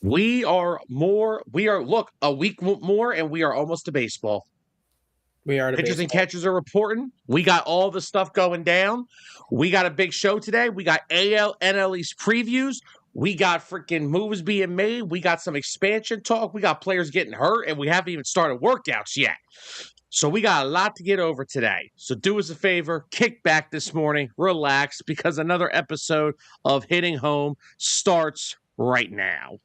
Look, a week more, and we are almost to baseball. We are to Pitchers and baseball. catchers are reporting. We got all the stuff going down. We got a big show today. We got AL, NL East previews. We got freaking moves being made. We got some expansion talk. We got players getting hurt, and we haven't even started workouts yet. So we got a lot to get over today. So do us a favor, kick back this morning, relax, because another episode of Hitting Home starts right now.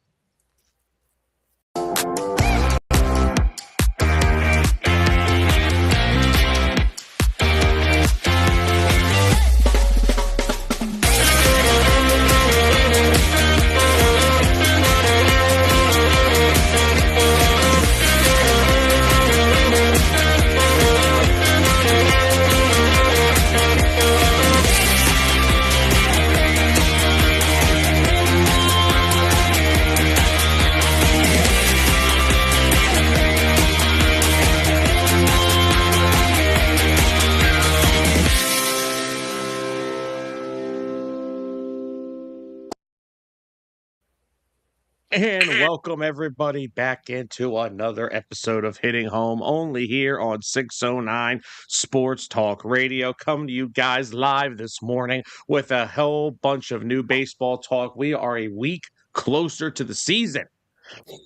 And welcome everybody back into another episode of Hitting Home, only here on 609 Sports Talk Radio, coming to you guys live this morning with a whole bunch of new baseball talk. We are a week closer to the season.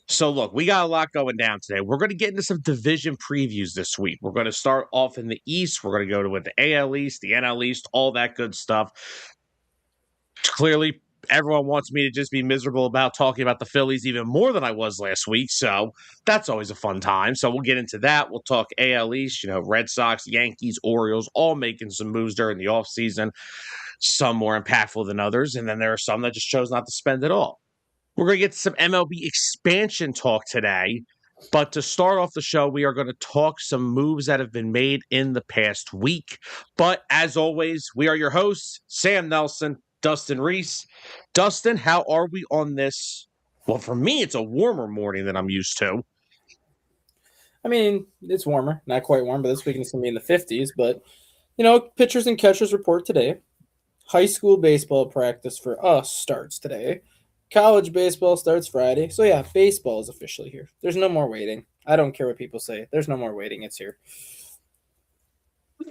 So look, we got a lot going down today. We're going to get into some division previews this week. We're going to start off in the East. We're going to go with the AL East, the NL East, all that good stuff. Clearly, everyone wants me to just be miserable about talking about the Phillies even more than I was last week. So that's always a fun time. So we'll get into that. We'll talk AL East, Red Sox, Yankees, Orioles, all making some moves during the offseason. Some more impactful than others. And then there are some that just chose not to spend it all. We're going to get some MLB expansion talk today. But to start off the show, we are going to talk some moves that have been made in the past week. But as always, we are your hosts, Sam Nelson, Dustin Reese. Dustin, how are we on this? Well, for me, it's a warmer morning than I'm used to. I mean, it's warmer. Not quite warm, but this weekend it's going to be in the 50s. But, pitchers and catchers report today. High school baseball practice for us starts today. College baseball starts Friday. So, yeah, baseball is officially here. There's no more waiting. I don't care what people say. There's no more waiting. It's here.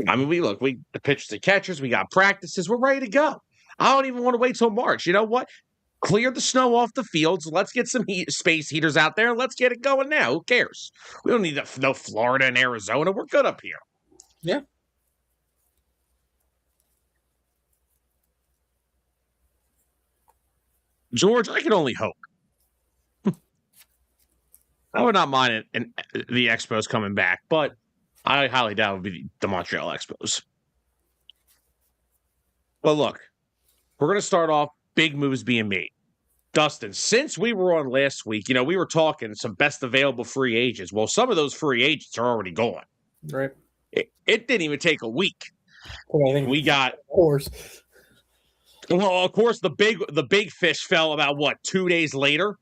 I mean, the pitchers and catchers, we got practices. We're ready to go. I don't even want to wait till March. You know what? Clear the snow off the fields. Let's get some space heaters out there. Let's get it going now. Who cares? We don't need no Florida and Arizona. We're good up here. Yeah. George, I can only hope. I would not mind the Expos coming back, but I highly doubt it would be the Montreal Expos. But look, we're going to start off big moves being made. Dustin, since we were on last week, we were talking some best available free agents. Well, some of those free agents are already gone. Right. It didn't even take a week. Well, I think we got, of course. Well, of course, the big fish fell about 2 days later.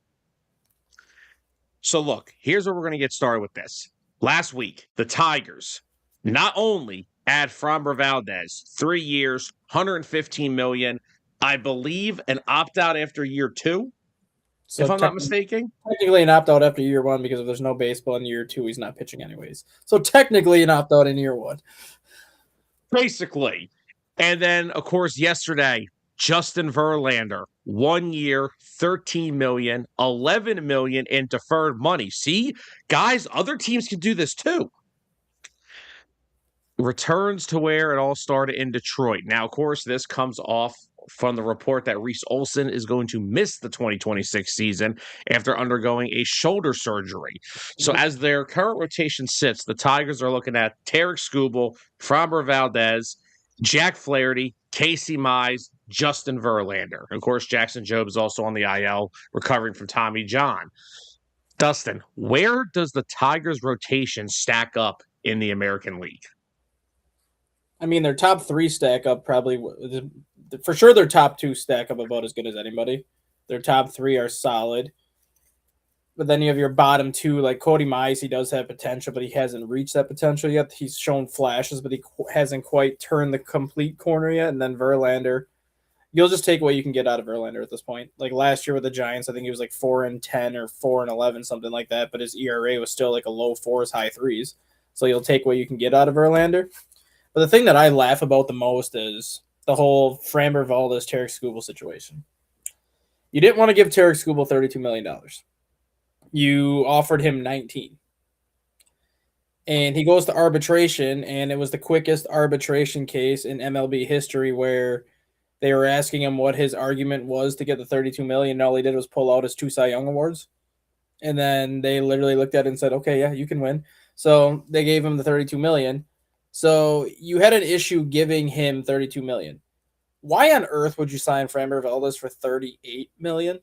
So look, here's where we're going to get started with this. Last week, the Tigers not only add Framber Valdez, 3 years, $115 million, I believe an opt-out after year 2, so if I'm not mistaken. Technically an opt-out after year 1 because if there's no baseball in year 2, he's not pitching anyways. So technically an opt-out in year 1. Basically. And then, of course, yesterday, Justin Verlander, 1 year, $13 million, $11 million in deferred money. See, guys, other teams can do this too. Returns to where it all started in Detroit. Now, of course, this comes off from the report that Reese Olson is going to miss the 2026 season after undergoing a shoulder surgery. So as their current rotation sits, the Tigers are looking at Tarik Skubal, Framber Valdez, Jack Flaherty, Casey Mize, Justin Verlander. Of course, Jackson Jobe is also on the IL, recovering from Tommy John. Dustin, where does the Tigers' rotation stack up in the American League? I mean, their top 3 stack up probably, for sure their top 2 stack up about as good as anybody. Their top 3 are solid. But then you have your bottom 2, like Cody Mize, he does have potential, but he hasn't reached that potential yet. He's shown flashes, but he hasn't quite turned the complete corner yet. And then Verlander, You'll just take what you can get out of Verlander at this point. Like last year with the Giants, I think he was like 4-10 or 4-11, something like that. But his ERA was still like a low fours, high threes. So you'll take what you can get out of Verlander. But the thing that I laugh about the most is the whole Framber Valdez Tarek Skubal situation. You didn't want to give Tarek Skubal $32 million. You offered him 19. And he goes to arbitration, and it was the quickest arbitration case in MLB history where they were asking him what his argument was to get the $32 million, and all he did was pull out his 2 Cy Young awards. And then they literally looked at it and said, okay, yeah, you can win. So they gave him the $32 million. So you had an issue giving him $32 million. Why on earth would you sign Framber Valdez for $38 million?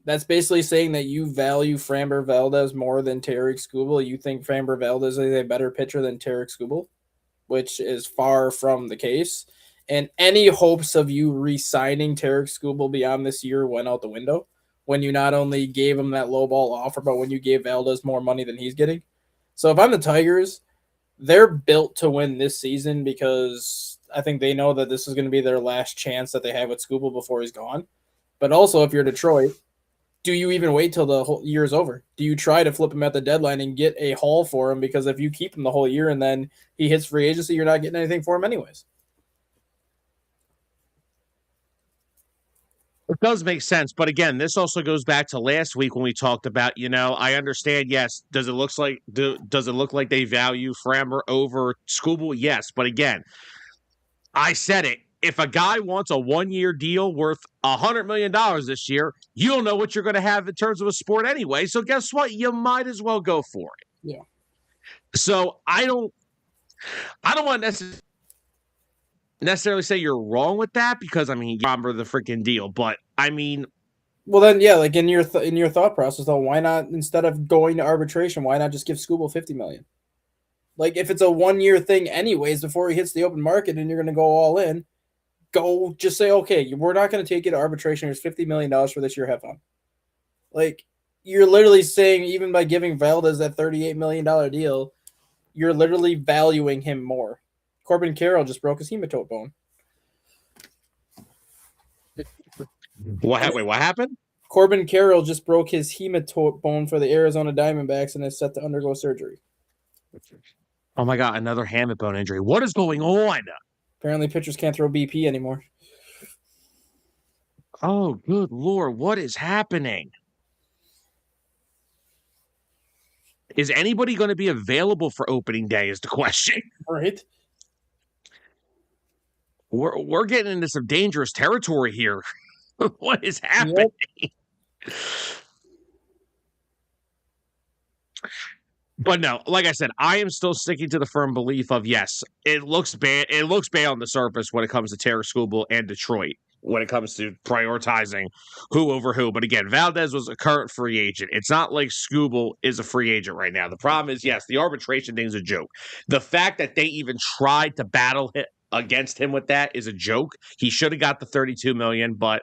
That's basically saying that you value Framber Valdez more than Tarek Skubal. You think Framber Valdez is a better pitcher than Tarek Skubal, which is far from the case. And any hopes of you re-signing Tarek Skubal beyond this year went out the window when you not only gave him that low ball offer, but when you gave Valdez more money than he's getting. So if I'm the Tigers, they're built to win this season because I think they know that this is going to be their last chance that they have with Skubal before he's gone. But also, if you're Detroit, do you even wait till the whole year is over? Do you try to flip him at the deadline and get a haul for him? Because if you keep him the whole year and then he hits free agency, you're not getting anything for him anyways. It does make sense, but again, this also goes back to last week when we talked about, I understand, yes, does it look like they value Framber over Skubal? Yes, but again, I said it. If a guy wants a 1-year deal worth $100 million this year, you don't know what you're going to have in terms of a sport anyway. So guess what? You might as well go for it. Yeah. So I don't want to necessarily say you're wrong with that because, you remember the freaking deal. But, well, then, yeah, like in your thought process, though, why not, instead of going to arbitration, why not just give Skubal $50 million? Like, if it's a 1-year thing anyways, before he hits the open market and you're going to go all in, go just say, okay, we're not going to take you to arbitration. Here's $50 million for this year. Have fun. Like, you're literally saying, even by giving Valdez that $38 million deal, you're literally valuing him more. Corbin Carroll just broke his hematose bone. What happened? Corbin Carroll just broke his hematose bone for the Arizona Diamondbacks and is set to undergo surgery. Oh my God, another hamate bone injury. What is going on? Apparently pitchers can't throw BP anymore. Oh, good Lord. What is happening? Is anybody going to be available for opening day is the question. Right. We're getting into some dangerous territory here. What is happening? Yep. But no, like I said, I am still sticking to the firm belief of, yes, it looks bad. It looks bad on the surface when it comes to Tarek Skubal and Detroit when it comes to prioritizing who over who. But again, Valdez was a current free agent. It's not like Skubal is a free agent right now. The problem is, yes, the arbitration thing is a joke. The fact that they even tried to battle against him with that is a joke. He should have got the $32 million, but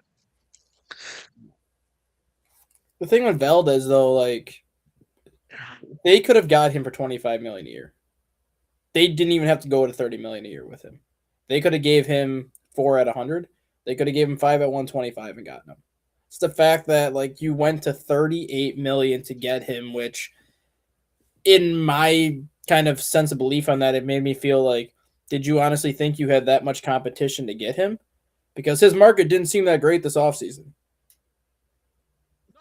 the thing with Valdez, though, like, they could have got him for $25 million a year. They didn't even have to go to $30 million a year with him. They could have gave him 4 at 100. They could have gave him 5 at 125 and gotten him. It's the fact that, like, you went to $38 million to get him, which, in my kind of sense of belief on that, it made me feel like, did you honestly think you had that much competition to get him? Because his market didn't seem that great this offseason.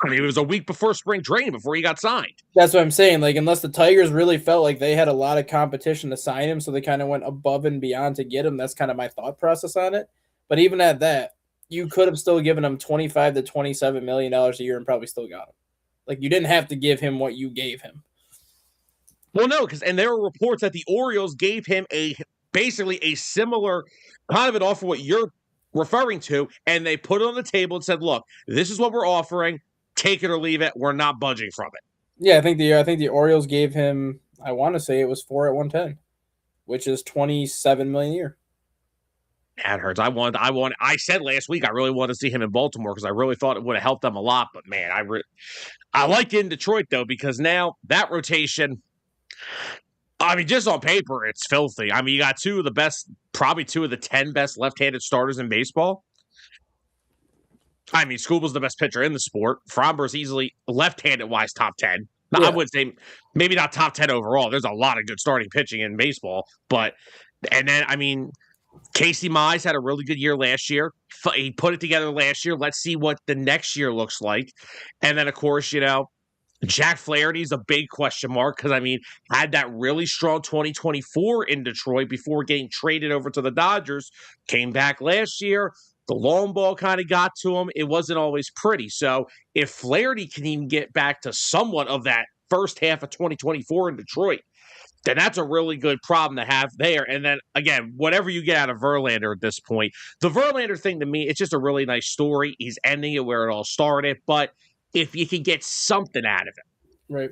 It was a week before spring training, before he got signed. That's what I'm saying. Like, unless the Tigers really felt like they had a lot of competition to sign him, so they kind of went above and beyond to get him. That's kind of my thought process on it. But even at that, you could have still given him $25 to $27 million a year and probably still got him. Like, you didn't have to give him what you gave him. Well, no, and there were reports that the Orioles gave him basically a similar kind of an offer what you're referring to, and they put it on the table and said, look, this is what we're offering. Take it or leave it. We're not budging from it. Yeah, I think the Orioles gave him, I want to say it was 4 at 110, which is $27 million a year. That hurts. I said last week I really wanted to see him in Baltimore because I really thought it would have helped them a lot. But man, I like it in Detroit though because now that rotation, just on paper it's filthy. You got probably two of the 10 best left-handed starters in baseball. I mean, Skubal's the best pitcher in the sport. Fromber's easily left-handed wise top 10. Now, I Yeah. would say maybe not top 10 overall. There's a lot of good starting pitching in baseball. And then, I mean, Casey Mize had a really good year last year. He put it together last year. Let's see what the next year looks like. And then, of course, Jack Flaherty's a big question mark because, I mean, had that really strong 2024 in Detroit before getting traded over to the Dodgers, came back last year. The long ball kind of got to him. It wasn't always pretty. So if Flaherty can even get back to somewhat of that first half of 2024 in Detroit, then that's a really good problem to have there. And then, again, whatever you get out of Verlander at this point, the Verlander thing to me, it's just a really nice story. He's ending it where it all started. But if you can get something out of it, Right.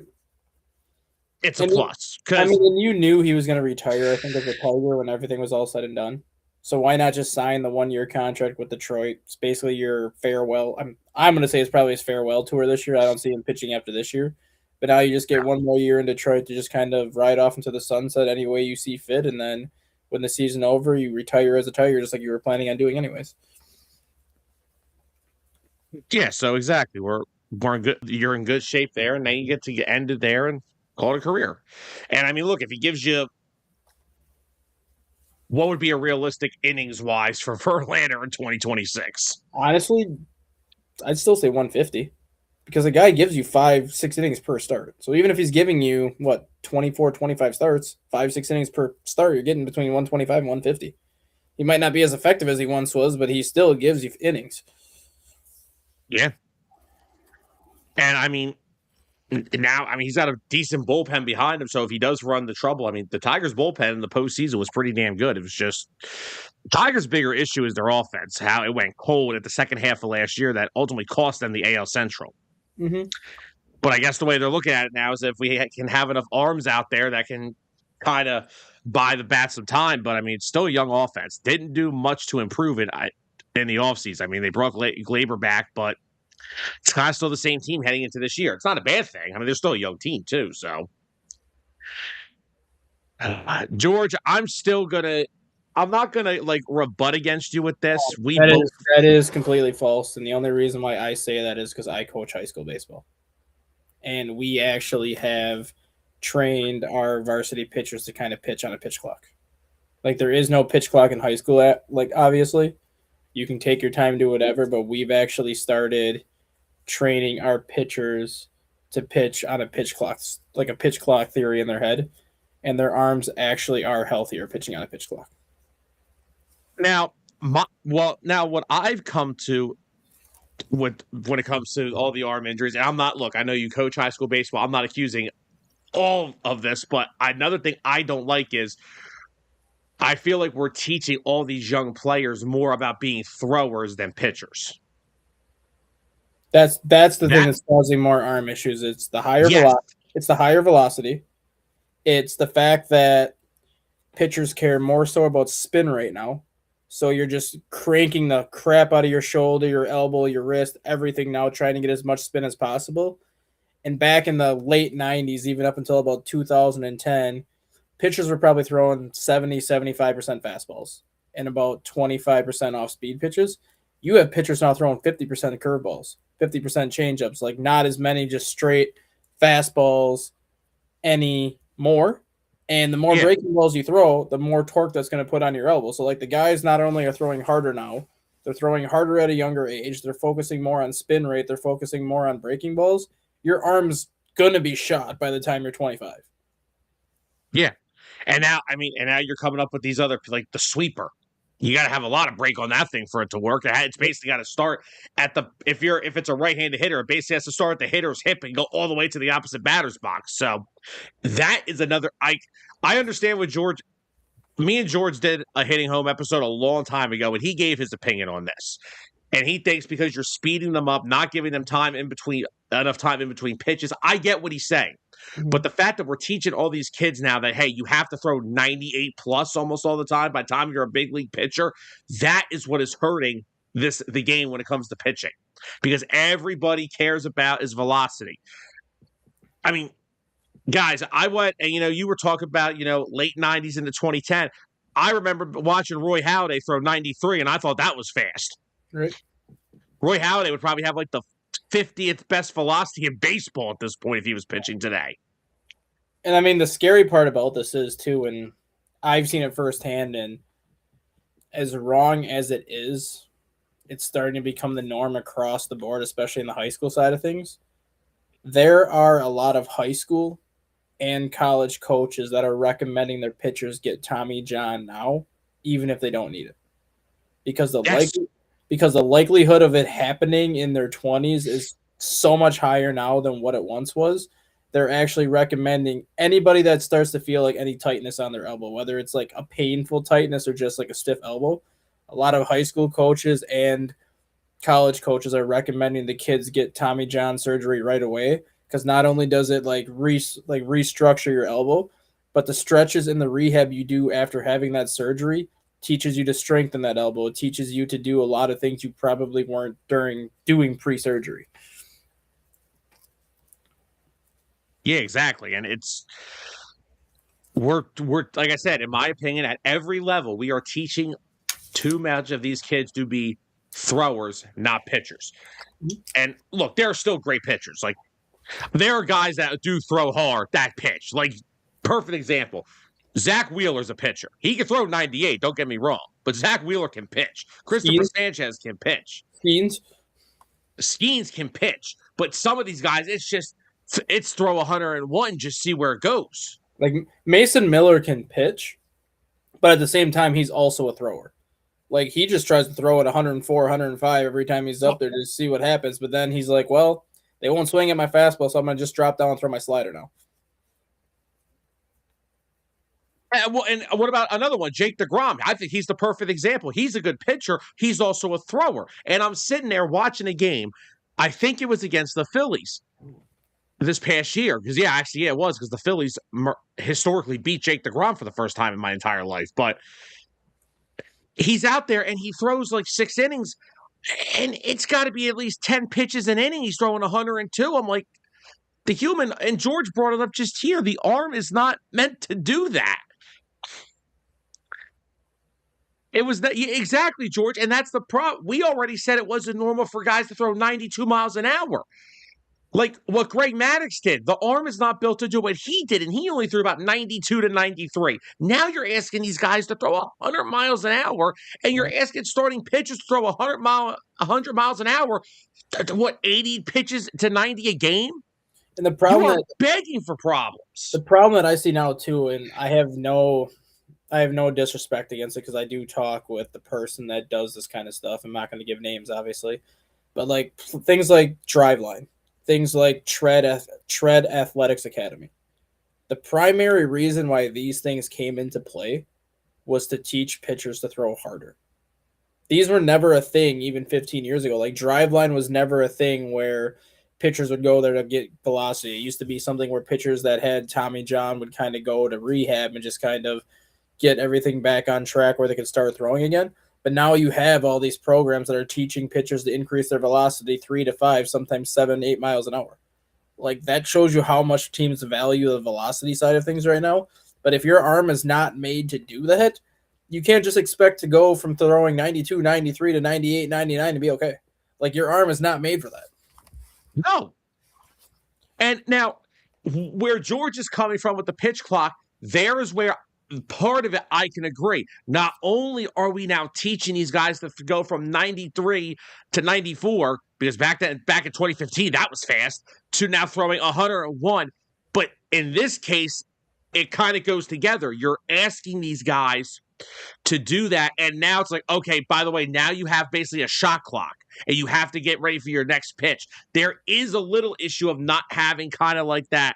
it's a plus. I mean, and you knew he was going to retire, I think, as a Tiger when everything was all said and done. So why not just sign the 1-year contract with Detroit? It's basically your farewell. I'm going to say it's probably his farewell tour this year. I don't see him pitching after this year. But now you just get one more year in Detroit to just kind of ride off into the sunset any way you see fit. And then when the season over, you retire as a Tiger just like you were planning on doing anyways. Yeah, so exactly. We're in good. You're in good shape there, and then you get to end it there and call it a career. And I mean, look, if he gives you what would be a realistic innings-wise for Verlander in 2026? Honestly, I'd still say 150 because the guy gives you 5-6 innings per start. So even if he's giving you, 24, 25 starts, 5-6 innings per start, you're getting between 125 and 150. He might not be as effective as he once was, but he still gives you innings. Yeah. And I mean, now, he's got a decent bullpen behind him. So if he does run the trouble, I mean, the Tigers' bullpen in the postseason was pretty damn good. It was just Tigers' bigger issue is their offense, how it went cold at the second half of last year that ultimately cost them the AL Central. Mm-hmm. But I guess the way they're looking at it now is if we can have enough arms out there that can kind of buy the bats some time. But I mean, it's still a young offense. Didn't do much to improve it in the offseason. I mean, they brought Glaber back, but it's kind of still the same team heading into this year. It's not a bad thing. I mean, they're still a young team, too. So, George, I'm not going to rebut against you with this. That is completely false. And the only reason why I say that is because I coach high school baseball. And we actually have trained our varsity pitchers to kind of pitch on a pitch clock. There is no pitch clock in high school, obviously. You can take your time, do whatever, but we've actually started training our pitchers to pitch on a pitch clock, like a pitch clock theory in their head, and their arms actually are healthier pitching on a pitch clock. Now, what I've come to when it comes to all the arm injuries, and I know you coach high school baseball. I'm not accusing all of this, but another thing I don't like is I feel like we're teaching all these young players more about being throwers than pitchers. That's the thing that's causing more arm issues. It's the higher velocity. It's the higher velocity. It's the fact that pitchers care more so about spin rate now. So you're just cranking the crap out of your shoulder, your elbow, your wrist, everything now, trying to get as much spin as possible. And back in the late 90s, even up until about 2010, pitchers were probably throwing 70-75% fastballs and about 25% off-speed pitches. You have pitchers now throwing 50% curveballs, 50% changeups, not as many just straight fastballs anymore. And the more breaking balls you throw, the more torque that's going to put on your elbow. So, the guys not only are throwing harder now, they're throwing harder at a younger age. They're focusing more on spin rate. They're focusing more on breaking balls. Your arm's going to be shot by the time you're 25. Yeah. And now you're coming up with these other, the sweeper. You got to have a lot of break on that thing for it to work. It's basically got to start if it's a right-handed hitter, it basically has to start at the hitter's hip and go all the way to the opposite batter's box. So that is another. I understand what me and George did a Hitting Home episode a long time ago, and he gave his opinion on this. And he thinks because you're speeding them up, not giving them enough time in between pitches. I get what he's saying. But the fact that we're teaching all these kids now that, hey, you have to throw 98 plus almost all the time by the time you're a big league pitcher, that is what is hurting the game when it comes to pitching. Because everybody cares about is velocity. I mean, guys, I went, and you were talking about, late 90s into 2010. I remember watching Roy Halladay throw 93, and I thought that was fast. Right. Roy Halladay would probably have like the 50th best velocity in baseball at this point if he was pitching today. And I mean, the scary part about this is too, and I've seen it firsthand, and as wrong as it is, it's starting to become the norm across the board, especially in the high school side of things. There are a lot of high school and college coaches that are recommending their pitchers get Tommy John now, even if they don't need it, because the likelihood of it happening in their 20s is so much higher now than what it once was. They're actually recommending anybody that starts to feel like any tightness on their elbow, whether it's like a painful tightness or just like a stiff elbow. A lot of high school coaches and college coaches are recommending the kids get Tommy John surgery right away, because not only does it restructure your elbow, but the stretches in the rehab you do after having that surgery teaches you to strengthen that elbow. It teaches you to do a lot of things you probably weren't doing pre-surgery. Yeah, exactly. And we're like I said, in my opinion, at every level, we are teaching too much of these kids to be throwers, not pitchers. And look, there are still great pitchers. Like, there are guys that do throw hard that pitch. Like, perfect example. Zach Wheeler's a pitcher. He can throw 98, don't get me wrong. But Zach Wheeler can pitch. Christopher Sanchez can pitch. Skeens can pitch. But some of these guys, it's throw 101, just see where it goes. Like, Mason Miller can pitch, but at the same time, he's also a thrower. Like, he just tries to throw at 104, 105 every time he's up there to see what happens. But then he's like, well, they won't swing at my fastball, so I'm going to just drop down and throw my slider now. And what about another one, Jake DeGrom? I think he's the perfect example. He's a good pitcher. He's also a thrower. And I'm sitting there watching a game. I think it was against the Phillies this past year. Because, it was, because the Phillies historically beat Jake DeGrom for the first time in my entire life. But he's out there and he throws like 6 innings, and it's got to be at least 10 pitches an inning. He's throwing 102. I'm like, the human, and George brought it up just here, the arm is not meant to do that. It was that, exactly, George, and that's the problem. We already said it wasn't normal for guys to throw 92 miles an hour. Like what Greg Maddux did. The arm is not built to do what he did, and he only threw about 92 to 93. Now you're asking these guys to throw 100 miles an hour, and you're asking starting pitchers to throw 100 miles an hour, what, 80 pitches to 90 a game? And the problem, you are begging for problems. The problem that I see now too, and I have no disrespect against it, because I do talk with the person that does this kind of stuff. I'm not going to give names, obviously, but like things like Driveline, things like Tread Athletics Academy. The primary reason why these things came into play was to teach pitchers to throw harder. These were never a thing even 15 years ago. Like, Driveline was never a thing where pitchers would go there to get velocity. It used to be something where pitchers that had Tommy John would kind of go to rehab and just kind of get everything back on track where they could start throwing again. But now you have all these programs that are teaching pitchers to increase their velocity 3 to 5, sometimes 7, 8 miles an hour. Like, that shows you how much teams value the velocity side of things right now. But if your arm is not made to do that, you can't just expect to go from throwing 92, 93 to 98, 99 to be okay. Like, your arm is not made for that. No. And now, where George is coming from with the pitch clock, there is where part of it I can agree. Not only are we now teaching these guys to go from 93 to 94, because back in 2015, that was fast, to now throwing 101. But in this case, it kind of goes together. You're asking these guys to do that, and now it's like, okay, by the way, now you have basically a shot clock, and you have to get ready for your next pitch. There is a little issue of not having kind of like that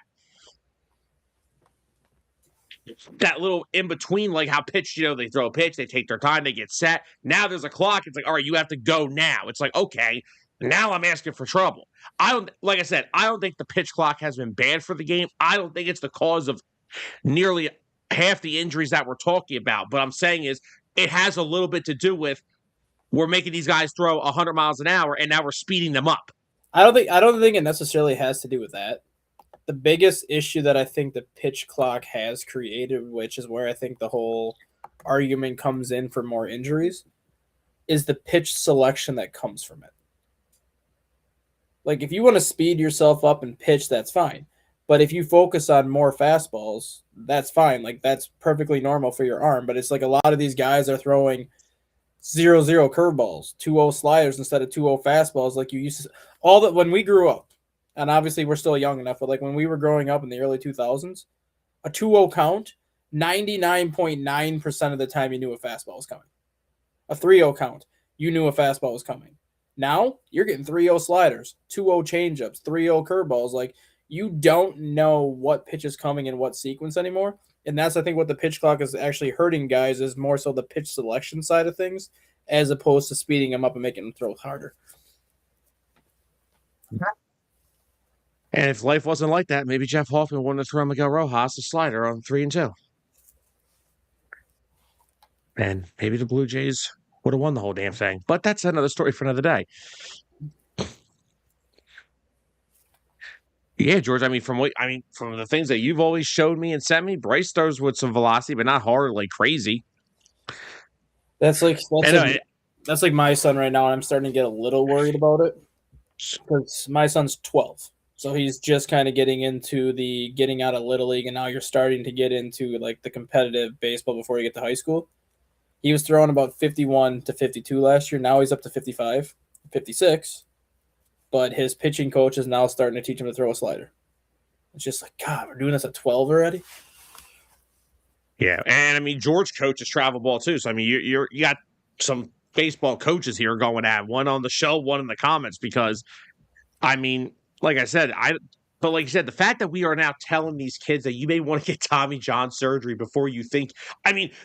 little in between, like how pitch, they throw a pitch, they take their time, they get set. Now there's a clock. It's like, all right, you have to go now. It's like, okay, now I'm asking for trouble. Like I said, I don't think the pitch clock has been bad for the game. I don't think it's the cause of nearly half the injuries that we're talking about. But I'm saying is, it has a little bit to do with we're making these guys throw 100 miles an hour, and now we're speeding them up. I don't think it necessarily has to do with that. The biggest issue that I think the pitch clock has created, which is where I think the whole argument comes in for more injuries, is the pitch selection that comes from it. Like if you want to speed yourself up and pitch, that's fine. But if you focus on more fastballs, that's fine. Like that's perfectly normal for your arm. But it's like a lot of these guys are throwing 0-0 curveballs, 2-0 sliders instead of 2-0 fastballs like you used to. All that when we grew up, and obviously we're still young enough, but like when we were growing up in the early 2000s, a 2-0 count, 99.9% of the time you knew a fastball was coming. A 3-0 count, you knew a fastball was coming. Now you're getting 3-0 sliders, 2-0 changeups, 3-0 curveballs. Like you don't know what pitch is coming in what sequence anymore. And that's, I think, what the pitch clock is actually hurting guys is more so the pitch selection side of things as opposed to speeding them up and making them throw harder. And if life wasn't like that, maybe Jeff Hoffman wouldn't have thrown Miguel Rojas a slider on 3-2. And maybe the Blue Jays would have won the whole damn thing. But that's another story for another day. Yeah, George. From the things that you've always showed me and sent me, Bryce throws with some velocity, but not hard like crazy. That's like my son right now, and I'm starting to get a little worried about it because my son's 12, so he's just kind of getting out of Little League, and now you're starting to get into like the competitive baseball before you get to high school. He was throwing about 51 to 52 last year. Now he's up to 55, 56. But his pitching coach is now starting to teach him to throw a slider. It's just like, God, we're doing this at 12 already? Yeah, and George coaches travel ball too. So you got some baseball coaches here going at one on the show, one in the comments. Because like I said, the fact that we are now telling these kids that you may want to get Tommy John surgery before you think.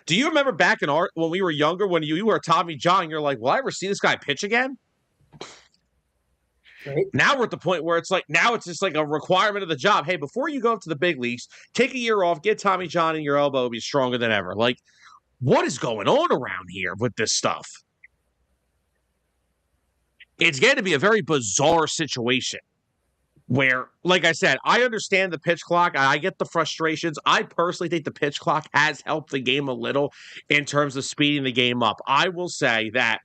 Do you remember back when we were younger, when you were Tommy John, you're like, will I ever see this guy pitch again? Right. Now we're at the point where it's just like a requirement of the job. Hey, before you go up to the big leagues, take a year off, get Tommy John in your elbow, be stronger than ever. Like, what is going on around here with this stuff? It's going to be a very bizarre situation where, like I said, I understand the pitch clock. I get the frustrations. I personally think the pitch clock has helped the game a little in terms of speeding the game up. I will say that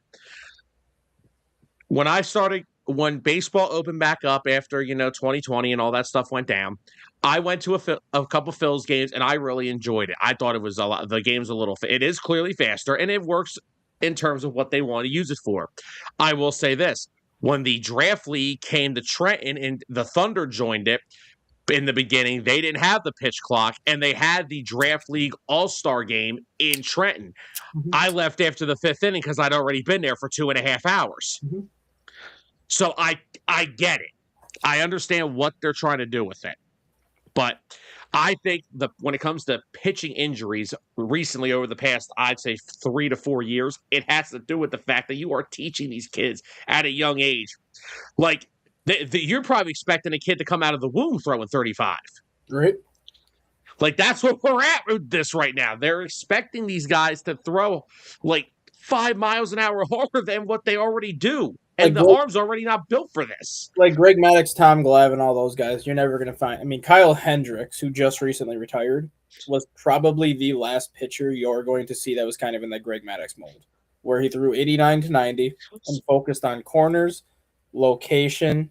when baseball opened back up after 2020 and all that stuff went down, I went to a couple Phils games and I really enjoyed it. I thought it was the game's it is clearly faster and it works in terms of what they want to use it for. I will say this: when the draft league came to Trenton and the Thunder joined it in the beginning, they didn't have the pitch clock and they had the draft league all-star game in Trenton. Mm-hmm. I left after the fifth inning because I'd already been there for 2.5 hours. Mm-hmm. So I get it. I understand what they're trying to do with it. But I think when it comes to pitching injuries recently over the past, I'd say 3 to 4 years, it has to do with the fact that you are teaching these kids at a young age. Like, you're probably expecting a kid to come out of the womb throwing 35. Right. Like, that's what we're at with this right now. They're expecting these guys to throw, 5 miles an hour harder than what they already do. And the arm's already not built for this. Like Greg Maddux, Tom Glavine, all those guys, you're never going to find. Kyle Hendricks, who just recently retired, was probably the last pitcher you're going to see that was kind of in that Greg Maddux mold, where he threw 89 to 90 and focused on corners, location,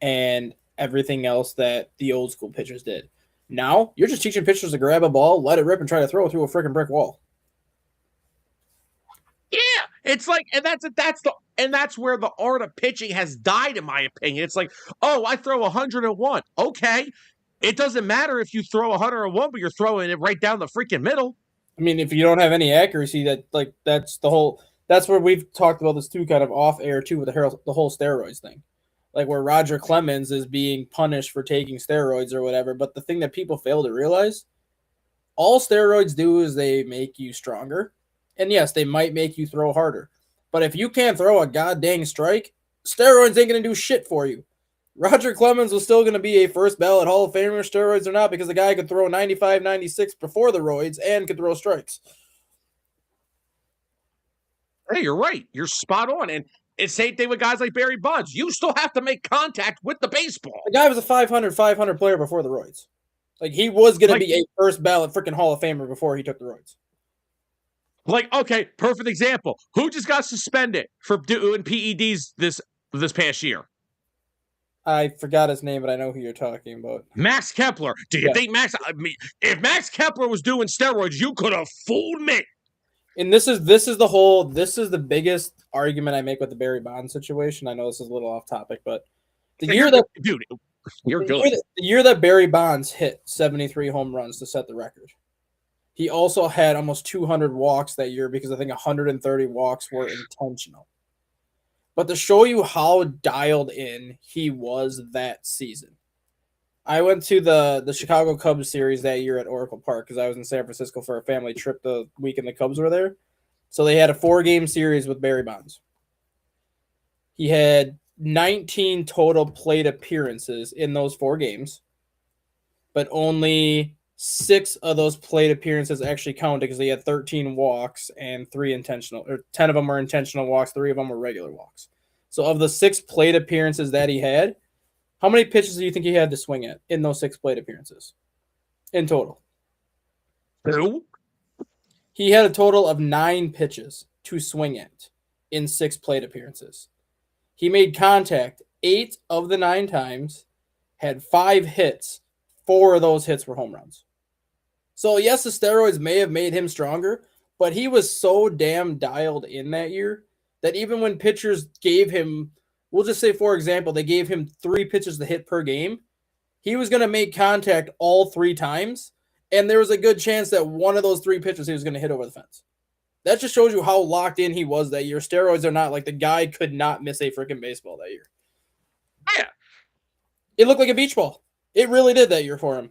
and everything else that the old school pitchers did. Now, you're just teaching pitchers to grab a ball, let it rip, and try to throw it through a freaking brick wall. Yeah, it's like, and that's where the art of pitching has died, in my opinion. It's like, oh, I throw 101. Okay, it doesn't matter if you throw 101, but you're throwing it right down the freaking middle. If you don't have any accuracy, that's where we've talked about this too, kind of off air too, with the whole steroids thing, like where Roger Clemens is being punished for taking steroids or whatever. But the thing that people fail to realize, all steroids do is they make you stronger. And yes, they might make you throw harder. But if you can't throw a goddamn strike, steroids ain't going to do shit for you. Roger Clemens was still going to be a first ballot Hall of Famer, steroids or not, because the guy could throw 95, 96 before the roids and could throw strikes. Hey, you're right. You're spot on. And it's the same thing with guys like Barry Bonds. You still have to make contact with the baseball. The guy was a 500 player before the roids. Like, he was going to be a first ballot freaking Hall of Famer before he took the roids. Okay, perfect example. Who just got suspended for doing PEDs this past year? I forgot his name, but I know who you're talking about. Max Kepler. Do you think if Max Kepler was doing steroids, you could have fooled me. And this is the biggest argument I make with the Barry Bonds situation. I know this is a little off topic, but the year that Barry Bonds hit 73 home runs to set the record, he also had almost 200 walks that year because I think 130 walks were intentional. But to show you how dialed in he was that season, I went to the Chicago Cubs series that year at Oracle Park because I was in San Francisco for a family trip the weekend the Cubs were there. So they had a 4-game series with Barry Bonds. He had 19 total plate appearances in those 4 games, but only 6 of those plate appearances actually counted because he had 13 walks and 3 intentional, or 10 of them were intentional walks, 3 of them were regular walks. So of the 6 plate appearances that he had, how many pitches do you think he had to swing at in those 6 plate appearances in total? Who? He had a total of 9 pitches to swing at in 6 plate appearances. He made contact 8 of the 9 times, had 5 hits. 4 of those hits were home runs. So yes, the steroids may have made him stronger, but he was so damn dialed in that year that even when pitchers gave him, we'll just say, for example, they gave him 3 pitches to hit per game, he was going to make contact all 3 times, and there was a good chance that one of those 3 pitches he was going to hit over the fence. That just shows you how locked in he was that year. Steroids are not like the guy could not miss a freaking baseball that year. Yeah. It looked like a beach ball. It really did that year for him.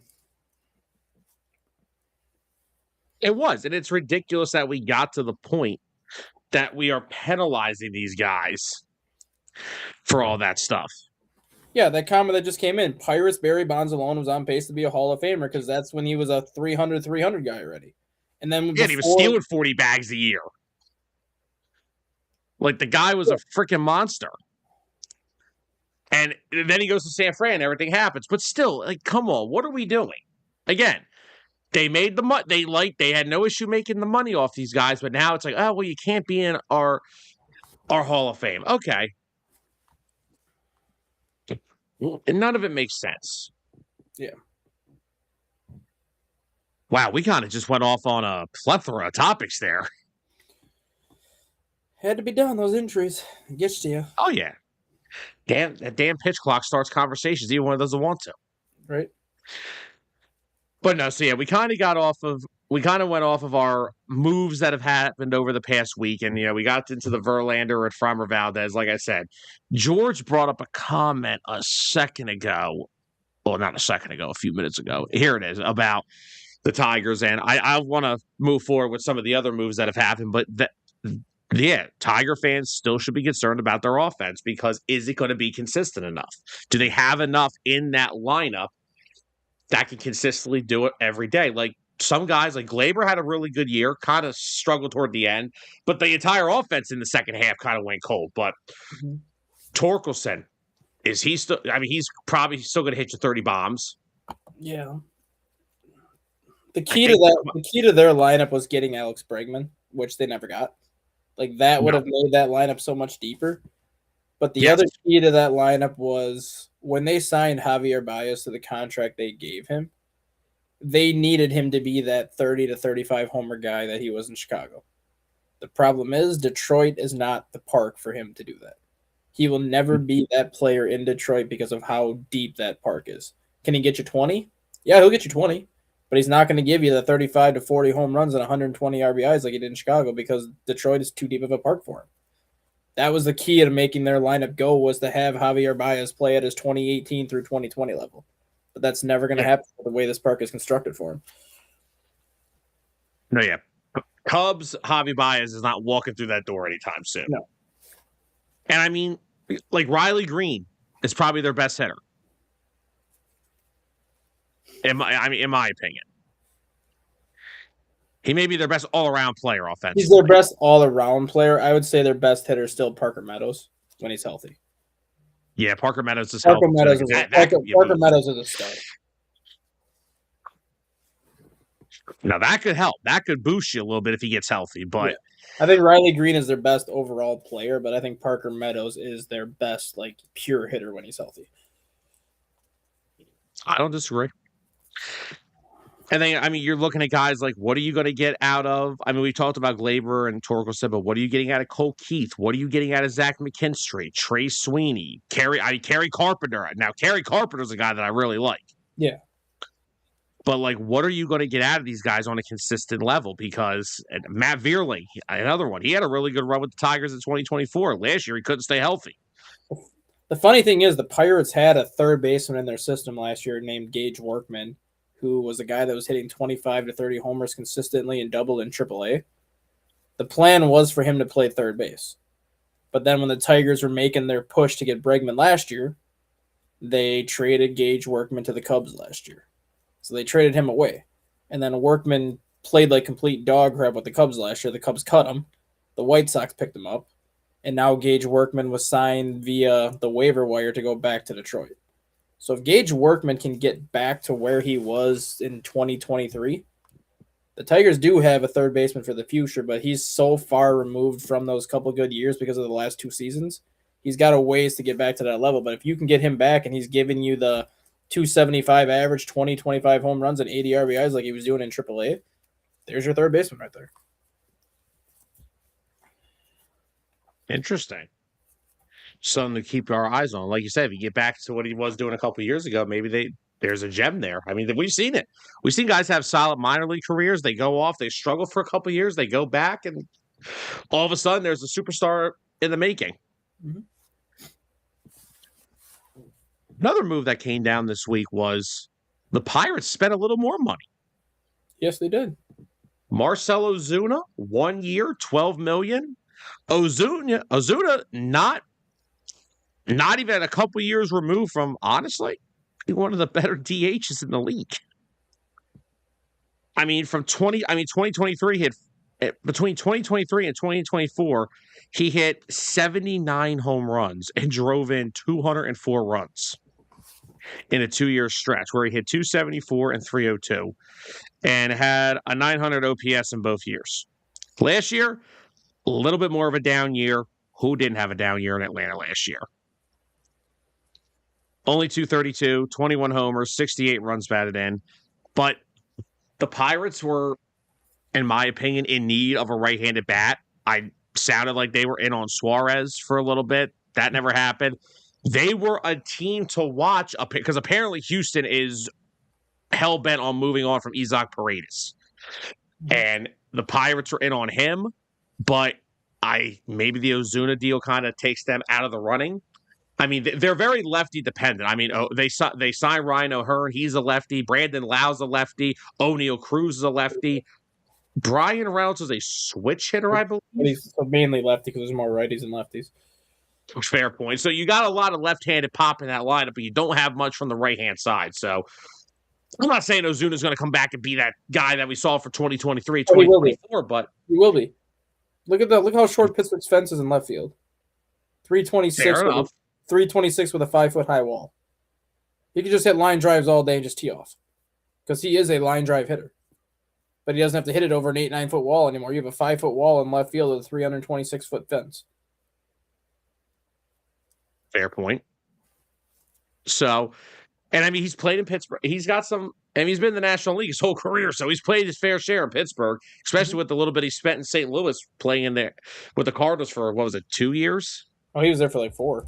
It was, and it's ridiculous that we got to the point that we are penalizing these guys for all that stuff. Yeah, that comment that just came in, Pirates Barry Bonds alone was on pace to be a Hall of Famer because that's when he was a 300 guy already. And then he was stealing 40 bags a year. Like, the guy was a freaking monster. And then he goes to San Fran, everything happens. But still, like, come on, what are we doing? Again, they made the money. They had no issue making the money off these guys, but now it's like, oh, well, you can't be in our Hall of Fame. Okay. And none of it makes sense. Yeah. Wow, we kind of just went off on a plethora of topics there. Had to be done, those injuries. It gets to you. Oh, yeah. That damn pitch clock starts conversations, even when it doesn't want to. Right. But no, so yeah, we kind of went off of our moves that have happened over the past week. And, we got into the Verlander and Framber Valdez. Like I said, George brought up a comment a second ago. Well, not a second ago, a few minutes ago. Here it is about the Tigers. And I want to move forward with some of the other moves that have happened. But Tiger fans still should be concerned about their offense because is it going to be consistent enough? Do they have enough in that lineup that can consistently do it every day? Like some guys, like Glaber had a really good year, kind of struggled toward the end, but the entire offense in the second half kind of went cold. But Torkelson, is he still? I mean, he's probably still going to hit you 30 bombs. Yeah. The key to their lineup was getting Alex Bregman, which they never got. Like that would have made that lineup so much deeper. But the other key to that lineup was when they signed Javier Baez to the contract they gave him, they needed him to be that 30 to 35 homer guy that he was in Chicago. The problem is Detroit is not the park for him to do that. He will never be that player in Detroit because of how deep that park is. Can he get you 20? Yeah, he'll get you 20. But he's not going to give you the 35 to 40 home runs and 120 RBIs like he did in Chicago because Detroit is too deep of a park for him. That was the key to making their lineup go, was to have Javier Baez play at his 2018 through 2020 level. But that's never going to happen with the way this park is constructed for him. No, yeah. Cubs, Javi Baez is not walking through that door anytime soon. No. And I mean, like Riley Green is probably their best hitter. In my opinion. He may be their best all-around player offensively. He's their best all-around player. I would say their best hitter is still Parker Meadows when he's healthy. Yeah, Parker Meadows is healthy. Parker Meadows is a star. Now, that could help. That could boost you a little bit if he gets healthy. But I think Riley Green is their best overall player, but I think Parker Meadows is their best, like, pure hitter when he's healthy. I don't disagree. And then, I mean, you're looking at guys like, what are you going to get out of? I mean, we talked about Glaber and Torkelson, but what are you getting out of Cole Keith? What are you getting out of Zach McKinstry, Trey Sweeney, Kerry Carpenter? Now, Kerry Carpenter's a guy that I really like. Yeah. But, like, what are you going to get out of these guys on a consistent level? Because Matt Vierling, another one, he had a really good run with the Tigers in 2024. Last year, he couldn't stay healthy. The funny thing is, the Pirates had a third baseman in their system last year named Gage Workman, who was a guy that was hitting 25 to 30 homers consistently and doubled in AAA. The plan was for him to play third base. But then when the Tigers were making their push to get Bregman last year, they traded Gage Workman to the Cubs last year. So they traded him away. And then Workman played like complete dog crap with the Cubs last year. The Cubs cut him. The White Sox picked him up. And now Gage Workman was signed via the waiver wire to go back to Detroit. So if Gage Workman can get back to where he was in 2023, the Tigers do have a third baseman for the future, but he's so far removed from those couple good years because of the last 2 seasons. He's got a ways to get back to that level. But if you can get him back and he's giving you the 275 average, 20, 25 home runs and 80 RBIs like he was doing in AAA, there's your third baseman right there. Interesting. Something to keep our eyes on. Like you said, if you get back to what he was doing a couple of years ago, maybe there's a gem there. I mean, we've seen it. We've seen guys have solid minor league careers. They go off, they struggle for a couple of years, they go back, and all of a sudden there's a superstar in the making. Mm-hmm. Another move that came down this week was the Pirates spent a little more money. Yes, they did. Marcell Ozuna, 1 year, $12 million. Ozuna not even a couple years removed from, honestly, one of the better DHs in the league. I mean, 2023 hit between 2023 and 2024, he hit 79 home runs and drove in 204 runs in a 2-year stretch where he hit 274 and 302 and had a 900 OPS in both years. Last year, a little bit more of a down year. Who didn't have a down year in Atlanta last year? Only 232, 21 homers, 68 runs batted in. But the Pirates were, in my opinion, in need of a right-handed bat. I sounded like they were in on Suarez for a little bit. That never happened. They were a team to watch because apparently Houston is hell-bent on moving on from Isaac Paredes. And the Pirates were in on him, but maybe the Ozuna deal kind of takes them out of the running. I mean, they're very lefty dependent. I mean, they signed Ryan O'Hearn. He's a lefty. Brandon Lau's a lefty. O'Neal Cruz is a lefty. Brian Reynolds is a switch hitter, I believe. He's mainly lefty because there's more righties than lefties. Fair point. So you got a lot of left-handed pop in that lineup, but you don't have much from the right-hand side. So I'm not saying Ozuna's going to come back and be that guy that we saw for 2023, 2024, but he will be. Look at that. Look how short Pittsburgh's fence is in left field. 326. 326 with a 5-foot high wall. He could just hit line drives all day and just tee off because he is a line drive hitter. But he doesn't have to hit it over an 8-9 foot wall anymore. You have a 5-foot wall in left field with a 326-foot fence. Fair point. So, and I mean, he's played in Pittsburgh. He's got some, and he's been in the National League his whole career. So he's played his fair share in Pittsburgh, especially with the little bit he spent in St. Louis playing in there with the Cardinals for, 2 years? Oh, he was there for like 4.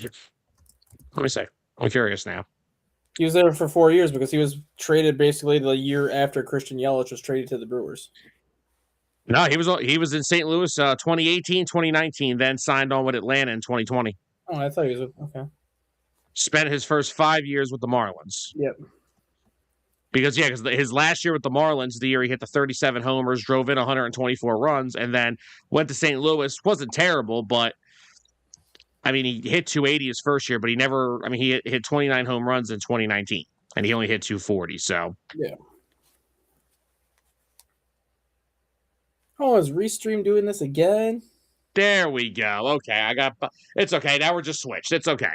Let me say, I'm curious now. He was there for 4 years because he was traded basically the year after Christian Yelich was traded to the Brewers. No, he was in St. Louis 2018, 2019, then signed on with Atlanta in 2020. Oh, I thought he was okay. Spent his first 5 years with the Marlins. Yep. Because his last year with the Marlins, the year he hit the 37 homers, drove in 124 runs, and then went to St. Louis. Wasn't terrible, but I mean, he hit 280 his first year, but he hit 29 home runs in 2019, and he only hit 240, so. Yeah. Oh, is Restream doing this again? There we go. Okay, it's okay. Now we're just switched. It's okay.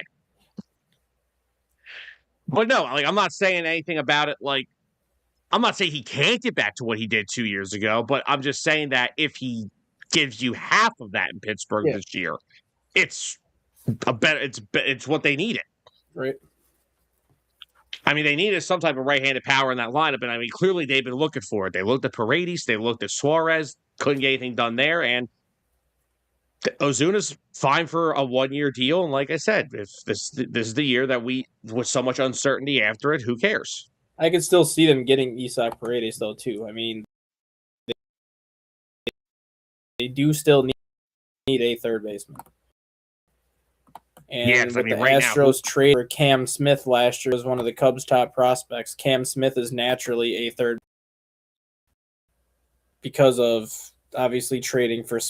But no, I'm not saying anything about it. I'm not saying he can't get back to what he did 2 years ago, but I'm just saying that if he gives you half of that in Pittsburgh this year, it's what they needed. Right. I mean, they needed some type of right-handed power in that lineup, and I mean, clearly they've been looking for it. They looked at Paredes, they looked at Suarez, couldn't get anything done there, and Ozuna's fine for a 1-year deal. And like I said, if this is the year that with so much uncertainty after it, who cares? I could still see them getting Isaac Paredes though too. I mean, they do still need a third baseman. And with the Astros trade for Cam Smith last year was one of the Cubs' top prospects. Cam Smith is naturally a third because of obviously trading for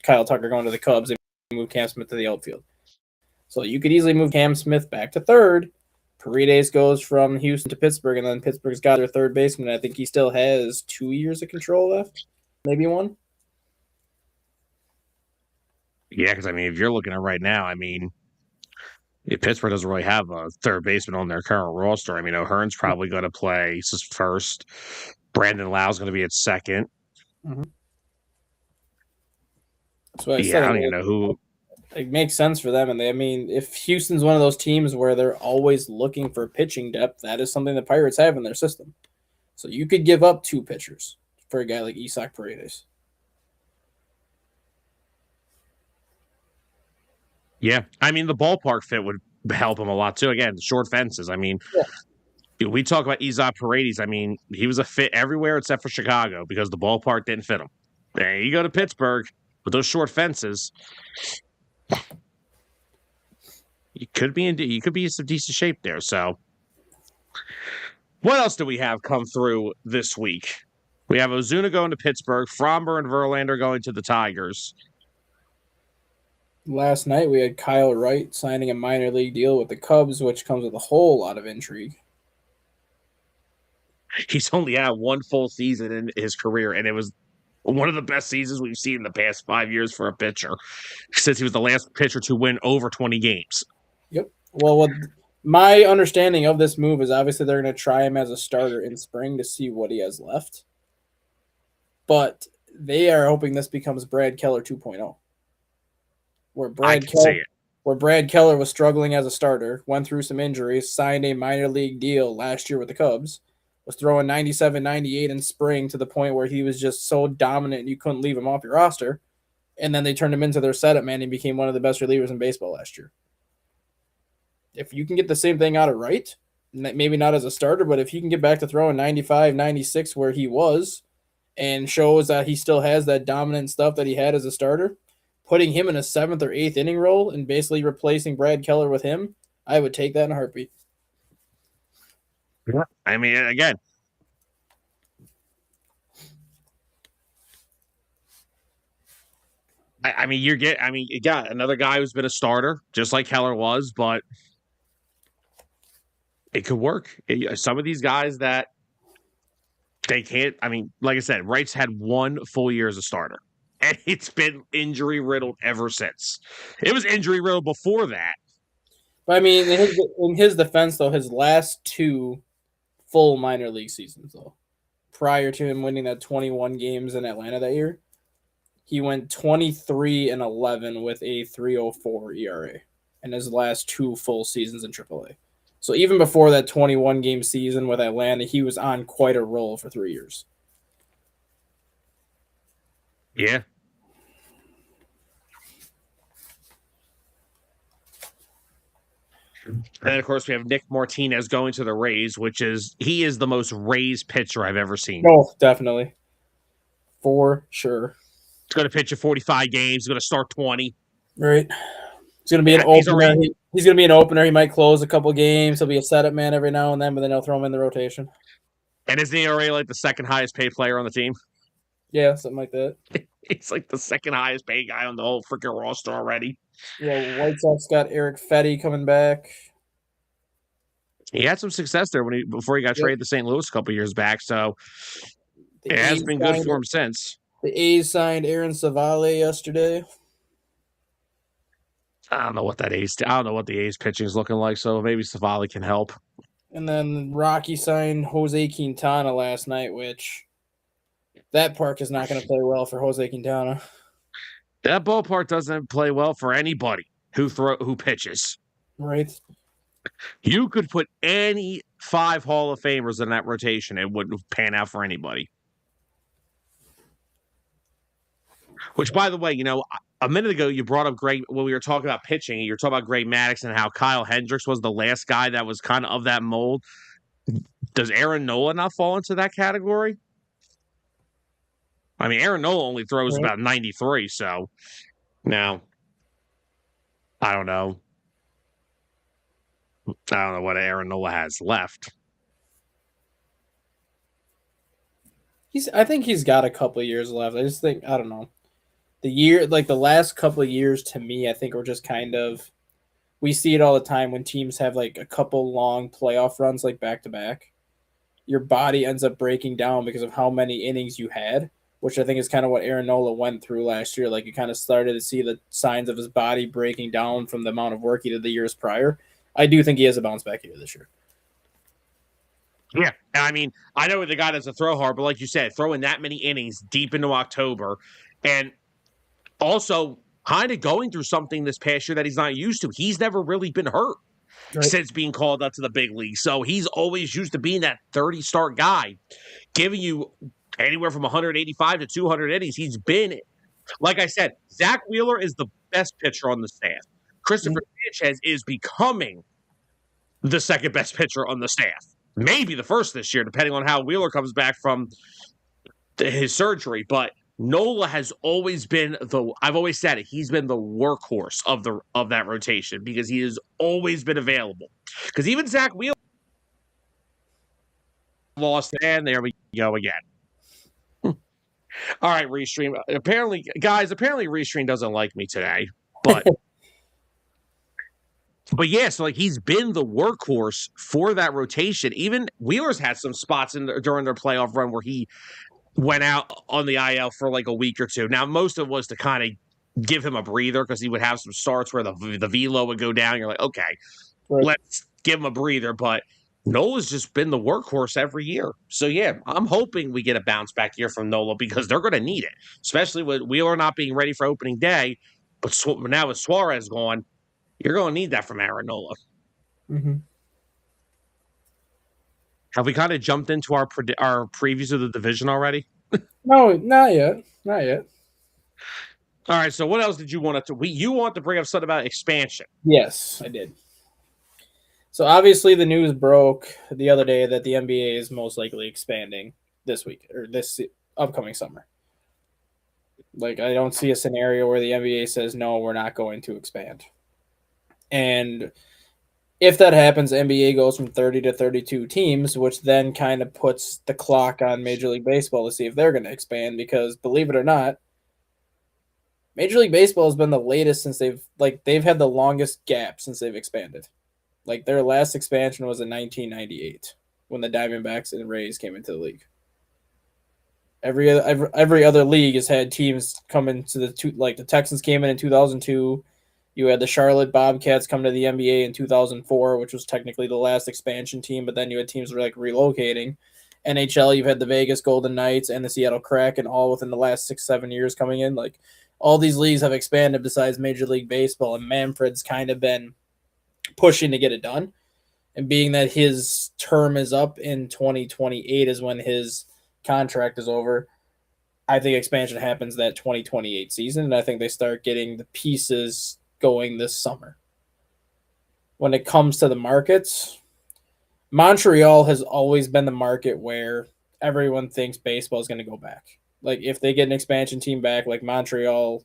Kyle Tucker going to the Cubs. They moved Cam Smith to the outfield. So you could easily move Cam Smith back to third. Paredes goes from Houston to Pittsburgh, and then Pittsburgh's got their third baseman. I think he still has 2 years of control left, maybe 1. Yeah, because I mean, if you're looking at right now, I mean, Pittsburgh doesn't really have a third baseman on their current roster. I mean, O'Hearn's probably going to play first. Brandon Lau's going to be at second. Mm-hmm. I don't even know who. It makes sense for them. And I mean, if Houston's one of those teams where they're always looking for pitching depth, that is something the Pirates have in their system. So you could give up 2 pitchers for a guy like Isaac Paredes. Yeah. I mean, the ballpark fit would help him a lot too. Again, the short fences. I mean, we talk about Isaac Paredes. I mean, he was a fit everywhere except for Chicago because the ballpark didn't fit him. There you go to Pittsburgh with those short fences. You could be in some decent shape there. So, what else do we have come through this week? We have Ozuna going to Pittsburgh, Fromber and Verlander going to the Tigers. Last night we had Kyle Wright signing a minor league deal with the Cubs, which comes with a whole lot of intrigue. He's only had 1 full season in his career, and it was one of the best seasons we've seen in the past 5 years for a pitcher, since he was the last pitcher to win over 20 games. Yep. Well, my understanding of this move is obviously they're going to try him as a starter in spring to see what he has left. But they are hoping this becomes Brad Keller 2.0. Where Brad Keller was struggling as a starter, went through some injuries, signed a minor league deal last year with the Cubs, was throwing 97, 98 in spring to the point where he was just so dominant you couldn't leave him off your roster. And then they turned him into their setup man and became one of the best relievers in baseball last year. If you can get the same thing out of Wright, maybe not as a starter, but if he can get back to throwing 95, 96 where he was and shows that he still has that dominant stuff that he had as a starter, putting him in a 7th or 8th inning role and basically replacing Brad Keller with him, I would take that in a heartbeat. Yeah. I mean, again, you got another guy who's been a starter, just like Keller was, but it could work. Some of these guys that they can't, I mean, like I said, Wright's had 1 full year as a starter, and it's been injury-riddled ever since. It was injury-riddled before that. But I mean, in his defense, though, his last 2 full minor league seasons, though, prior to him winning that 21 games in Atlanta that year, he went 23-11 with a 3.04 ERA in his last 2 full seasons in AAA. So even before that 21-game season with Atlanta, he was on quite a roll for 3 years. Yeah. And then, of course, we have Nick Martinez going to the Rays, he is the most Rays pitcher I've ever seen. Oh, definitely. For sure. He's going to pitch 45 games. He's going to start 20. Right. He's going to be an opener. He's going to be an opener. He might close a couple games. He'll be a setup man every now and then, but then they'll throw him in the rotation. And isn't he already like the 2nd highest paid player on the team? Yeah, something like that. He's like the 2nd highest paid guy on the whole freaking roster already. Yeah, White Sox got Eric Fetty coming back. He had some success there before he got traded to St. Louis a couple years back, so it has been good for him since. The A's signed Aaron Savale yesterday. I don't know what the A's pitching is looking like, so maybe Savale can help. And then Rocky signed Jose Quintana last night, which that park is not going to play well for Jose Quintana. That ballpark doesn't play well for anybody who pitches. Right. You could put any 5 Hall of Famers in that rotation, it wouldn't pan out for anybody. Which, by the way, a minute ago you brought up Greg when we were talking about pitching. You're talking about Greg Maddux and how Kyle Hendricks was the last guy that was kind of that mold. Does Aaron Nola not fall into that category? I mean, Aaron Nola only throws about 93, so now I don't know. I don't know what Aaron Nola has left. I think he's got a couple of years left. I just think, I don't know. The last couple of years to me, I think we're just kind of, we see it all the time when teams have like a couple long playoff runs, like back to back. Your body ends up breaking down because of how many innings you had, which I think is kind of what Aaron Nola went through last year. Like you kind of started to see the signs of his body breaking down from the amount of work he did the years prior. I do think he has a bounce back year this year. Yeah. I mean, I know the guy doesn't throw hard, but like you said, throwing that many innings deep into October and also kind of going through something this past year that he's not used to. He's never really been hurt since being called up to the big league. So he's always used to being that 30-start guy, giving you anywhere from 185 to 200 innings. He's been, like I said, Zach Wheeler is the best pitcher on the staff. Christopher Sanchez is becoming the second best pitcher on the staff. Maybe the first this year, depending on how Wheeler comes back from his surgery. But Nola has always been I've always said it, he's been the workhorse of that rotation because he has always been available. Because even Zach Wheeler lost, and there we go again. All right, Restream. Apparently Restream doesn't like me today, but but yeah, so like he's been the workhorse for that rotation. Even Wheeler's had some spots during their playoff run where he went out on the IL for like a week or two. Now, most of it was to kind of give him a breather because he would have some starts where the velo would go down. You're like, okay, let's give him a breather. But Nola's just been the workhorse every year. So, yeah, I'm hoping we get a bounce back year from Nola because they're going to need it, especially with Wheeler not being ready for opening day. But now with Suarez gone, you're going to need that from Aaron Nola. Mm-hmm. Have we kind of jumped into our previews of the division already? No, not yet. Not yet. All right. So what else did you want to? You want to bring up something about expansion? Yes, I did. So obviously the news broke the other day that the NBA is most likely expanding this week or this upcoming summer. Like I don't see a scenario where the NBA says no, we're not going to expand. And if that happens, NBA goes from 30 to 32 teams, which then kind of puts the clock on Major League Baseball to see if they're going to expand because, believe it or not, Major League Baseball has been the latest since they've had the longest gap since they've expanded. Like their last expansion was in 1998 when the Diamondbacks and Rays came into the league. Every other league has had teams come into the Texans came in 2002. You had the Charlotte Bobcats come to the NBA in 2004, which was technically the last expansion team, but then you had teams like relocating. NHL, you've had the Vegas Golden Knights and the Seattle Kraken all within the last 6-7 years coming in. Like all these leagues have expanded besides Major League Baseball, and Manfred's kind of been pushing to get it done. And being that his term is up in 2028 is when his contract is over, I think expansion happens that 2028 season, and I think they start getting the pieces going this summer. When it comes to the markets, Montreal has always been the market where everyone thinks baseball is going to go back. Like if they get an expansion team back, like Montreal,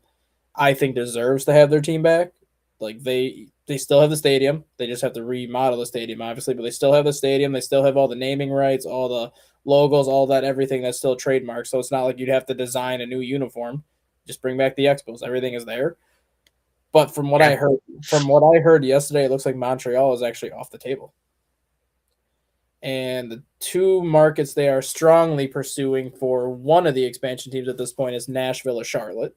I think deserves to have their team back. Like they still have the stadium. They just have to remodel the stadium, obviously, but they still have the stadium. They still have all the naming rights, all the logos, all that, everything that's still trademarked. So it's not like you'd have to design a new uniform. Just bring back the Expos. Everything is there. But from what I heard yesterday, it looks like Montreal is actually off the table. And the two markets they are strongly pursuing for one of the expansion teams at this point is Nashville or Charlotte.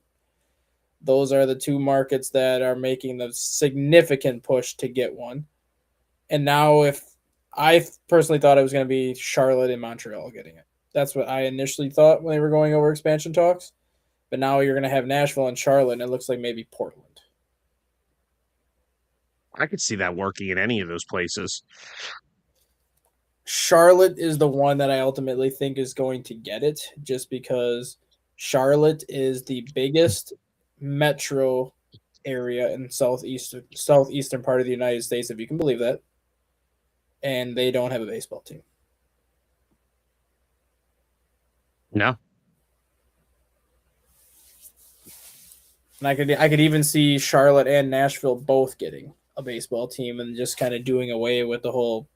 Those are the two markets that are making the significant push to get one. And now if I personally thought it was going to be Charlotte and Montreal getting it. That's what I initially thought when they were going over expansion talks. But now you're going to have Nashville and Charlotte, and it looks like maybe Portland. I could see that working in any of those places. Charlotte is the one that I ultimately think is going to get it, just because Charlotte is the biggest metro area in southeastern part of the United States, if you can believe that, and they don't have a baseball team. No. And I could even see Charlotte and Nashville both getting a baseball team and just kind of doing away with the whole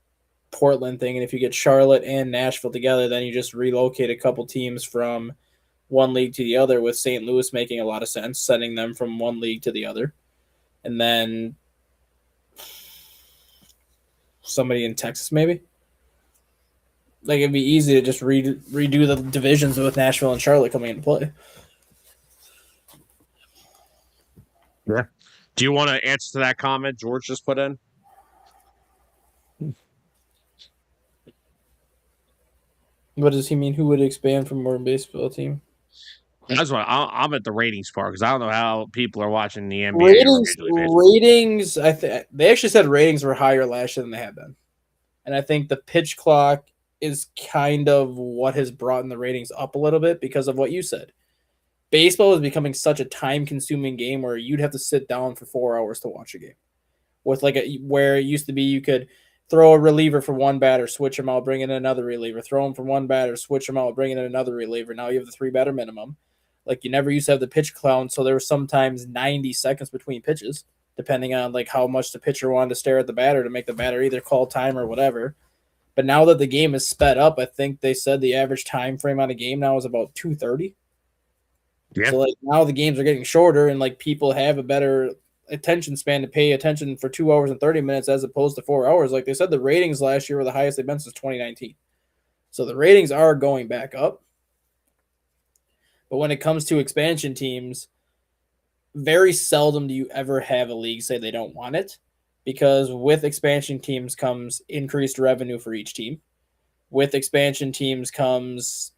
Portland thing. And if you get Charlotte and Nashville together, then you just relocate a couple teams from one league to the other, with St. Louis making a lot of sense, sending them from one league to the other. And then somebody in Texas, maybe. Like, it'd be easy to just redo the divisions with Nashville and Charlotte coming into play. Yeah. Do you want to answer to that comment George just put in? What does he mean? Who would expand from more baseball team? That's why I'm at the ratings part, because I don't know how people are watching the NBA. Ratings. They actually said ratings were higher last year than they have been, and I think the pitch clock is kind of what has brought in the ratings up a little bit because of what you said. Baseball is becoming such a time-consuming game where you'd have to sit down for 4 hours to watch a game. With where it used to be, you could throw a reliever for one batter, switch him out, bring in another reliever, throw him from one batter, switch him out, bring in another reliever. Now you have the 3-batter minimum. Like, you never used to have the pitch count, so there was sometimes 90 seconds between pitches, depending on like how much the pitcher wanted to stare at the batter to make the batter either call time or whatever. But now that the game is sped up, I think they said the average time frame on a game now is about 2:30. Yeah. So like now the games are getting shorter, and like people have a better attention span to pay attention for 2 hours and 30 minutes as opposed to 4 hours. Like they said, the ratings last year were the highest they've been since 2019. So the ratings are going back up. But when it comes to expansion teams, very seldom do you ever have a league say they don't want it, because with expansion teams comes increased revenue for each team. With expansion teams comes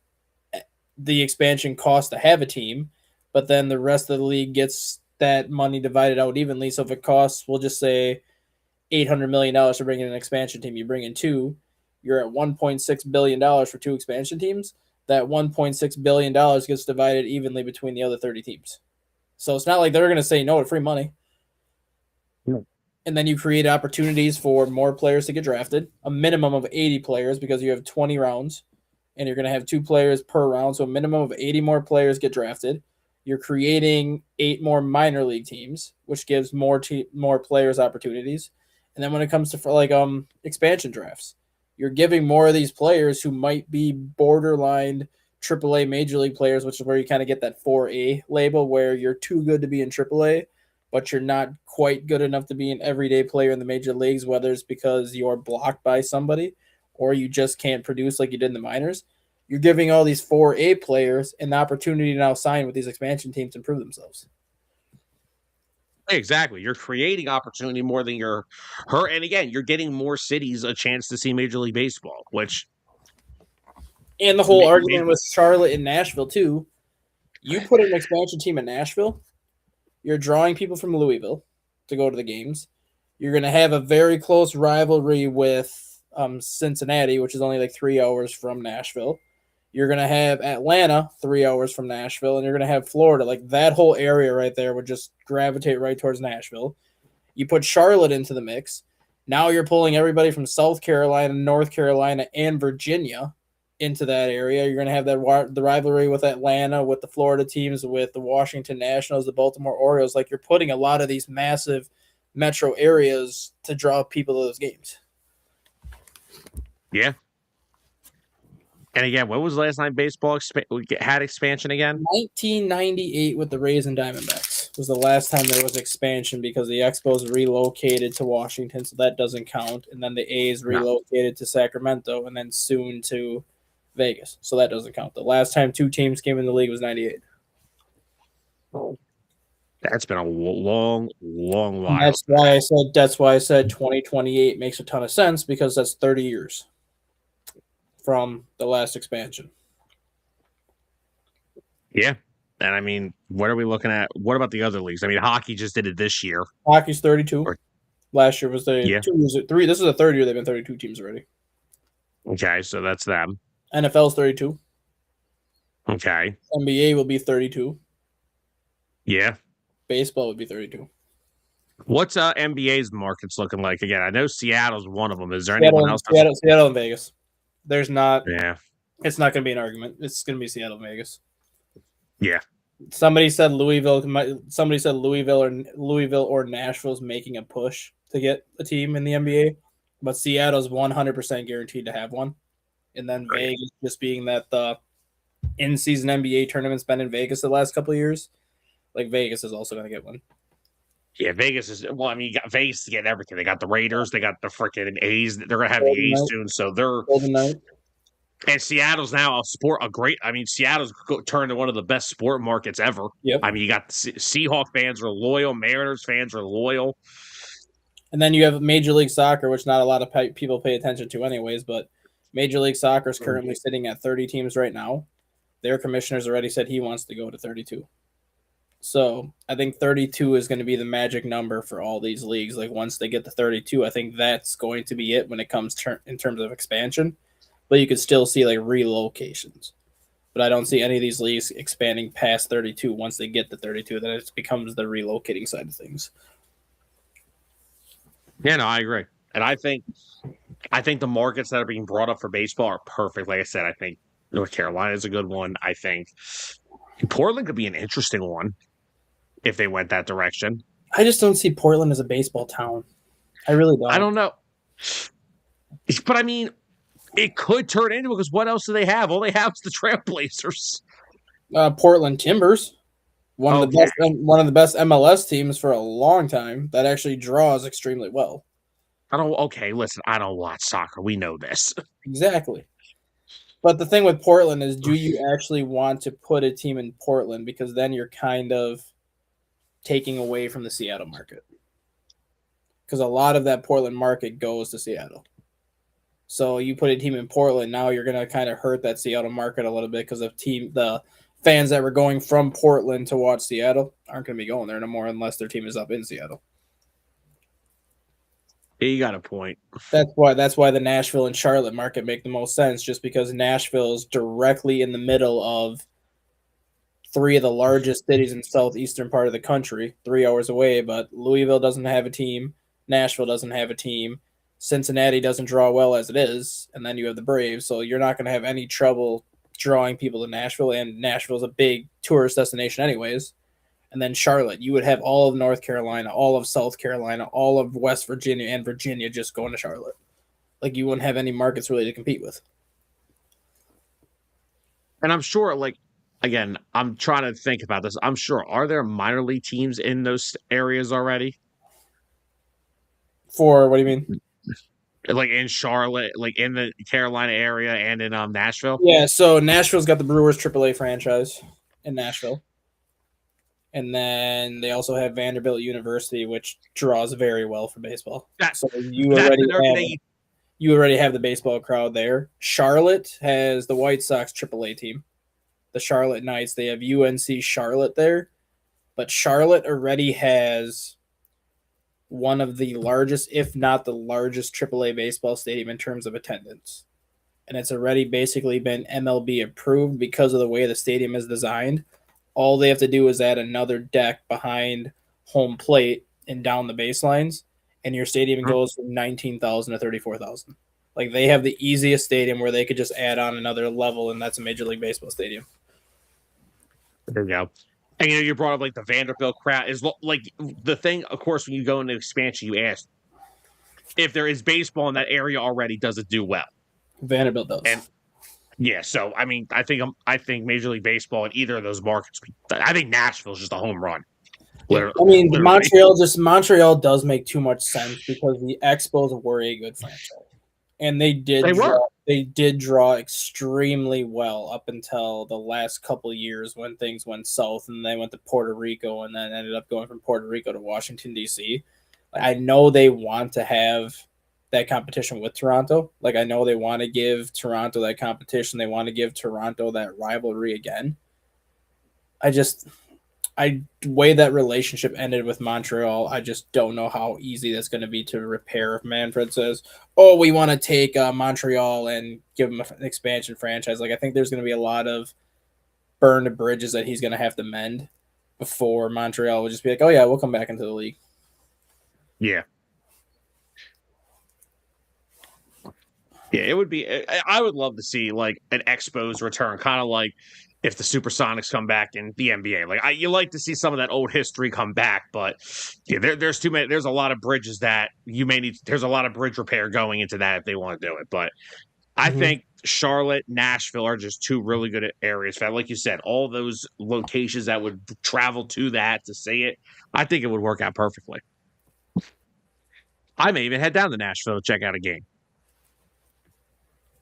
the expansion cost to have a team, but then the rest of the league gets that money divided out evenly. So if it costs, we'll just say $800 million to bring in an expansion team, you bring in two, you're at $1.6 billion for two expansion teams. That $1.6 billion gets divided evenly between the other 30 teams. So it's not like they're going to say no to free money. No. And then you create opportunities for more players to get drafted, a minimum of 80 players because you have 20 rounds, and you're going to have 2 players per round. So a minimum of 80 more players get drafted. You're creating 8 more minor league teams, which gives more players opportunities. And then when it comes to expansion drafts, you're giving more of these players who might be borderline AAA major league players, which is where you kind of get that 4A label, where you're too good to be in AAA, but you're not quite good enough to be an everyday player in the major leagues, whether it's because you're blocked by somebody or you just can't produce like you did in the minors. You're giving all these 4A players an opportunity to now sign with these expansion teams and prove themselves. Exactly. You're creating opportunity more than you're hurt. And again, you're getting more cities a chance to see Major League Baseball, which. And the whole argument with Charlotte and Nashville, too. You put an expansion team in Nashville, you're drawing people from Louisville to go to the games. You're going to have a very close rivalry with Cincinnati, which is only like 3 hours from Nashville. You're going to have Atlanta 3 hours from Nashville, and you're going to have Florida. Like, that whole area right there would just gravitate right towards Nashville. You put Charlotte into the mix. Now you're pulling everybody from South Carolina, North Carolina, and Virginia into that area. You're going to have the rivalry with Atlanta, with the Florida teams, with the Washington Nationals, the Baltimore Orioles. Like, you're putting a lot of these massive metro areas to draw people to those games. Yeah. And again, when was the last time baseball had expansion again? 1998 with the Rays and Diamondbacks was the last time there was expansion, because the Expos relocated to Washington, so that doesn't count. And then the A's relocated to Sacramento, and then soon to Vegas, so that doesn't count. The last time 2 teams came in the league was 98. Oh. That's been a long while. And that's why I said 2028 makes a ton of sense, because that's 30 years from the last expansion. Yeah. And I mean, what are we looking at? What about the other leagues? I mean, hockey just did it this year. Hockey's 32. Last year was 2 years, 3. This is the third year they've been 32 teams already. Okay, so that's them. NFL's 32. Okay. NBA will be 32. Yeah. Baseball would be 32. What's NBA's markets looking like again? I know Seattle's one of them. Is there Seattle anyone and else that's Seattle and Vegas. There's not. Yeah. It's not going to be an argument. It's going to be Seattle and Vegas. Yeah. Somebody said Louisville. Somebody said Louisville or Nashville's making a push to get a team in the NBA, but Seattle's 100% guaranteed to have one. And then Vegas, just being that the in-season NBA tournament's been in Vegas the last couple of years, like Vegas is also going to get one. Yeah, Vegas is well. I mean, you got Vegas to get everything. They got the Raiders. They got the freaking A's. They're gonna have Golden the A's Knight. soon. So they're Golden Knight. And Seattle's now a great. I mean, Seattle's turned into one of the best sport markets ever. Yep. I mean, you got Seahawk fans are loyal. Mariners fans are loyal. And then you have Major League Soccer, which not a lot of people pay attention to anyways, but Major League Soccer is currently sitting at 30 teams right now. Their commissioner's already said he wants to go to 32. So I think 32 is going to be the magic number for all these leagues. Like once they get to 32, I think that's going to be it when it comes in terms of expansion. But you could still see like relocations. But I don't see any of these leagues expanding past 32 once they get to 32. Then it becomes the relocating side of things. Yeah, no, I agree. And I think the markets that are being brought up for baseball are perfect. Like I said, I think North Carolina is a good one. I think Portland could be an interesting one if they went that direction. I just don't see Portland as a baseball town. I really don't. I don't know. But I mean, it could turn into it because what else do they have? All they have is the Trailblazers. Portland Timbers, one of the best MLS teams for a long time that actually draws extremely well. Listen, I don't watch soccer. We know this. Exactly. But the thing with Portland is, do you actually want to put a team in Portland? Because then you're kind of taking away from the Seattle market. Because a lot of that Portland market goes to Seattle. So you put a team in Portland, now you're going to kind of hurt that Seattle market a little bit because the fans that were going from Portland to watch Seattle aren't going to be going there no more unless their team is up in Seattle. You got a point. That's why the Nashville and Charlotte market make the most sense, just because Nashville is directly in the middle of three of the largest cities in the southeastern part of the country, 3 hours away, but Louisville doesn't have a team, Nashville doesn't have a team, Cincinnati doesn't draw well as it is, and then you have the Braves, so you're not going to have any trouble drawing people to Nashville, and Nashville's a big tourist destination anyways. And then Charlotte, you would have all of North Carolina, all of South Carolina, all of West Virginia and Virginia just going to Charlotte. Like you wouldn't have any markets really to compete with. And I'm sure, like, again, I'm trying to think about this. I'm sure, are there minor league teams in those areas already? For what do you mean? Like in Charlotte, like in the Carolina area and in Nashville? Yeah, so Nashville's got the Brewers AAA franchise in Nashville. And then they also have Vanderbilt University, which draws very well for baseball. So you already have the baseball crowd there. Charlotte has the White Sox AAA team, the Charlotte Knights. They have UNC Charlotte there, but Charlotte already has one of the largest, if not the largest, AAA baseball stadium in terms of attendance. And it's already basically been MLB approved because of the way the stadium is designed. All they have to do is add another deck behind home plate and down the baselines, and your stadium goes from 19,000 to 34,000. Like they have the easiest stadium where they could just add on another level, and that's a Major League Baseball stadium. There you go. And you brought up like the Vanderbilt crowd is like the thing. Of course, when you go into expansion, you ask if there is baseball in that area already. Does it do well? Vanderbilt does. And yeah, so I mean, I think Major League Baseball in either of those markets. I think Nashville's just a home run. Montreal does make too much sense because the Expos were a good franchise, and they did draw extremely well up until the last couple of years when things went south, and they went to Puerto Rico, and then ended up going from Puerto Rico to Washington D.C. I know they want to have that competition with Toronto. Like I know they want to give Toronto that competition. They want to give Toronto that rivalry again. way that relationship ended with Montreal, I just don't know how easy that's going to be to repair. If Manfred says, "Oh, we want to take Montreal and give them an expansion franchise," like I think there's going to be a lot of burned bridges that he's going to have to mend before Montreal will just be like, "Oh yeah, we'll come back into the league." Yeah. Yeah, it would be. I would love to see like an Expos return, kind of like if the Supersonics come back in the NBA. Like you like to see some of that old history come back, but yeah, there's too many. There's a lot of bridges that you may need. There's a lot of bridge repair going into that if they want to do it. But I think Charlotte, Nashville are just two really good areas for that. Like you said, all those locations that would travel to that to see it, I think it would work out perfectly. I may even head down to Nashville to check out a game.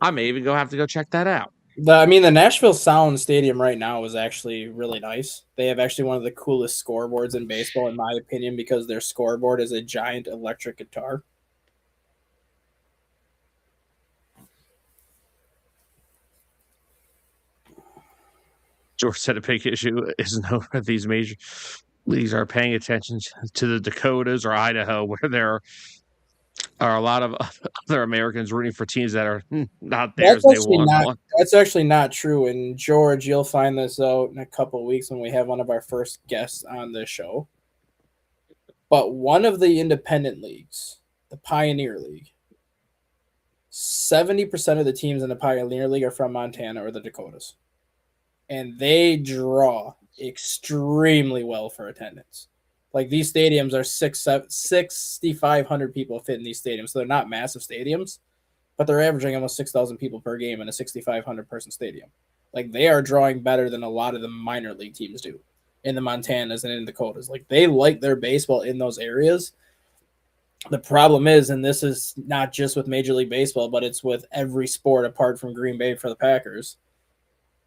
I may even have to go check that out. The Nashville Sound Stadium right now is actually really nice. They have actually one of the coolest scoreboards in baseball, in my opinion, because their scoreboard is a giant electric guitar. George said a big issue is no these major leagues are paying attention to the Dakotas or Idaho, where there are a lot of other Americans rooting for teams that are not theirs. That's actually not true. And George, you'll find this out in a couple of weeks when we have one of our first guests on the show. But one of the independent leagues, the Pioneer League, 70% of the teams in the Pioneer League are from Montana or the Dakotas. And they draw extremely well for attendance. Like these stadiums are 6,500 people fit in these stadiums. So they're not massive stadiums, but they're averaging almost 6,000 people per game in a 6,500 person stadium. Like they are drawing better than a lot of the minor league teams do in the Montanas and in the Dakotas. Like they like their baseball in those areas. The problem is, and this is not just with Major League Baseball, but it's with every sport apart from Green Bay for the Packers.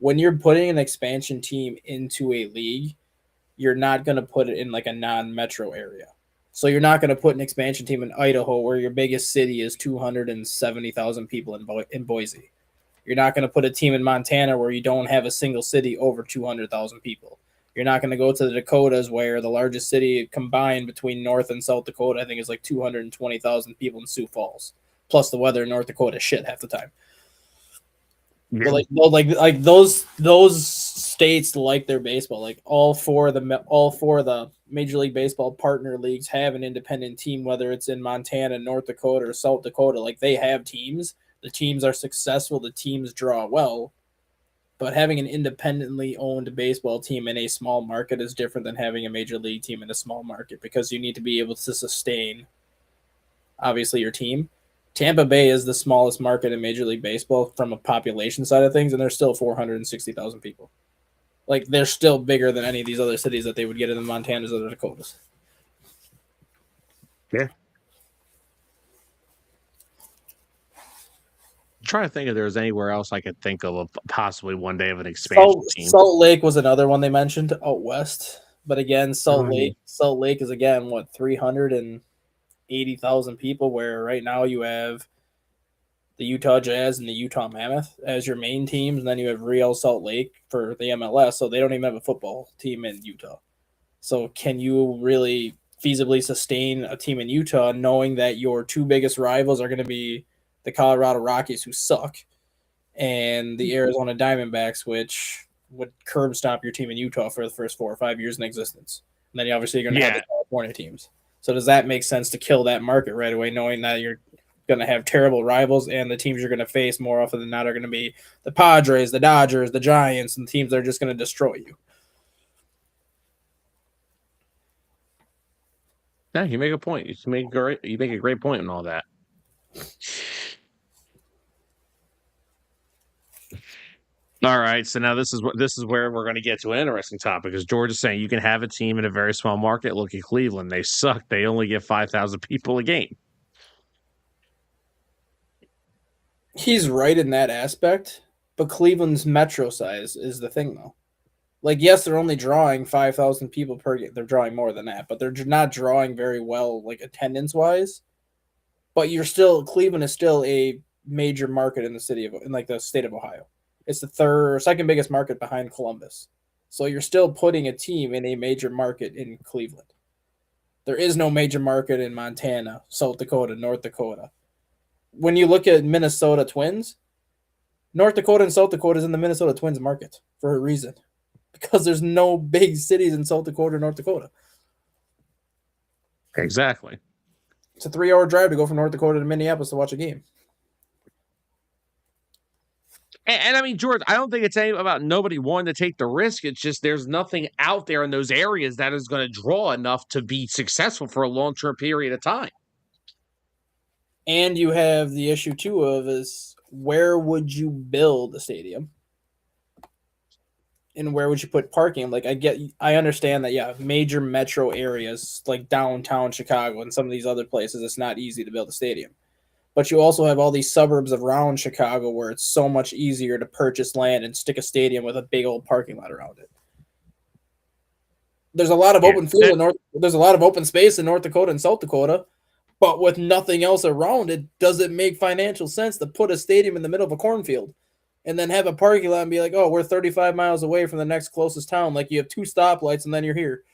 When you're putting an expansion team into a league, you're not going to put it in like a non-metro area. So you're not going to put an expansion team in Idaho where your biggest city is 270,000 people in Boise. You're not going to put a team in Montana where you don't have a single city over 200,000 people. You're not going to go to the Dakotas where the largest city combined between North and South Dakota, I think, is like 220,000 people in Sioux Falls. Plus the weather in North Dakota is shit half the time. Yeah. Like those states like their baseball. Like all four of the Major League Baseball partner leagues have an independent team, whether it's in Montana, North Dakota, or South Dakota. Like they have teams. The teams are successful. The teams draw well. But having an independently owned baseball team in a small market is different than having a major league team in a small market because you need to be able to sustain, obviously, your team. Tampa Bay is the smallest market in Major League Baseball from a population side of things, and they're still 460,000 people. Like, they're still bigger than any of these other cities that they would get in the Montanas or the Dakotas. Yeah. I'm trying to think if there's anywhere else I could think of possibly one day of an expansion team. Salt Lake was another one they mentioned out west. But again, Salt Lake is, again, 380,000 people, where right now you have the Utah Jazz and the Utah Mammoth as your main teams, and then you have Real Salt Lake for the MLS, so they don't even have a football team in Utah. So can you really feasibly sustain a team in Utah knowing that your two biggest rivals are going to be the Colorado Rockies, who suck, and the Arizona Diamondbacks, which would curb stomp your team in Utah for the first 4 or 5 years in existence? And then obviously you're going to have the California teams. So does that make sense to kill that market right away, knowing that you're going to have terrible rivals and the teams you're going to face more often than not are going to be the Padres, the Dodgers, the Giants, and teams that are just going to destroy you? Yeah, you make a point. You make a great point in all that. All right, so now this is where we're going to get to an interesting topic, because George is saying you can have a team in a very small market. Look at Cleveland; they suck. They only get 5,000 people a game. He's right in that aspect, but Cleveland's metro size is the thing, though. Like, yes, they're only drawing 5,000 people per game. They're drawing more than that, but they're not drawing very well, like, attendance-wise. But Cleveland is still a major market in the state of Ohio. It's the second biggest market behind Columbus. So you're still putting a team in a major market in Cleveland. There is no major market in Montana, South Dakota, North Dakota. When you look at Minnesota Twins, North Dakota and South Dakota is in the Minnesota Twins market for a reason. Because there's no big cities in South Dakota or North Dakota. Exactly. It's a 3-hour drive to go from North Dakota to Minneapolis to watch a game. And I mean, George, I don't think it's about nobody wanting to take the risk. It's just there's nothing out there in those areas that is going to draw enough to be successful for a long-term period of time. And you have the issue, too, of is where would you build a stadium? And where would you put parking? Like, I understand that, yeah, major metro areas like downtown Chicago and some of these other places, it's not easy to build a stadium. But you also have all these suburbs around Chicago where it's so much easier to purchase land and stick a stadium with a big old parking lot around it. There's a lot of open field there's a lot of open space in North Dakota and South Dakota, but with nothing else around it, does it make financial sense to put a stadium in the middle of a cornfield and then have a parking lot and be like, oh, we're 35 miles away from the next closest town. Like you have 2 stoplights and then you're here.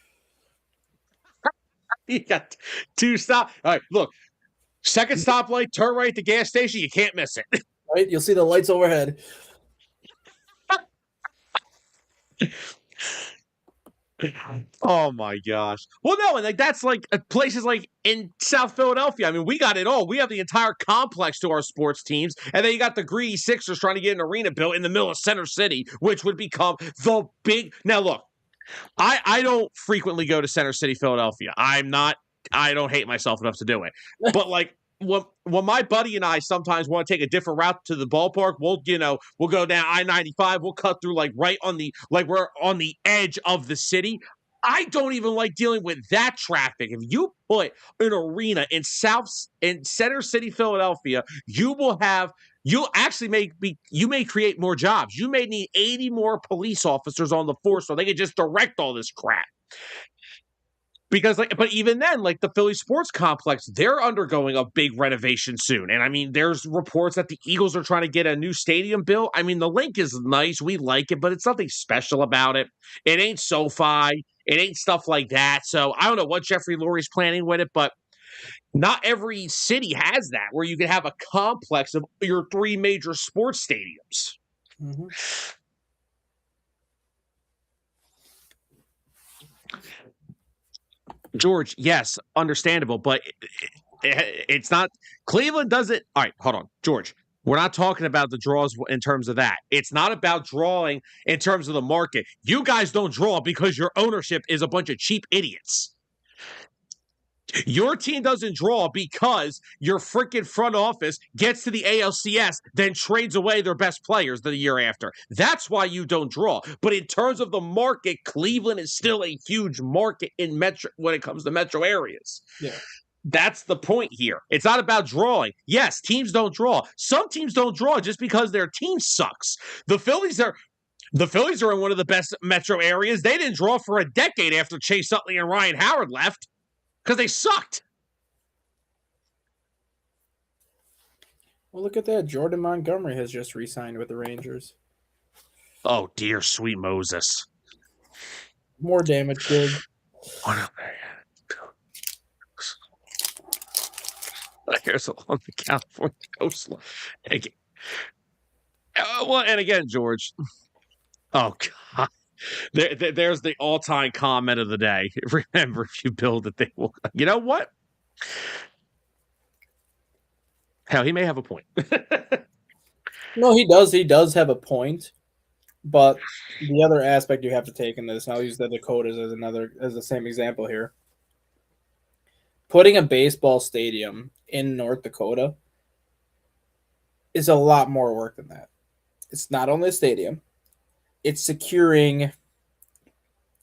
You got 2 stop. All right, look. Second stoplight, turn right at the gas station. You can't miss it. Right? You'll see the lights overhead. Oh my gosh. Well, no, and like that's like places like in South Philadelphia. I mean, we got it all. We have the entire complex to our sports teams, and then you got the greedy Sixers trying to get an arena built in the middle of Center City, which would become the big. Now, look, I don't frequently go to Center City, Philadelphia. I don't hate myself enough to do it. But like when my buddy and I sometimes want to take a different route to the ballpark, we'll go down I-95, we'll cut through like right on we're on the edge of the city. I don't even like dealing with that traffic. If you put an arena in Center City, Philadelphia, you'll actually you may create more jobs. You may need 80 more police officers on the force so they can just direct all this crap. Because but even then, like the Philly Sports Complex, they're undergoing a big renovation soon. And I mean, there's reports that the Eagles are trying to get a new stadium built. I mean, the link is nice. We like it, but it's nothing special about it. It ain't SoFi. It ain't stuff like that. So I don't know what Jeffrey Lurie's planning with it, but not every city has that where you can have a complex of your 3 major sports stadiums. Mm-hmm. George, yes, understandable, but it's not. Cleveland does it. All right, hold on, George. We're not talking about the draws in terms of that. It's not about drawing in terms of the market. You guys don't draw because your ownership is a bunch of cheap idiots. Your team doesn't draw because your freaking front office gets to the ALCS, then trades away their best players the year after. That's why you don't draw. But in terms of the market, Cleveland is still a huge market in metro when it comes to metro areas. Yeah. That's the point here. It's not about drawing. Yes, teams don't draw. Some teams don't draw just because their team sucks. The Phillies are in one of the best metro areas. They didn't draw for a decade after Chase Utley and Ryan Howard left. Because they sucked. Well, look at that. Jordan Montgomery has just re-signed with the Rangers. Oh, dear sweet Moses. More damage, good. Here's on the California coast. Well, and again, George. Oh, God. There's the all-time comment of the day. Remember, if you build it, they will. You know what? Hell, he may have a point. No, he does. He does have a point. But the other aspect you have to take in this, and I'll use the Dakotas as the same example here. Putting a baseball stadium in North Dakota is a lot more work than that. It's not only a stadium. It's securing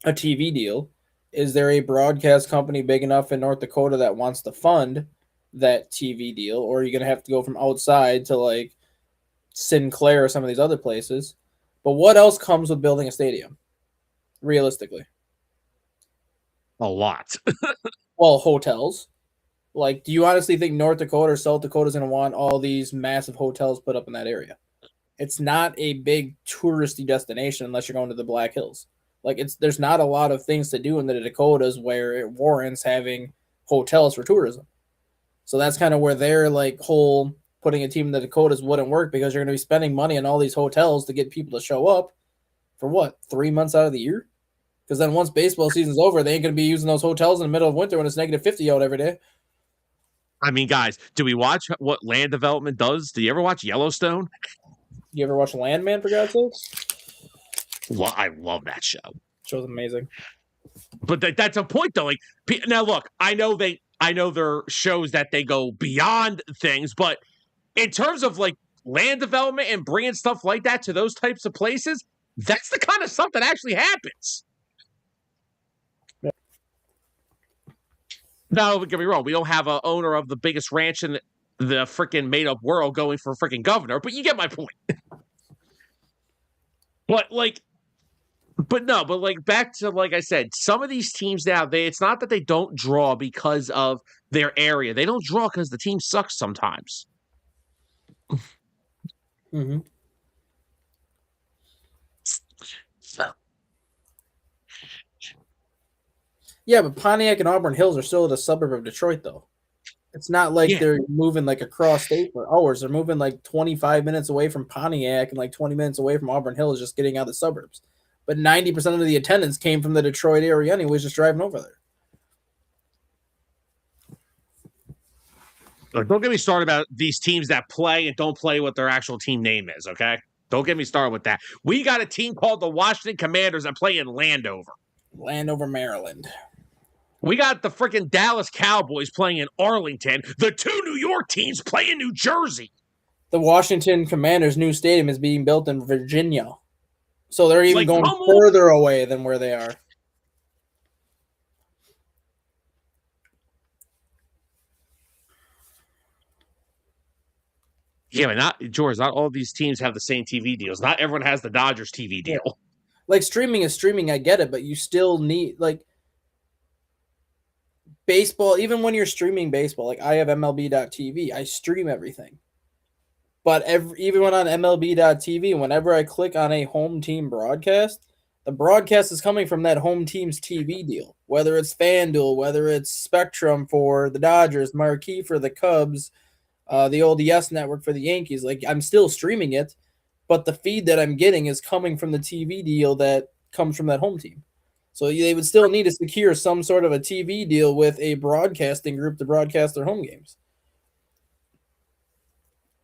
a TV deal. Is there a broadcast company big enough in North Dakota that wants to fund that TV deal? Or are you going to have to go from outside to like Sinclair or some of these other places? But what else comes with building a stadium, realistically? A lot. Well, hotels. Like, do you honestly think North Dakota or South Dakota is going to want all these massive hotels put up in that area? It's not a big touristy destination unless you're going to the Black Hills. Like there's not a lot of things to do in the Dakotas where it warrants having hotels for tourism. So that's kind of where their like whole putting a team in the Dakotas wouldn't work, because you're going to be spending money on all these hotels to get people to show up for what, 3 months out of the year? Because then once baseball season's over, they ain't going to be using those hotels in the middle of winter when it's negative 50 out every day. I mean, guys, do we watch what land development does? Do you ever watch Yellowstone? You ever watch Landman, for God's sakes? Well, I love that show. Show's amazing. But that's a point, though. Like, now, look, I know there are shows that they go beyond things, but in terms of like land development and bringing stuff like that to those types of places, that's the kind of stuff that actually happens. Yeah. Now, don't get me wrong, we don't have an owner of the biggest ranch in the freaking made-up world going for freaking governor, but you get my point. But back to, like I said, some of these teams now, it's not that they don't draw because of their area. They don't draw because the team sucks sometimes. Mm-hmm. So. Yeah, but Pontiac and Auburn Hills are still a suburb of Detroit, though. It's not like they're moving like across state for hours. They're moving like 25 minutes away from Pontiac and like 20 minutes away from Auburn Hills, just getting out of the suburbs. But 90% of the attendance came from the Detroit area anyways, just driving over there. Look, don't get me started about these teams that play and don't play what their actual team name is, okay? Don't get me started with that. We got a team called the Washington Commanders that play in Landover. Landover, Maryland. We got the freaking Dallas Cowboys playing in Arlington. The two New York teams play in New Jersey. The Washington Commanders' new stadium is being built in Virginia. So they're even going further away than where they are. Yeah, but not all these teams have the same TV deals. Not everyone has the Dodgers TV deal. Yeah. Like, streaming is streaming, I get it, but you still need, like, baseball, even when you're streaming baseball, like I have MLB.TV, I stream everything. But even when on MLB.TV, whenever I click on a home team broadcast, the broadcast is coming from that home team's TV deal. Whether it's FanDuel, whether it's Spectrum for the Dodgers, Marquee for the Cubs, the old Yes Network for the Yankees. Like, I'm still streaming it, but the feed that I'm getting is coming from the TV deal that comes from that home team. So they would still need to secure some sort of a TV deal with a broadcasting group to broadcast their home games.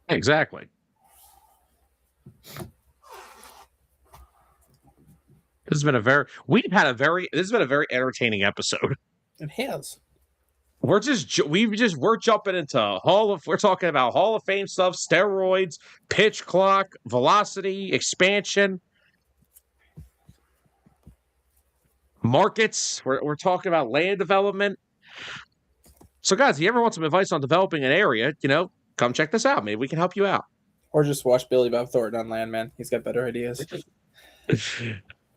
Exactly. This has been a very entertaining episode. It has. We're jumping into we're talking about Hall of Fame stuff, steroids, pitch clock, velocity, expansion, markets. We're talking about land development. So, guys, if you ever want some advice on developing an area, come check this out. Maybe we can help you out. Or just watch Billy Bob Thornton on Landman. He's got better ideas.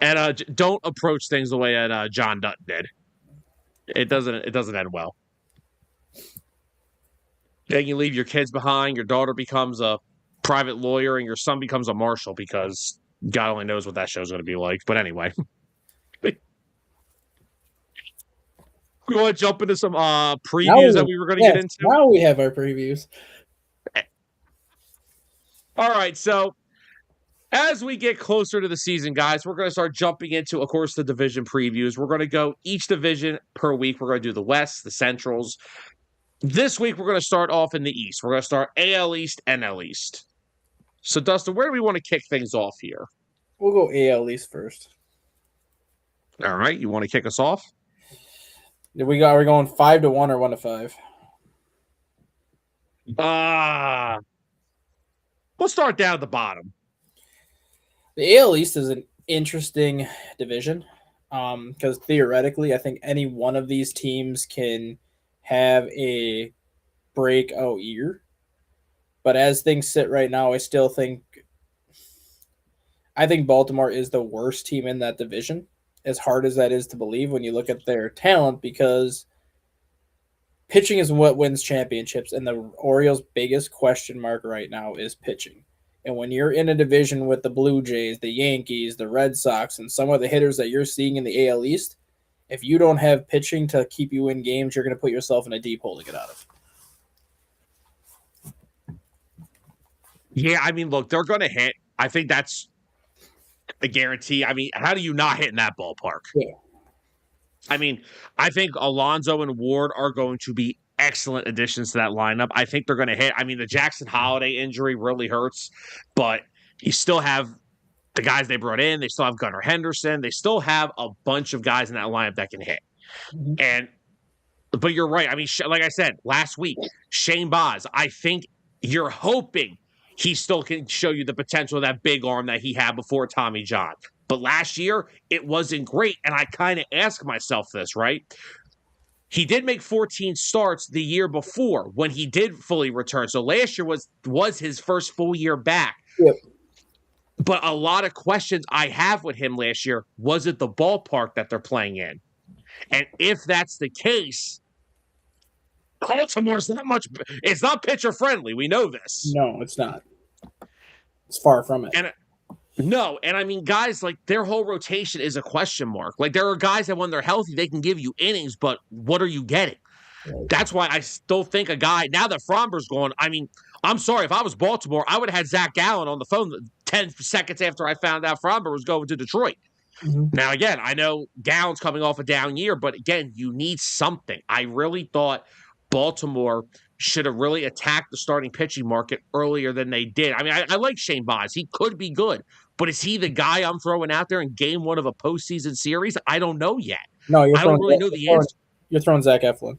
And don't approach things the way that John Dutton did. It doesn't end well. Then you leave your kids behind. Your daughter becomes a private lawyer, and your son becomes a marshal, because God only knows what that show's going to be like. But anyway, we want to jump into some previews that we were going to get into. Now we have our previews. All right, so as we get closer to the season, guys, we're going to start jumping into, of course, the division previews. We're going to go each division per week. We're going to do the West, the Centrals. This week, we're going to start off in the East. We're going to start AL East, NL East. So, Dustin, where do we want to kick things off here? We'll go AL East first. All right. You want to kick us off? Are we going 5-1 or 1-5? We'll start down at the bottom. The AL East is an interesting division because theoretically, I think any one of these teams can have a breakout year. But as things sit right now, I think Baltimore is the worst team in that division, as hard as that is to believe when you look at their talent, because pitching is what wins championships, and the Orioles' biggest question mark right now is pitching. And when you're in a division with the Blue Jays, the Yankees, the Red Sox, and some of the hitters that you're seeing in the AL East, if you don't have pitching to keep you in games, you're going to put yourself in a deep hole to get out of. Yeah, I mean, look, they're going to hit. I think that's a guarantee. I mean, how do you not hit in that ballpark? Yeah. I mean, I think Alonso and Ward are going to be excellent additions to that lineup. I think they're going to hit. I mean, the Jackson Holiday injury really hurts, but you still have the guys they brought in. They still have Gunnar Henderson. They still have a bunch of guys in that lineup that can hit. Mm-hmm. But you're right. I mean, like I said last week, Shane Baz, I think you're hoping he still can show you the potential of that big arm that he had before Tommy John. But last year, it wasn't great. And I kind of ask myself this, right? He did make 14 starts the year before when he did fully return. So last year was his first full year back. Yep. But a lot of questions I have with him last year, was it the ballpark that they're playing in? And if that's the case, Baltimore's it's not pitcher friendly. We know this. No, it's not. It's far from it. And I mean, guys, like their whole rotation is a question mark. Like there are guys that when they're healthy, they can give you innings, but what are you getting? Right. That's why I still think a guy, now that Framber's gone, I mean, I'm sorry, if I was Baltimore, I would have had Zach Gallen on the phone 10 seconds after I found out Framber was going to Detroit. Mm-hmm. Now, again, I know Gallen's coming off a down year, but again, you need something. I really thought Baltimore should have really attacked the starting pitching market earlier than they did. I mean, I like Shane Baz. He could be good, but is he the guy I'm throwing out there in game one of a postseason series? I don't know yet. No, I don't really know the answer. You're throwing Zach Eflin.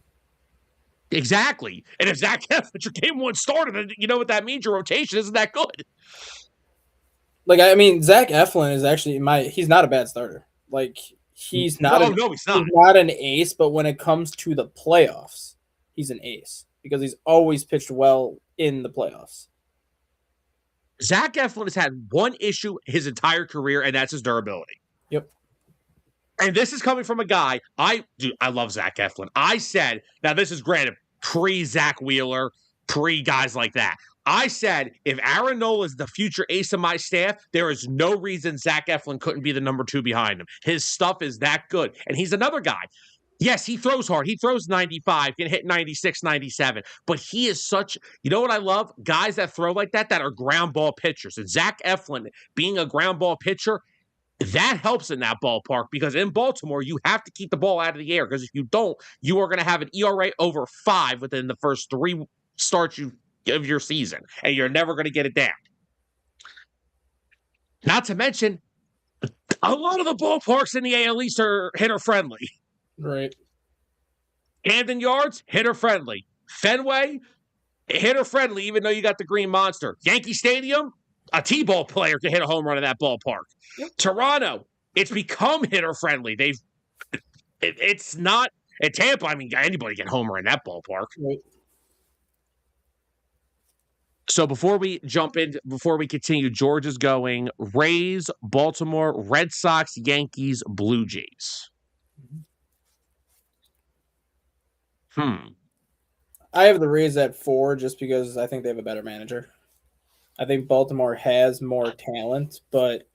Exactly. And if Zach Eflin, your game one started, you know what that means? Your rotation isn't that good. Like, I mean, Zach Eflin is actually he's not a bad starter. Like, he's not. He's not. He's not an ace, but when it comes to the playoffs, he's an ace because he's always pitched well in the playoffs. Zach Eflin has had one issue his entire career, and that's his durability. Yep. And this is coming from a guy, I love Zach Eflin. I said, now this is granted, pre-Zach Wheeler, pre-guys like that. I said, if Aaron Nola is the future ace of my staff, there is no reason Zach Eflin couldn't be the number 2 behind him. His stuff is that good. And he's another guy. Yes, he throws hard. He throws 95, can hit 96, 97. But he is such, you know what I love? Guys that throw like that are ground ball pitchers. And Zach Eflin, being a ground ball pitcher, that helps in that ballpark because in Baltimore, you have to keep the ball out of the air because if you don't, you are going to have an ERA over 5 within the first 3 starts of your season, and you're never going to get it down. Not to mention, a lot of the ballparks in the AL East are hitter-friendly. Right. Camden Yards, hitter-friendly. Fenway, hitter-friendly, even though you got the Green Monster. Yankee Stadium, a T-ball player can hit a home run in that ballpark. Yep. Toronto, it's become hitter-friendly. It's not at Tampa. I mean, anybody can homer in that ballpark. Right. So before we continue, George is going Rays, Baltimore, Red Sox, Yankees, Blue Jays. I have the Rays at 4 just because I think they have a better manager. I think Baltimore has more talent, but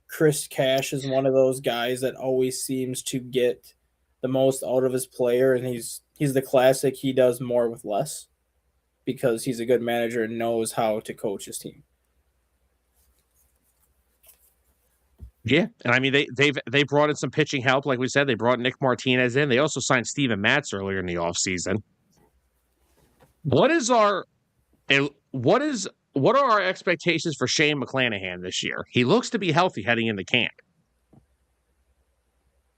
Chris Cash is one of those guys that always seems to get the most out of his player, and he's the classic. He does more with less because he's a good manager and knows how to coach his team. Yeah, and I mean they brought in some pitching help, like we said. They brought Nick Martinez in. They also signed Steven Matz earlier in the offseason. What are our expectations for Shane McClanahan this year? He looks to be healthy heading into camp.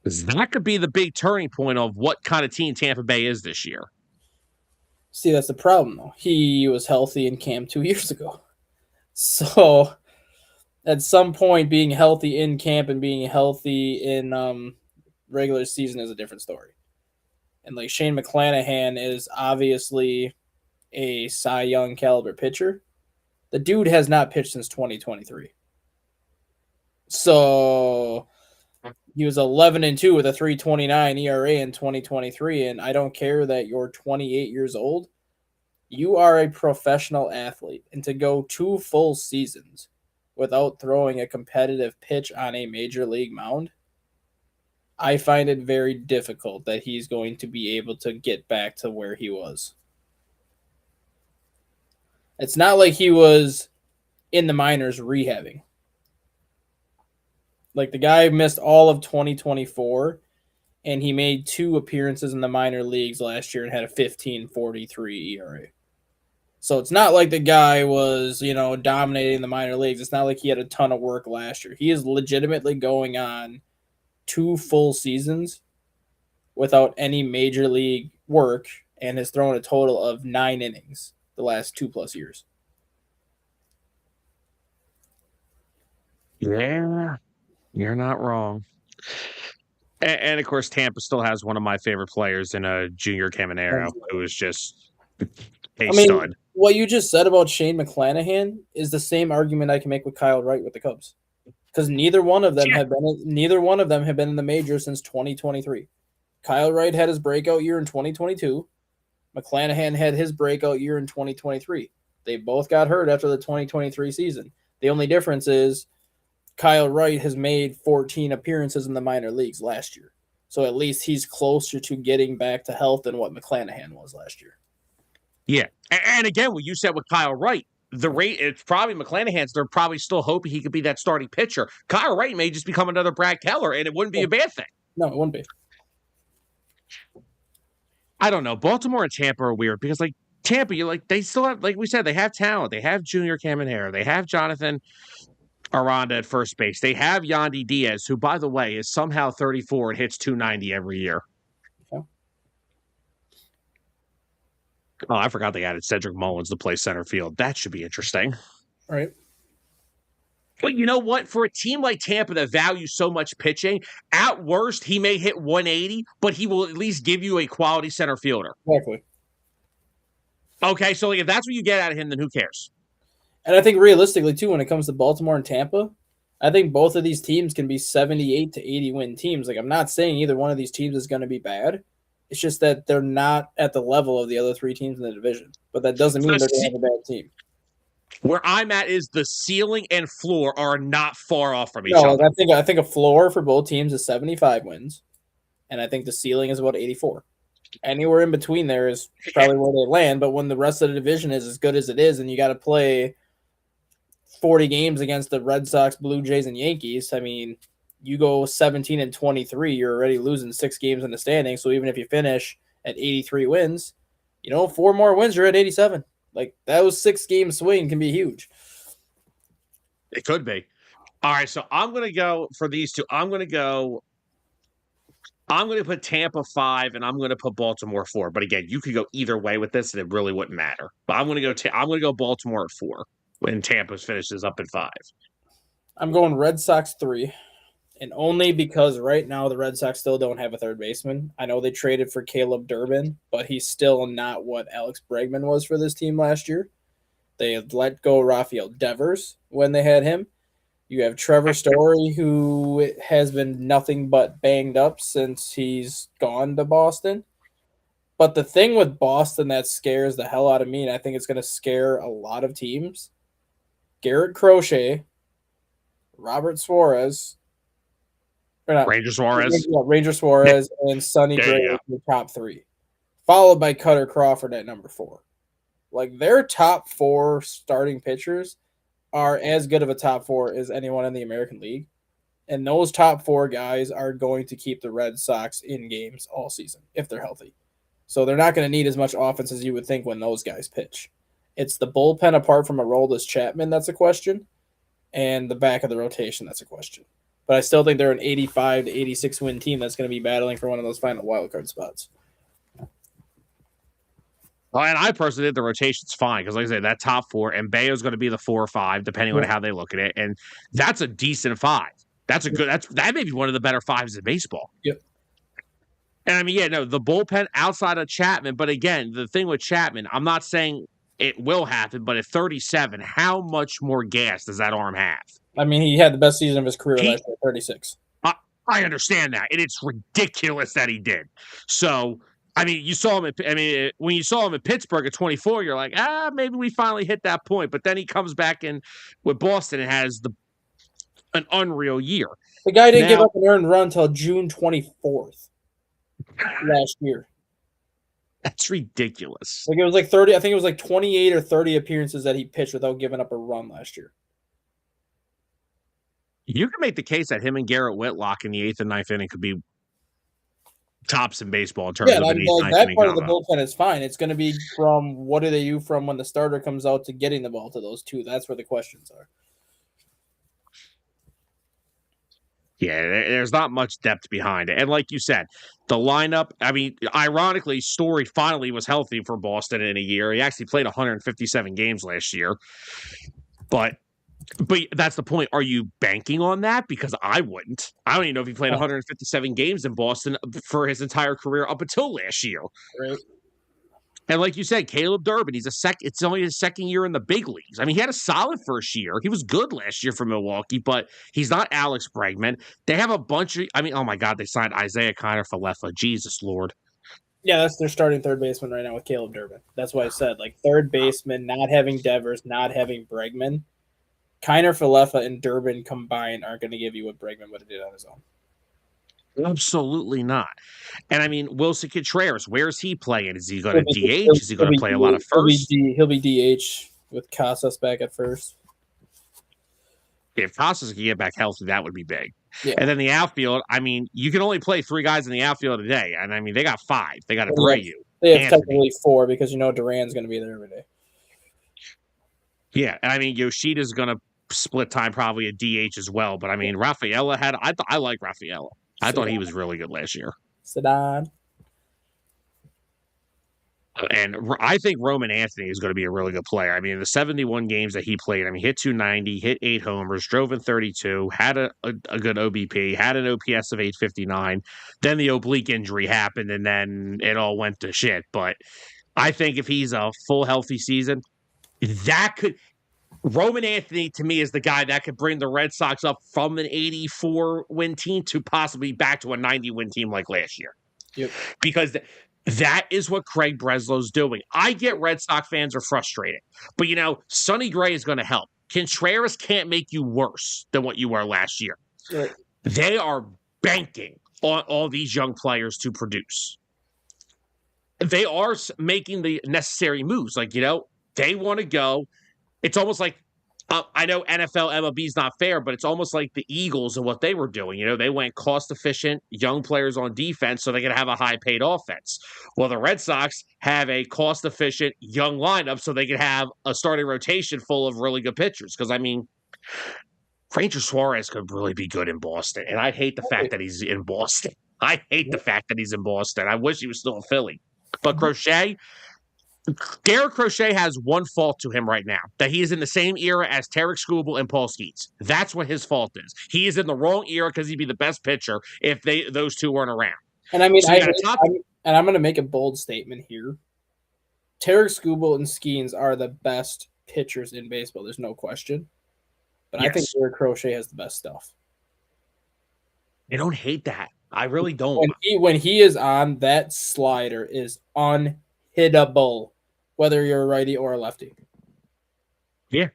That could be the big turning point of what kind of team Tampa Bay is this year. See, that's the problem, though. He was healthy in camp 2 years ago. So, at some point, being healthy in camp and being healthy in regular season is a different story. And, like, Shane McClanahan is obviously a Cy Young caliber pitcher. The dude has not pitched since 2023. So he was 11-2 with a 3.29 ERA in 2023, and I don't care that you're 28 years old. You are a professional athlete, and to go 2 full seasons without throwing a competitive pitch on a major league mound, I find it very difficult that he's going to be able to get back to where he was. It's not like he was in the minors rehabbing. Like the guy missed all of 2024 and he made 2 appearances in the minor leagues last year and had a 15.43 ERA. So it's not like the guy was, dominating the minor leagues. It's not like he had a ton of work last year. He is legitimately going on 2 full seasons without any major league work and has thrown a total of 9 innings the last 2+ years. Yeah, you're not wrong. And of course, Tampa still has one of my favorite players in a Junior Caminero, who is just a stud. What you just said about Shane McClanahan is the same argument I can make with Kyle Wright with the Cubs, because neither one of them have been in the majors since 2023. Kyle Wright had his breakout year in 2022. McClanahan had his breakout year in 2023. They both got hurt after the 2023 season. The only difference is Kyle Wright has made 14 appearances in the minor leagues last year. So at least he's closer to getting back to health than what McClanahan was last year. Yeah. And again, what you said with Kyle Wright, the rate, it's probably McClanahan's, they're probably still hoping he could be that starting pitcher. Kyle Wright may just become another Brad Keller, and it wouldn't be a bad thing. No, it wouldn't be. I don't know. Baltimore and Tampa are weird because, like, Tampa, they still have, like we said, they have talent. They have Junior Caminero. They have Jonathan Aranda at first base. They have Yandy Diaz, who, by the way, is somehow 34 and hits 290 every year. Okay. Oh, I forgot they added Cedric Mullins to play center field. That should be interesting. All right. But you know what? For a team like Tampa that values so much pitching, at worst, he may hit 180, but he will at least give you a quality center fielder. Exactly. Okay, so if that's what you get out of him, then who cares? And I think realistically, too, when it comes to Baltimore and Tampa, I think both of these teams can be 78 to 80 win teams. Like, I'm not saying either one of these teams is going to be bad. It's just that they're not at the level of the other 3 teams in the division. But that doesn't mean they're going to have a bad team. Where I'm at is the ceiling and floor are not far off from each other. I think a floor for both teams is 75 wins, and I think the ceiling is about 84. Anywhere in between there is probably where they land. But when the rest of the division is as good as it is, and you got to play 40 games against the Red Sox, Blue Jays, and Yankees, I mean, you go 17 and 23, you're already losing 6 games in the standing. So even if you finish at 83 wins, 4 more wins, you're at 87. Like, that was 6-game swing can be huge. It could be. All right, so I'm going to go for these two. I'm going to put Tampa 5, and I'm going to put Baltimore 4. But again, you could go either way with this, and it really wouldn't matter. But I'm going to go Baltimore at 4 when Tampa finishes up at 5. I'm going Red Sox 3. And only because right now the Red Sox still don't have a third baseman. I know they traded for Caleb Durbin, but he's still not what Alex Bregman was for this team last year. They had let go Rafael Devers when they had him. You have Trevor Story, who has been nothing but banged up since he's gone to Boston. But the thing with Boston that scares the hell out of me, and I think it's going to scare a lot of teams, Garrett Crochet, Robert Suarez, Ranger Suarez and Sonny Gray in the top 3, followed by Cutter Crawford at number 4. Like, their top 4 starting pitchers are as good of a top 4 as anyone in the American League. And those top 4 guys are going to keep the Red Sox in games all season if they're healthy. So they're not going to need as much offense as you would think when those guys pitch. It's the bullpen apart from Aroldis Chapman that's a question, and the back of the rotation that's a question. But I still think they're an 85 to 86 win team that's going to be battling for one of those final wildcard spots. Well, and I personally think the rotation's fine because, like I said, that top 4, and Bayo's going to be the 4 or 5, depending on how they look at it, and that's a decent 5. That's a good. That may be one of the better 5s in baseball. Yep. And I mean, the bullpen outside of Chapman, but again, the thing with Chapman, I'm not saying it will happen, but at 37, how much more gas does that arm have? I mean, he had the best season of his career last year at 36. I understand that, and it's ridiculous that he did. So I mean, you saw him. When you saw him in Pittsburgh at 24, you're like, maybe we finally hit that point. But then he comes back in with Boston and has an unreal year. The guy didn't give up an earned run until June 24th last year. That's ridiculous. Like it was like 30. I think it was like 28 or 30 appearances that he pitched without giving up a run last year. You can make the case that him and Garrett Whitlock in the 8th and 9th inning could be tops in baseball in terms of an 8th, 9th that inning part of the combo. bullpen is fine. It's going to be from what do they do from when the starter comes out to getting the ball to those two. That's where the questions are. Yeah, there's not much depth behind it. And like you said, the lineup, I mean, ironically, Story finally was healthy for Boston in a year. He actually played 157 games last year. But that's the point. Are you banking on that? Because I wouldn't. I don't even know if he played 157 games in Boston for his entire career up until last year. Right. And like you said, Caleb Durbin, it's only his second year in the big leagues. I mean, he had a solid first year. He was good last year for Milwaukee, but he's not Alex Bregman. They have a bunch of, oh my God, they signed Isaiah Kiner-Falefa. Jesus Lord. Yeah, that's their starting third baseman right now with Caleb Durbin. That's why I said, like, third baseman, not having Devers, not having Bregman. Kiner-Falefa and Durbin combined aren't going to give you what Bregman would have did on his own. Absolutely not. And I mean, Wilson Contreras, where is he playing? Is he going to DH? Is he going to play a lot of first? He'll be DH with Casas back at first. If Casas can get back healthy, that would be big. Yeah. And then the outfield, I mean, you can only play 3 guys in the outfield a day. And I mean, they got 5. They got Abreu. They have technically 4 because Duran's going to be there every day. Yeah, and I mean, Yoshida's going to split time probably a DH as well. But I mean, Rafaela I like Rafaela. I thought he was really good last year. Sedan. And I think Roman Anthony is going to be a really good player. I mean, the 71 games that he played, I mean, hit 290, hit 8 homers, drove in 32, had a good OBP, had an OPS of 859. Then the oblique injury happened, and then it all went to shit. But I think if he's a full healthy season, Roman Anthony, to me, is the guy that could bring the Red Sox up from an 84-win team to possibly back to a 90-win team like last year. Yep. Because that is what Craig Breslow's doing. I get Red Sox fans are frustrated, but Sonny Gray is going to help. Contreras can't make you worse than what you were last year. Right. They are banking on all these young players to produce. They are making the necessary moves. Like, they want to go. It's almost like, I know NFL MLB is not fair, but it's almost like the Eagles and what they were doing. They went cost-efficient young players on defense so they could have a high-paid offense. Well, the Red Sox have a cost-efficient young lineup so they could have a starting rotation full of really good pitchers. Because, I mean, Ranger Suarez could really be good in Boston, and I hate the fact that he's in Boston. I hate the fact that he's in Boston. I wish he was still in Philly. But Garrett Crochet has one fault to him right now, that he is in the same era as Tarek Skubal and Paul Skeets. That's what his fault is. He is in the wrong era because he'd be the best pitcher if those two weren't around. And I mean, I'm going to make a bold statement here. Tarek Skubal and Skeens are the best pitchers in baseball. There's no question. But yes. I think Garrett Crochet has the best stuff. I don't hate that. I really don't. When he is on, that slider is unhittable. Whether you're a righty or a lefty. Yeah.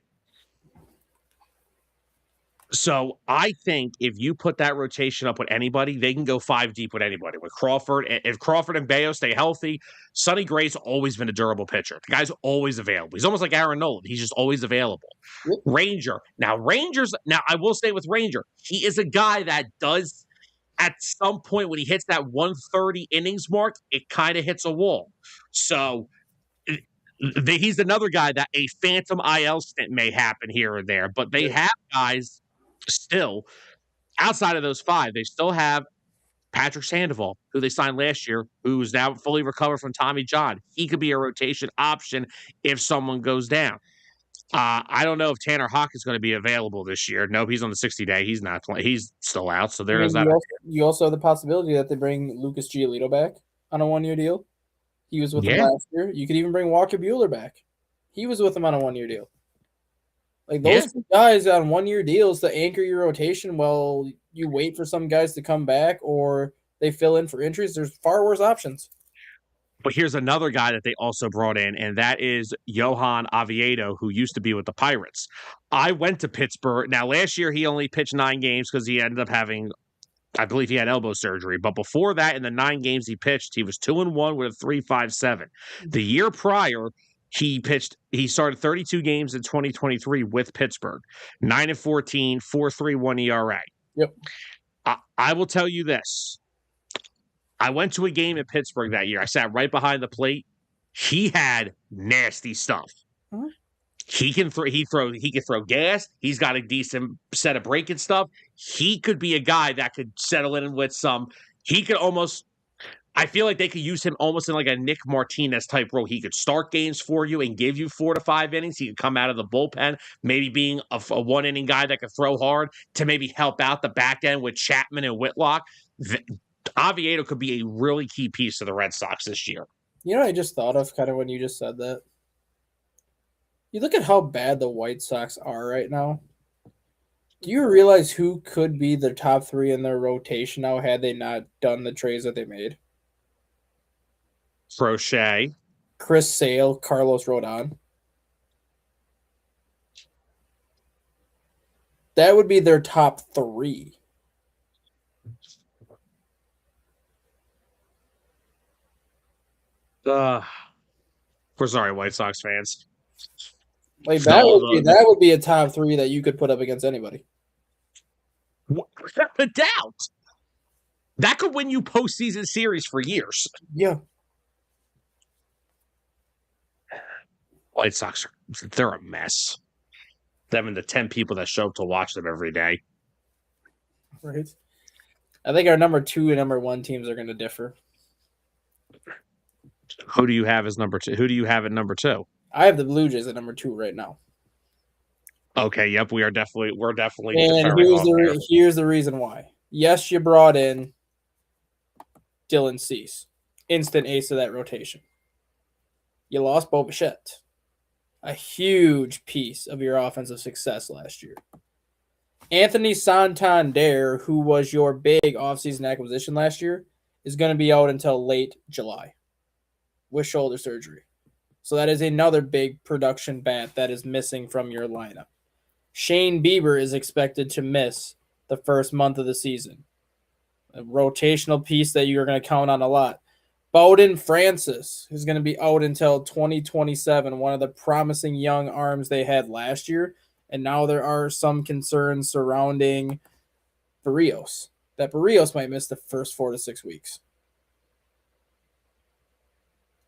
So I think if you put that rotation up with anybody, they can go 5 deep with anybody. With Crawford, if Crawford and Bayo stay healthy, Sonny Gray's always been a durable pitcher. The guy's always available. He's almost like Aaron Nolan. He's just always available. Yep. Ranger. Now, I will say with Ranger, he is a guy that does, at some point when he hits that 130 innings mark, it kind of hits a wall. So he's another guy that a phantom IL stint may happen here or there, but they have guys still outside of those 5. They still have Patrick Sandoval, who they signed last year, who's now fully recovered from Tommy John. He could be a rotation option if someone goes down. I don't know if Tanner Houck is going to be available this year. No, he's on the 60-day. He's not playing. He's still out. So there is that. You also have the possibility that they bring Lucas Giolito back on a 1-year deal. He was with them last year. You could even bring Walker Buehler back. He was with them on a 1-year deal. Like those two guys on 1-year deals to anchor your rotation while you wait for some guys to come back or they fill in for injuries. There's far worse options. But here's another guy that they also brought in, and that is Johan Oviedo, who used to be with the Pirates. I went to Pittsburgh. Now, last year he only pitched 9 games because he ended up having, I believe he had elbow surgery. But before that, in the 9 games he pitched, he was 2-1 with a 3.57. The year prior, he started 32 games in 2023 with Pittsburgh, 9-14, 4.31 ERA. Yep. I will tell you this. I went to a game in Pittsburgh that year. I sat right behind the plate. He had nasty stuff. Uh-huh. He can throw gas. He's got a decent set of breaking stuff. He could be a guy that could settle in with some. He could almost. I feel like they could use him almost in like a Nick Martinez type role. He could start games for you and give you 4 to 5 innings. He could come out of the bullpen, maybe being a 1-inning guy that could throw hard to maybe help out the back end with Chapman and Whitlock. Oviedo could be a really key piece to the Red Sox this year. You know what I just thought of kind of when you just said that? You look at how bad the White Sox are right now. Do you realize who could be the top 3 in their rotation now had they not done the trades that they made? Crochet. Chris Sale, Carlos Rodon. That would be their top 3. We're sorry, White Sox fans. Like that would be a top 3 that you could put up against anybody. Without a doubt. That could win you postseason series for years. Yeah. White Sox, they're a mess. Them and the 10 people that show up to watch them every day. Right. I think our number 2 and number 1 teams are going to differ. Who do you have as number 2? Who do you have at number 2? I have the Blue Jays at number 2 right now. Okay, yep, we're definitely. And here's the reason why. Yes, you brought in Dylan Cease, instant ace of that rotation. You lost Bo Bichette, a huge piece of your offensive success last year. Anthony Santander, who was your big offseason acquisition last year, is going to be out until late July with shoulder surgery. So that is another big production bat that is missing from your lineup. Shane Bieber is expected to miss the first month of the season. A rotational piece that you're going to count on a lot. Bowden Francis is going to be out until 2027, one of the promising young arms they had last year. And now there are some concerns surrounding Barrios, that Barrios might miss the first 4 to 6 weeks.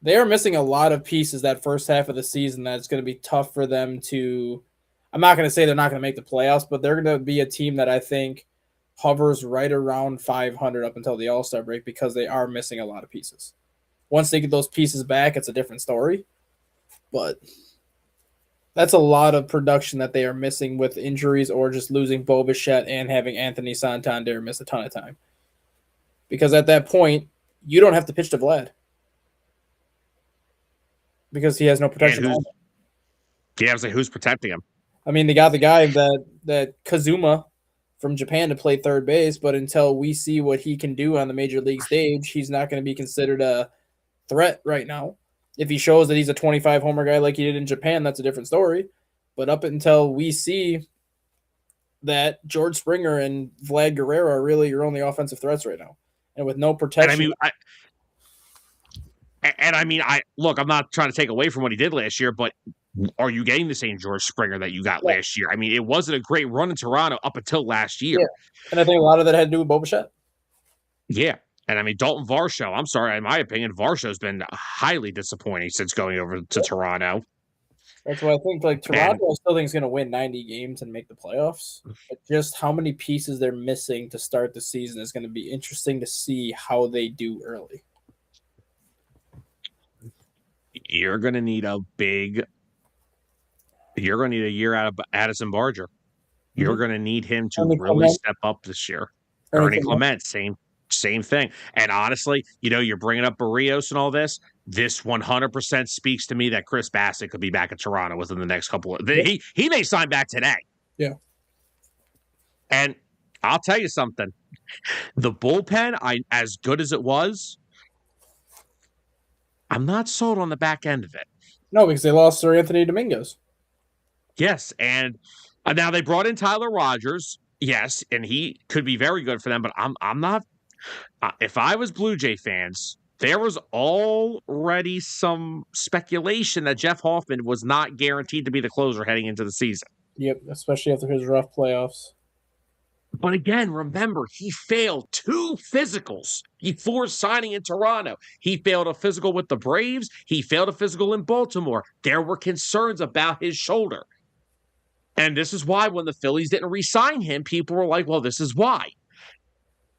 They are missing a lot of pieces that first half of the season that's going to be tough for them to – I'm not going to say they're not going to make the playoffs, but they're going to be a team that I think hovers right around 500 up until the All-Star break because they are missing a lot of pieces. Once they get those pieces back, it's a different story. But that's a lot of production that they are missing with injuries or just losing Bo Bichette and having Anthony Santander miss a ton of time. Because at that point, you don't have to pitch to Vlad. Because he has no protection. Yeah, I was like, who's protecting him? I mean, they got the guy that Kazuma from Japan to play third base, but until we see what he can do on the major league stage, he's not going to be considered a threat right now. If he shows that he's a 25 homer guy like he did in Japan, that's a different story. But up until we see that, George Springer and Vlad Guerrero are really your only offensive threats right now. And with no protection. Look, I'm not trying to take away from what he did last year, but are you getting the same George Springer that you got last year? I mean, it wasn't a great run in Toronto up until last year. Yeah. And I think a lot of that had to do with Bo Bichette. Yeah. And I mean, Dalton Varsho, I'm sorry, in my opinion, Varsho's been highly disappointing since going over to Toronto. That's what I think. Like, Toronto, I still think is going to win 90 games and make the playoffs. But just how many pieces they're missing to start the season is going to be interesting to see how they do early. You're going to need a year out of Addison Barger. You're going to need him to really step up this year. Ernie Clement, same thing. And honestly, you're bringing up Barrios and all this. This 100% speaks to me that Chris Bassett could be back in Toronto within the next couple of. He may sign back today. Yeah. And I'll tell you something. The bullpen, as good as it was, I'm not sold on the back end of it. No, because they lost Sir Anthony Domingos. Yes, and now they brought in Tyler Rogers. Yes, and he could be very good for them, but I'm not. If I was Blue Jay fans, there was already some speculation that Jeff Hoffman was not guaranteed to be the closer heading into the season. Yep, especially after his rough playoffs. But again, remember, he failed 2 physicals before signing in Toronto. He failed a physical with the Braves. He failed a physical in Baltimore. There were concerns about his shoulder. And this is why when the Phillies didn't re-sign him, people were like, well, this is why.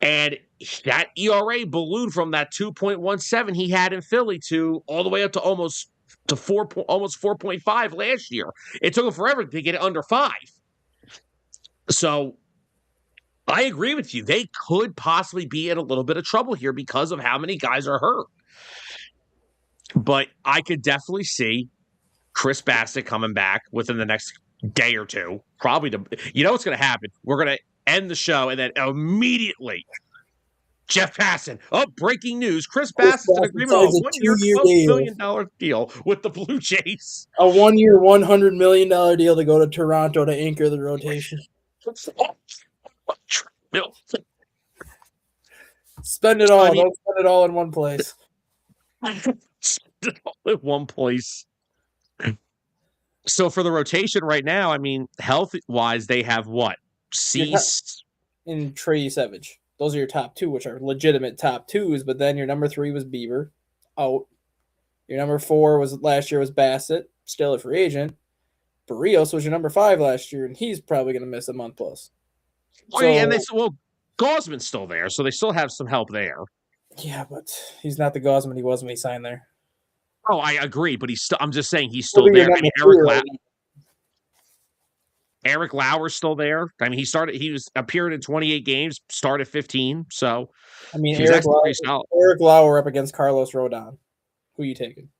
And that ERA ballooned from that 2.17 he had in Philly to all the way up to almost 4.5 last year. It took him forever to get it under 5. So I agree with you. They could possibly be in a little bit of trouble here because of how many guys are hurt. But I could definitely see Chris Bassitt coming back within the next day or two. Probably you know what's going to happen? We're going to end the show and then immediately Jeff Passan. Oh, breaking news. Chris Bassitt's in agreement on a 1-year, $12 million deal with the Blue Jays. A 1-year, $100 million deal to go to Toronto to anchor the rotation. Spend it all. Don't spend it all in one place. Spend it all in one place. So for the rotation right now, I mean, health-wise, they have what? Cease and Trey Savage. Those are your top 2, which are legitimate top 2s. But then your number 3 was Bieber, out. Your number 4 was last year was Bassitt, still a free agent. Barrios was your number 5 last year, and he's probably going to miss a month plus. Gausman's still there, so they still have some help there. Yeah, but he's not the Gausman he was when he signed there. Oh, I agree, but I'm just saying he's still there. I mean, Eric Lauer's still there. I mean, he appeared in 28 games, started 15. So, I mean, Eric Lauer up against Carlos Rodon. Who are you taking?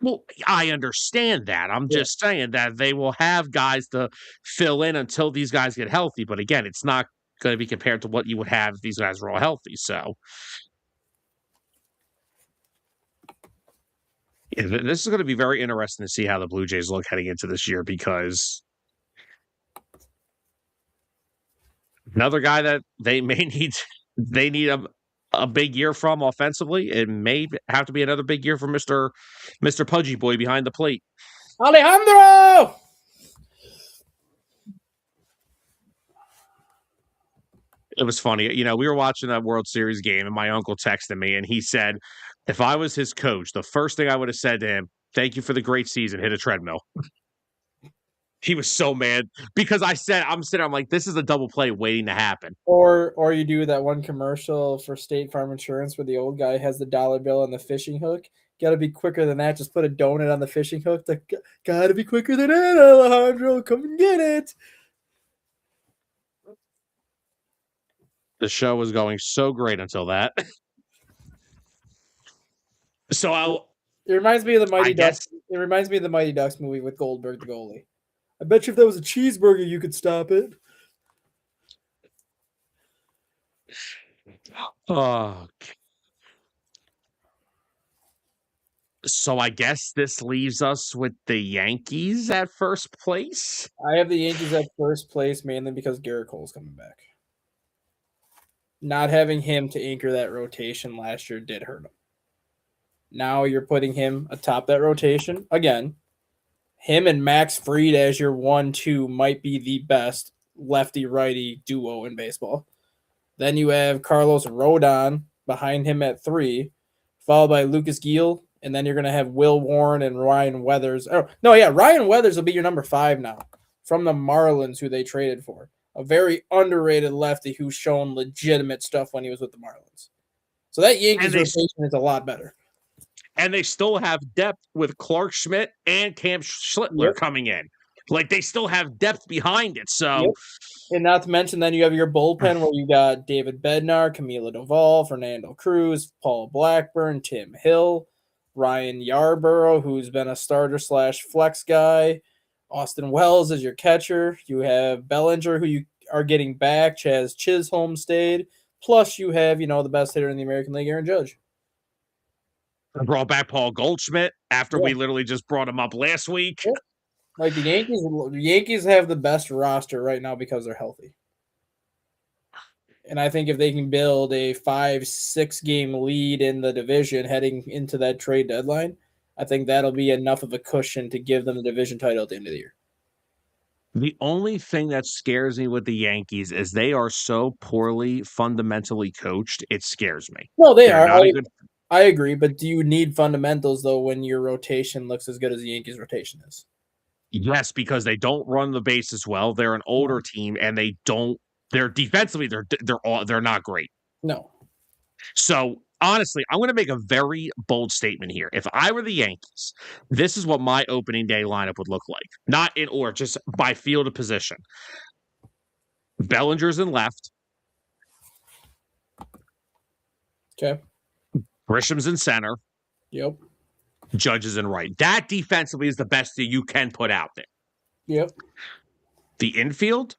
Well, I understand that. I'm just saying that they will have guys to fill in until these guys get healthy. But again, it's not going to be compared to what you would have if these guys were all healthy. So, yeah, this is going to be very interesting to see how the Blue Jays look heading into this year because another guy that they need a big year from offensively. It may have to be another big year for Mr. Pudgy Boy behind the plate. Alejandro! It was funny. You know, we were watching that World Series game and my uncle texted me and he said, if I was his coach, the first thing I would have said to him, thank you for the great season, hit a treadmill. He was so mad because I'm like, this is a double play waiting to happen. Or you do that one commercial for State Farm Insurance where the old guy has the dollar bill on the fishing hook. Got to be quicker than that. Just put a donut on the fishing hook. Got to be quicker than that, Alejandro. Come and get it. The show was going so great until that. So it reminds me of the Mighty Ducks. It reminds me of the Mighty Ducks movie with Goldberg the goalie. I bet you if that was a cheeseburger, you could stop it. Oh. So I guess this leaves us with the Yankees at first place. I have the Yankees at first place mainly because Garrett Cole's coming back. Not having him to anchor that rotation last year did hurt him. Now you're putting him atop that rotation again. Him and Max Fried as your 1-2 might be the best lefty-righty duo in baseball. Then you have Carlos Rodon behind him at 3, followed by Lucas Gill, and then you're going to have Will Warren and Ryan Weathers. Ryan Weathers will be your number 5 now from the Marlins, who they traded for. A very underrated lefty who's shown legitimate stuff when he was with the Marlins. So that Yankees rotation is a lot better. And they still have depth with Clark Schmidt and Cam Schlittler coming in. Like, they still have depth behind it. So, and not to mention, then you have your bullpen where you got David Bednar, Camilo Doval, Fernando Cruz, Paul Blackburn, Tim Hill, Ryan Yarborough, who's been a starter/flex guy. Austin Wells is your catcher. You have Bellinger, who you are getting back. Chaz Chisholm stayed. Plus, you have, the best hitter in the American League, Aaron Judge. I brought back Paul Goldschmidt after Yeah. we literally just brought him up last week. Yeah. Like the Yankees have the best roster right now because they're healthy. And I think if they can build a 5-6 game lead in the division heading into that trade deadline, I think that'll be enough of a cushion to give them the division title at the end of the year. The only thing that scares me with the Yankees is they are so poorly fundamentally coached. It scares me. No, They're are. not a good. I agree, but do you need fundamentals though when your rotation looks as good as the Yankees' rotation is? Yes, because they don't run the bases well. They're an older team, and they don't. They're defensively. They're not great. No. So honestly, I'm going to make a very bold statement here. If I were the Yankees, this is what my opening day lineup would look like. Not in order, just by field of position. Bellinger's in left. Okay. Grisham's in center. Yep. Judge is in right. That defensively is the best that you can put out there. Yep. The infield,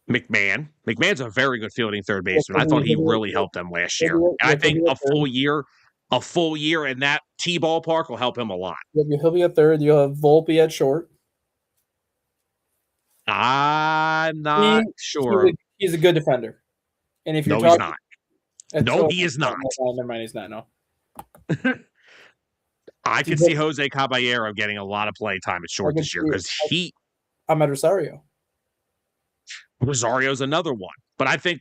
McMahon. McMahon's a very good fielding third baseman. I thought he really helped them last year. And I think a full year in that T-ball park will help him a lot. He'll be a third. You'll have Volpe at short. I'm not sure. He's a good defender. And if you're he's not. No, he is not. Never mind, he's not. No. I could see Jose Caballero getting a lot of play time at short this year because I'm at Rosario. Rosario's another one. But I think,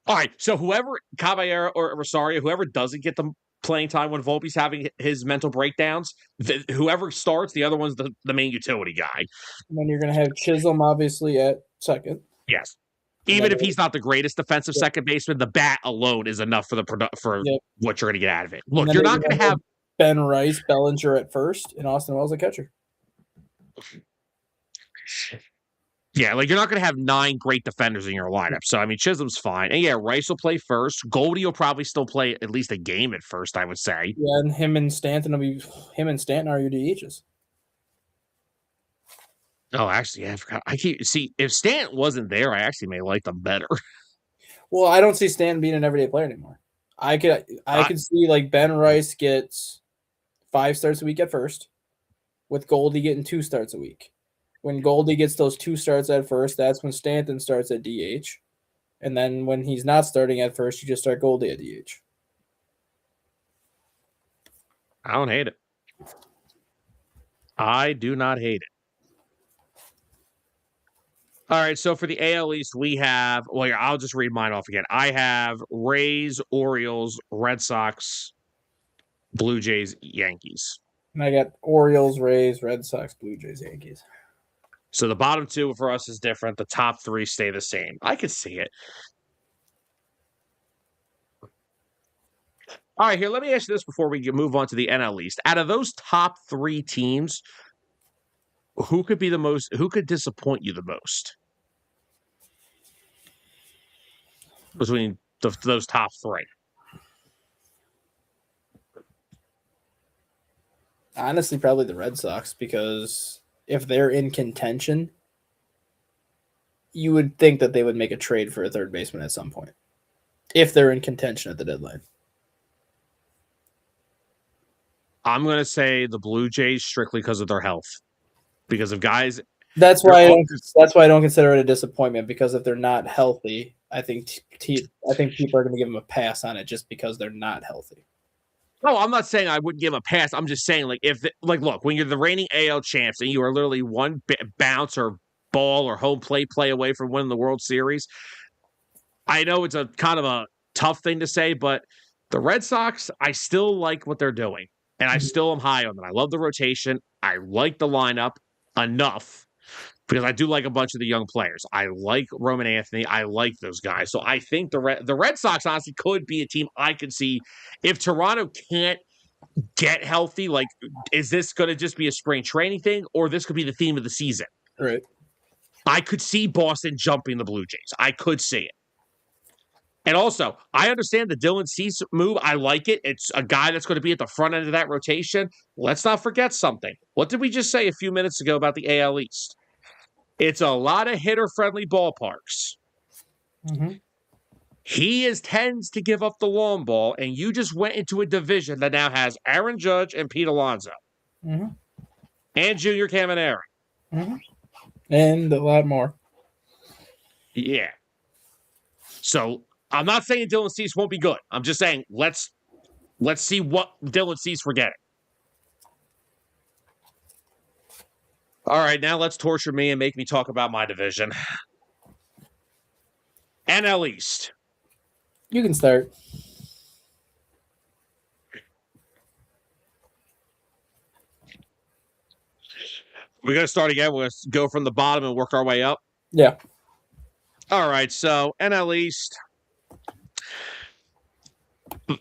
all right, so whoever, Caballero or Rosario, whoever doesn't get the playing time when Volpe's having his mental breakdowns, whoever starts, the other one's the main utility guy. And then you're going to have Chisholm, obviously, at second. Yes. Even if he's not the greatest defensive second baseman, the bat alone is enough for what you're going to get out of it. Look, you're not going to have Ben Rice, Bellinger at first, and Austin Wells at catcher. Yeah, like you're not going to have 9 great defenders in your lineup. So, I mean, Chisholm's fine. And yeah, Rice will play first. Goldie will probably still play at least a game at first, I would say. Yeah, and him and Stanton are your DHs. Oh, actually, I forgot. If Stanton wasn't there, I actually may like them better. Well, I don't see Stanton being an everyday player anymore. I could see like Ben Rice gets 5 starts a week at first, with Goldie getting 2 starts a week. When Goldie gets those 2 starts at first, that's when Stanton starts at DH. And then when he's not starting at first, you just start Goldie at DH. I don't hate it. I do not hate it. All right, so for the AL East, we have, well, I'll just read mine off again. I have Rays, Orioles, Red Sox, Blue Jays, Yankees. And I got Orioles, Rays, Red Sox, Blue Jays, Yankees. So the bottom 2 for us is different. The top 3 stay the same. I could see it. All right, here, let me ask you this before we move on to the NL East. Out of those top 3 teams, who could disappoint you the most? Between those top 3. Honestly, probably the Red Sox, because if they're in contention, you would think that they would make a trade for a third baseman at some point. If they're in contention at the deadline. I'm going to say the Blue Jays strictly because of their health. Because of guys... That's why I don't consider it a disappointment, because if they're not healthy, I think people are going to give them a pass on it just because they're not healthy. No, I'm not saying I wouldn't give a pass. I'm just saying, look, when you're the reigning AL champs and you are literally one bounce or ball or home plate play away from winning the World Series, I know it's a kind of a tough thing to say, but the Red Sox, I still like what they're doing, and I still am high on them. I love the rotation. I like the lineup enough because I do like a bunch of the young players. I like Roman Anthony. I like those guys. So I think the Red Sox honestly could be a team I could see if Toronto can't get healthy. Like, is this going to just be a spring training thing, or this could be the theme of the season? Right. I could see Boston jumping the Blue Jays. I could see it. And also, I understand the Dylan Cease move. I like it. It's a guy that's going to be at the front end of that rotation. Let's not forget something. What did we just say a few minutes ago about the AL East? It's a lot of hitter-friendly ballparks. Mm-hmm. He tends to give up the long ball, and you just went into a division that now has Aaron Judge and Pete Alonso and Junior Caminero. And a lot more. Yeah. So I'm not saying Dylan Cease won't be good. I'm just saying let's see what Dylan Cease we're getting. All right, now let's torture me and make me talk about my division. NL East. You can start. We're going to start again. We're going to go from the bottom and work our way up. Yeah. All right, so NL East.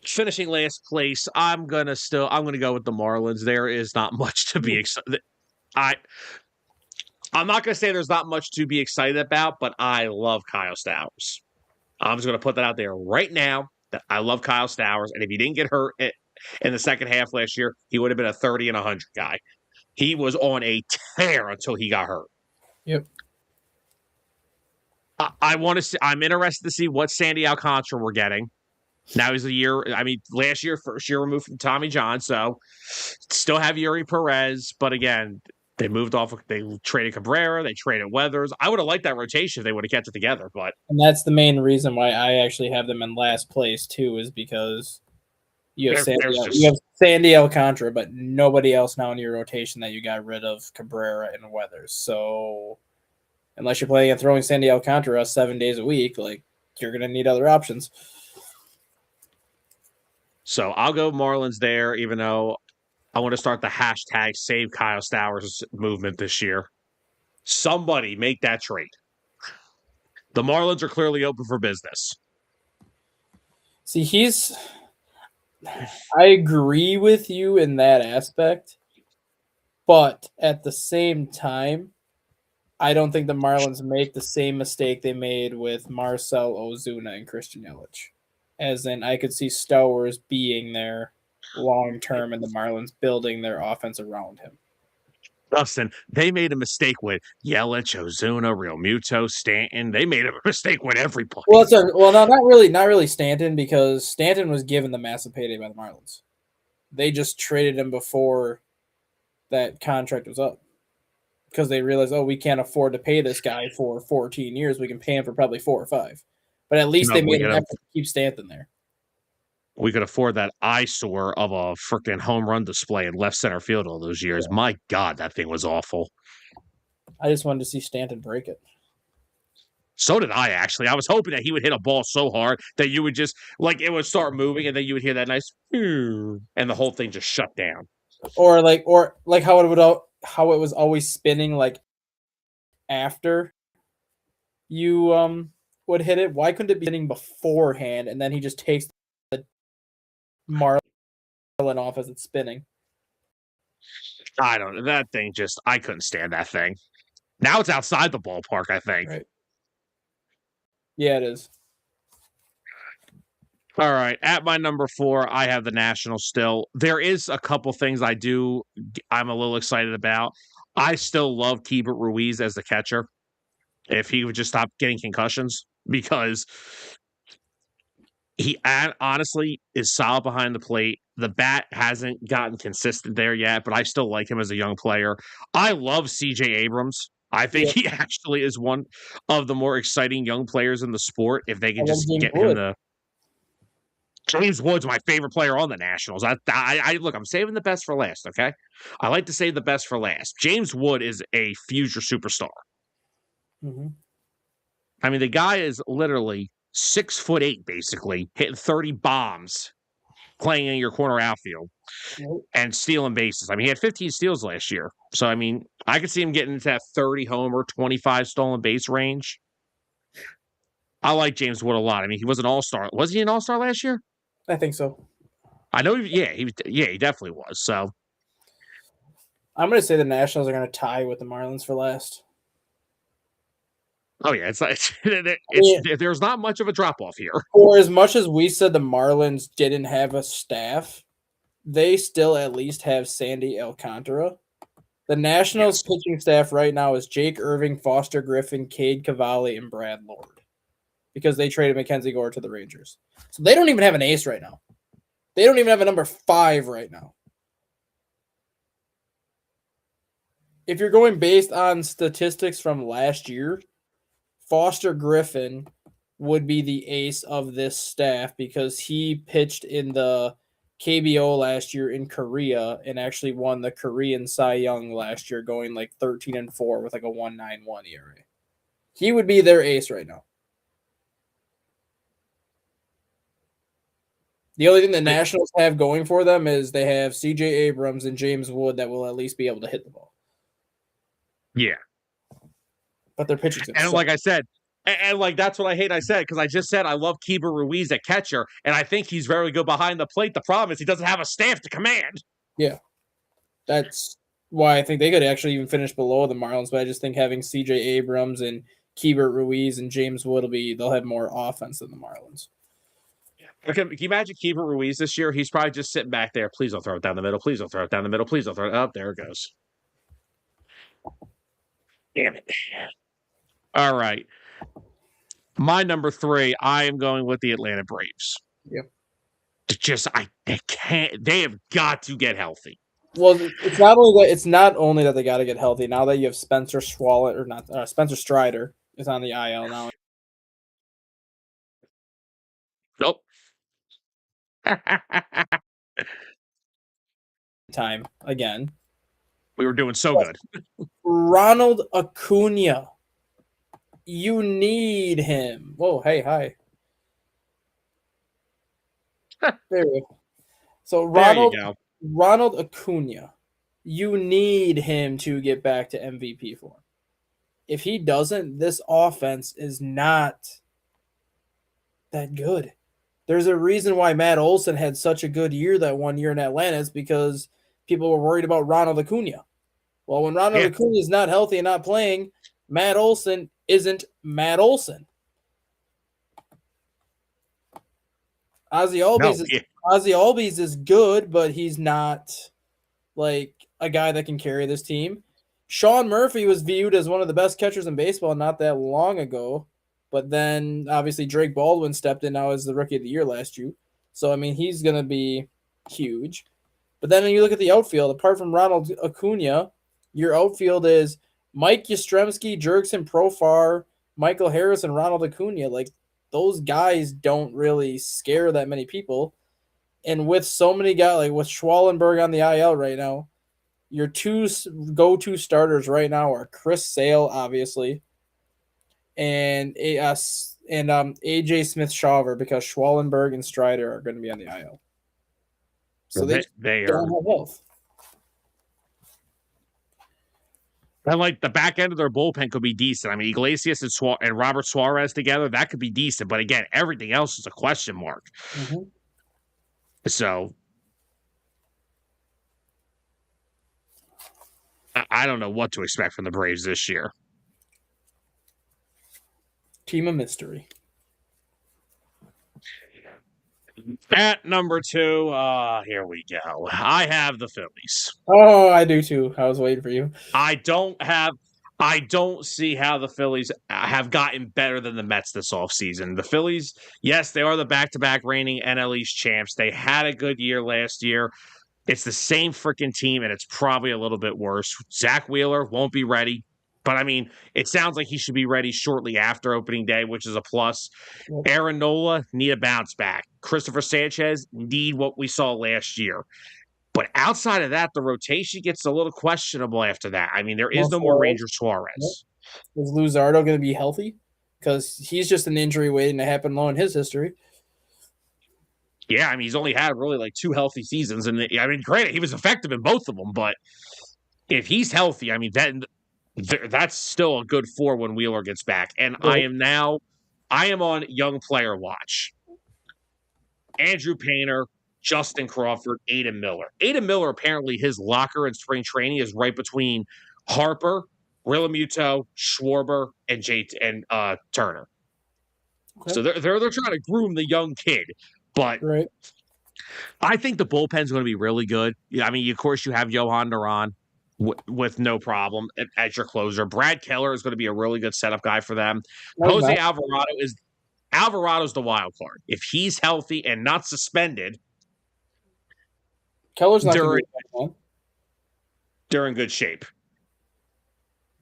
Finishing last place, I'm gonna go with the Marlins. There is not much to be excited. I'm not gonna say there's not much to be excited about, but I love Kyle Stowers. I'm just gonna put that out there right now that I love Kyle Stowers, and if he didn't get hurt in the second half last year, he would have been a 30 and 100 guy. He was on a tear until he got hurt. Yep. I want to see. I'm interested to see what Sandy Alcantara we're getting. Now he's last year, first year removed from Tommy John, so still have Yuri Perez, but again, they traded Cabrera, they traded Weathers. I would have liked that rotation if they would have kept it together, but and that's the main reason why I actually have them in last place too, is because you have Sandy Alcantara, but nobody else now in your rotation that you got rid of Cabrera and Weathers. So unless you're planning on throwing Sandy Alcantara 7 days a week, like you're gonna need other options. So I'll go Marlins there, even though I want to start the hashtag Save Kyle Stowers movement this year. Somebody make that trade. The Marlins are clearly open for business. See, I agree with you in that aspect, but at the same time, I don't think the Marlins make the same mistake they made with Marcell Ozuna and Christian Yelich. As in, I could see Stowers being there long term and the Marlins building their offense around him. Dustin, they made a mistake with Yelich, Ozuna, Realmuto, Stanton. They made a mistake with everybody. Well, no, not really Stanton, because Stanton was given the massive payday by the Marlins. They just traded him before that contract was up because they realized, we can't afford to pay this guy for 14 years. We can pay him for probably 4 or 5. But at least they made an effort to keep Stanton there. We could afford that eyesore of a freaking home run display in left center field all those years. Yeah. My God, that thing was awful. I just wanted to see Stanton break it. So did I, actually. I was hoping that he would hit a ball so hard that you would just, it would start moving, and then you would hear that nice, and the whole thing just shut down. Or how it was always spinning, after you would hit it. Why couldn't it be spinning beforehand, and then he just takes the Marlin off as it's spinning? I don't know. That thing I couldn't stand that thing. Now it's outside the ballpark, I think. Right. Yeah, it is. All right. At my number 4, I have the Nationals still. There is a couple things I'm a little excited about. I still love Keibert Ruiz as the catcher. If he would just stop getting concussions, because he honestly is solid behind the plate. The bat hasn't gotten consistent there yet, but I still like him as a young player. I love CJ Abrams. I think he actually is one of the more exciting young players in the sport if they can just get him the. James Wood's my favorite player on the Nationals. Look, I'm saving the best for last, okay? I like to save the best for last. James Wood is a future superstar. Mm-hmm. I mean, the guy is literally 6'8", basically, hitting 30 bombs, playing in your corner outfield, and stealing bases. I mean, he had 15 steals last year. So, I mean, I could see him getting into that 30 homer, 25 stolen base range. I like James Wood a lot. I mean, he was an all-star. Was he an all-star last year? I think so. I know. He definitely was. So, I'm going to say the Nationals are going to tie with the Marlins for last. Oh, yeah. There's not much of a drop-off here. For as much as we said the Marlins didn't have a staff, they still at least have Sandy Alcantara. The Nationals pitching staff right now is Jake Irving, Foster Griffin, Cade Cavalli, and Brad Lord. because they traded Mackenzie Gore to the Rangers. So they don't even have an ace right now. They don't even have a number 5 right now. If you're going based on statistics from last year, Foster Griffin would be the ace of this staff because he pitched in the KBO last year in Korea and actually won the Korean Cy Young last year, going like 13-4 with like a 1.91 ERA. He would be their ace right now. The only thing the Nationals have going for them is they have CJ Abrams and James Wood that will at least be able to hit the ball. Yeah. But their pitching's and suck. Like I said, and like that's what I hate I said, because I just said I love Keibert Ruiz at catcher, and I think he's very good behind the plate. The problem is he doesn't have a staff to command. Yeah. That's why I think they could actually even finish below the Marlins, but I just think having CJ Abrams and Keibert Ruiz and James Wood they'll have more offense than the Marlins. Okay, can you imagine Keibert Ruiz this year? He's probably just sitting back there. Please don't throw it down the middle. Please don't throw it down the middle. Please don't throw it up. There it goes. Damn it. All right. My number 3, I am going with the Atlanta Braves. Yep. They can't. They have got to get healthy. Well, it's not only that they got to get healthy. Now that you have Spencer Strider is on the IL now. Nope. Time again. We were doing so good. Ronald Acuna. You need him. Whoa, hey, hi. There we go. So Ronald Acuna, you need him to get back to MVP form. If he doesn't, this offense is not that good. There's a reason why Matt Olson had such a good year that one year in Atlanta. It's because people were worried about Ronald Acuna. Well, when Ronald Acuna is not healthy and not playing, Matt Olson isn't Matt Olson. Ozzie Albies is good, but he's not like a guy that can carry this team. Sean Murphy was viewed as one of the best catchers in baseball not that long ago, but then obviously Drake Baldwin stepped in now as the Rookie of the Year last year. So, I mean, he's going to be huge. But then when you look at the outfield, apart from Ronald Acuna, your outfield is Mike Yastrzemski, Jurickson Profar, Michael Harris, and Ronald Acuna. Like, those guys don't really scare that many people. And with so many guys, like with Schwallenberg on the IL right now, your 2 go-to starters right now are Chris Sale, obviously, and AJ Smith-Shawver, because Schwallenberg and Strider are going to be on the IL. So they don't have health. And like the back end of their bullpen could be decent. I mean, Iglesias and Robert Suarez together, that could be decent. But again, everything else is a question mark. Mm-hmm. So I don't know what to expect from the Braves this year. Team of mystery. At number 2, here we go. I have the Phillies. Oh, I do too. I was waiting for you. I don't see how the Phillies have gotten better than the Mets this offseason. The Phillies, yes, they are the back-to-back reigning NL East champs. They had a good year last year. It's the same freaking team, and it's probably a little bit worse. Zach Wheeler won't be ready. But, I mean, it sounds like he should be ready shortly after opening day, which is a plus. Yep. Aaron Nola need a bounce back. Christopher Sanchez need what we saw last year. But outside of that, the rotation gets a little questionable after that. I mean, there is no more Ranger Suarez. Yep. Is Luzardo going to be healthy? Because he's just an injury waiting to happen low in his history. Yeah, I mean, he's only had really like 2 healthy seasons. And, I mean, granted, he was effective in both of them. But if he's healthy, I mean, that's still a good 4 when Wheeler gets back. And I am on young player watch. Andrew Painter, Justin Crawford, Aiden Miller. Aiden Miller, apparently his locker in spring training is right between Harper, Realmuto, Schwarber, and Turner. Okay. So they're trying to groom the young kid. But I think the bullpen's going to be really good. I mean, of course, you have Johan Duran with no problem as your closer. Brad Keller is going to be a really good setup guy for them. Jose Alvarado is Alvarado's the wild card. If he's healthy and not suspended, Keller's not going to be man. They're in good shape.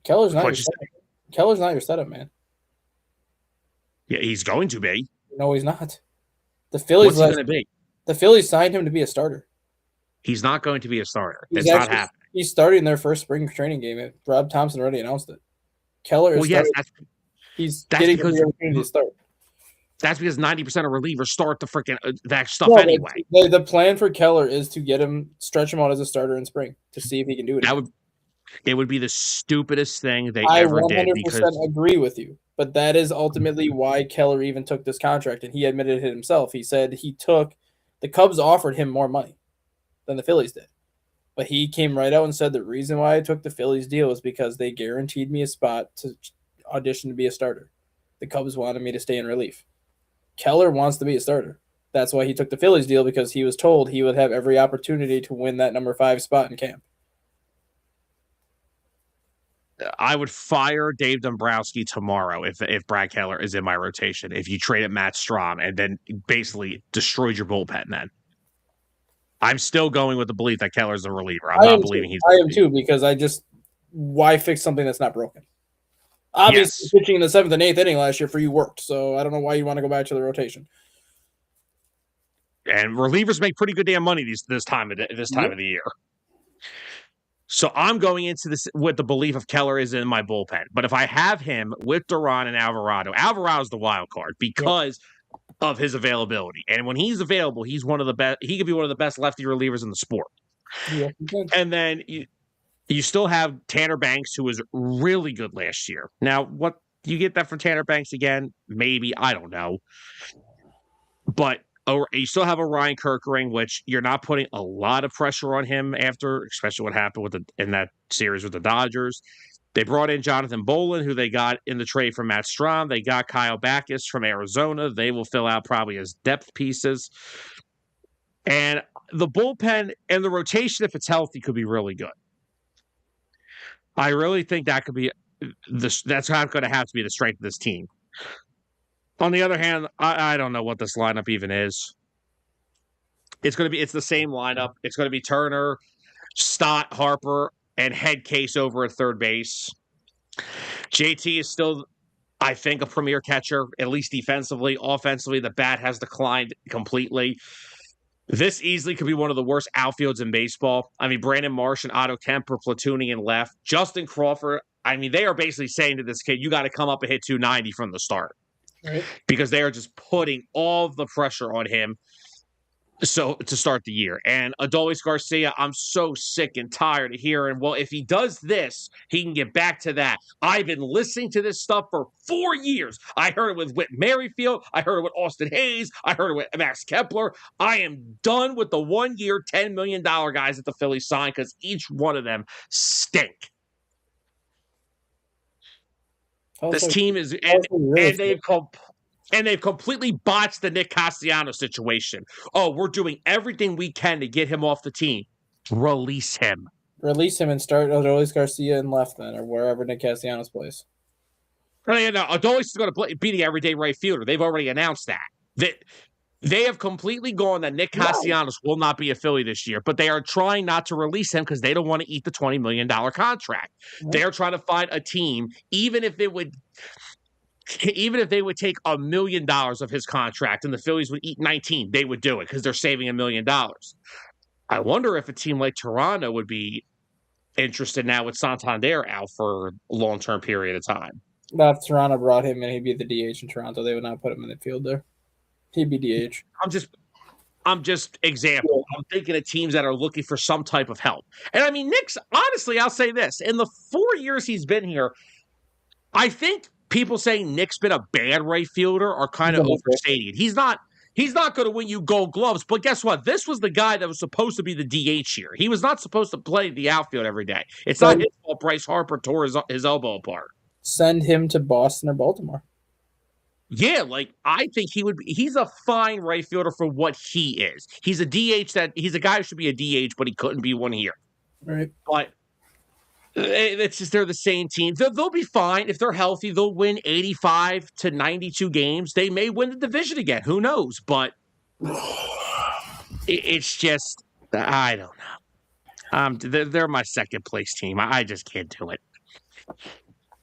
Keller's not your setup, man. Yeah, he's going to be. No, he's not. The Phillies. What's he going to be? The Phillies signed him to be a starter. He's not going to be a starter. That's not happening. He's starting their first spring training game. Rob Thompson already announced it. Keller is he's getting the opportunity to start. That's because 90% of relievers start the freaking that stuff anyway. The plan for Keller is to get him, stretch him out as a starter in spring to see if he can do it. It would be the stupidest thing they ever did. I 100% agree with you, but that is ultimately why Keller even took this contract, and he admitted it himself. He said the Cubs offered him more money than the Phillies did, but he came right out and said the reason why I took the Phillies deal is because they guaranteed me a spot to audition to be a starter. The Cubs wanted me to stay in relief. Keller wants to be a starter. That's why he took the Phillies deal, because he was told he would have every opportunity to win that number 5 spot in camp. I would fire Dave Dombrowski tomorrow if Brad Keller is in my rotation. If you traded Matt Strahm and then basically destroyed your bullpen, then I'm still going with the belief that Keller's a reliever. I'm not believing he's. I am too, because why fix something that's not broken? Obviously, pitching in the 7th and 8th inning last year for you worked, so I don't know why you want to go back to the rotation. And relievers make pretty good damn money this time of the year. So I'm going into this with the belief of Keller is in my bullpen. But if I have him with Duran and Alvarado's the wild card because of his availability. And when he's available, he's one of the best. He could be one of the best lefty relievers in the sport. Yeah, and then you still have Tanner Banks, who was really good last year. Now, what you get that for Tanner Banks again? Maybe. I don't know. But you still have a Ryan Kerkering, which you're not putting a lot of pressure on him after, especially what happened in that series with the Dodgers. They brought in Jonathan Bolin, who they got in the trade from Matt Strahm. They got Kyle Backus from Arizona. They will fill out probably as depth pieces. And the bullpen and the rotation, if it's healthy, could be really good. I really think that could be that's how it's going to have to be the strength of this team. On the other hand, I don't know what this lineup even is. It's the same lineup. It's going to be Turner, Stott, Harper, and Headcase over at third base. JT is still, I think, a premier catcher, at least defensively. Offensively, the bat has declined completely. This easily could be one of the worst outfields in baseball. I mean, Brandon Marsh and Otto Kemp are platooning in left. Justin Crawford, I mean, they are basically saying to this kid, you got to come up and hit 290 from the start. Right. Because they are just putting all the pressure on him to start the year. And Adolis Garcia, I'm so sick and tired of hearing, well, if he does this, he can get back to that. I've been listening to this stuff for 4 years. I heard it with Whit Merrifield. I heard it with Austin Hayes. I heard it with Max Kepler. I am done with the 1 year, $10 million guys that the Phillies signed because each one of them stink. This team is, and they've completely botched the Nick Castellanos situation. Oh, we're doing everything we can to get him off the team. Release him. Release him and start Adolis Garcia in left then, or wherever Nick Castellanos plays. Adolis is going to be the everyday right fielder. They've already announced that. They have completely gone that Nick Castellanos will not be a Philly this year, but they are trying not to release him because they don't want to eat the $20 million contract. Mm-hmm. They're trying to find a team, even if they would take $1 million of his contract and the Phillies would eat 19, they would do it because they're saving $1 million. I wonder if a team like Toronto would be interested now with Santander out for a long-term period of time. If Toronto brought him in, he'd be the DH in Toronto. They would not put him in the field there. He'd be DH. I'm just example. I'm thinking of teams that are looking for some type of help. And I mean, Nick's, honestly, I'll say this. In the 4 years he's been here, I think people saying Nick's been a bad right fielder are kind of overstated. He's not going to win you Gold Gloves, but guess what? This was the guy that was supposed to be the DH here. He was not supposed to play the outfield every day. It's not his fault Bryce Harper tore his elbow apart. Send him to Boston or Baltimore. Yeah, I think he's a fine right fielder for what he is. He's a DH he's a guy who should be a DH, but he couldn't be one here. Right. But It's just they're the same team. They'll be fine if they're healthy. They'll win 85 to 92 games. They may win the division again. Who knows? But it's just I don't know. They're my second place team. I just can't do it.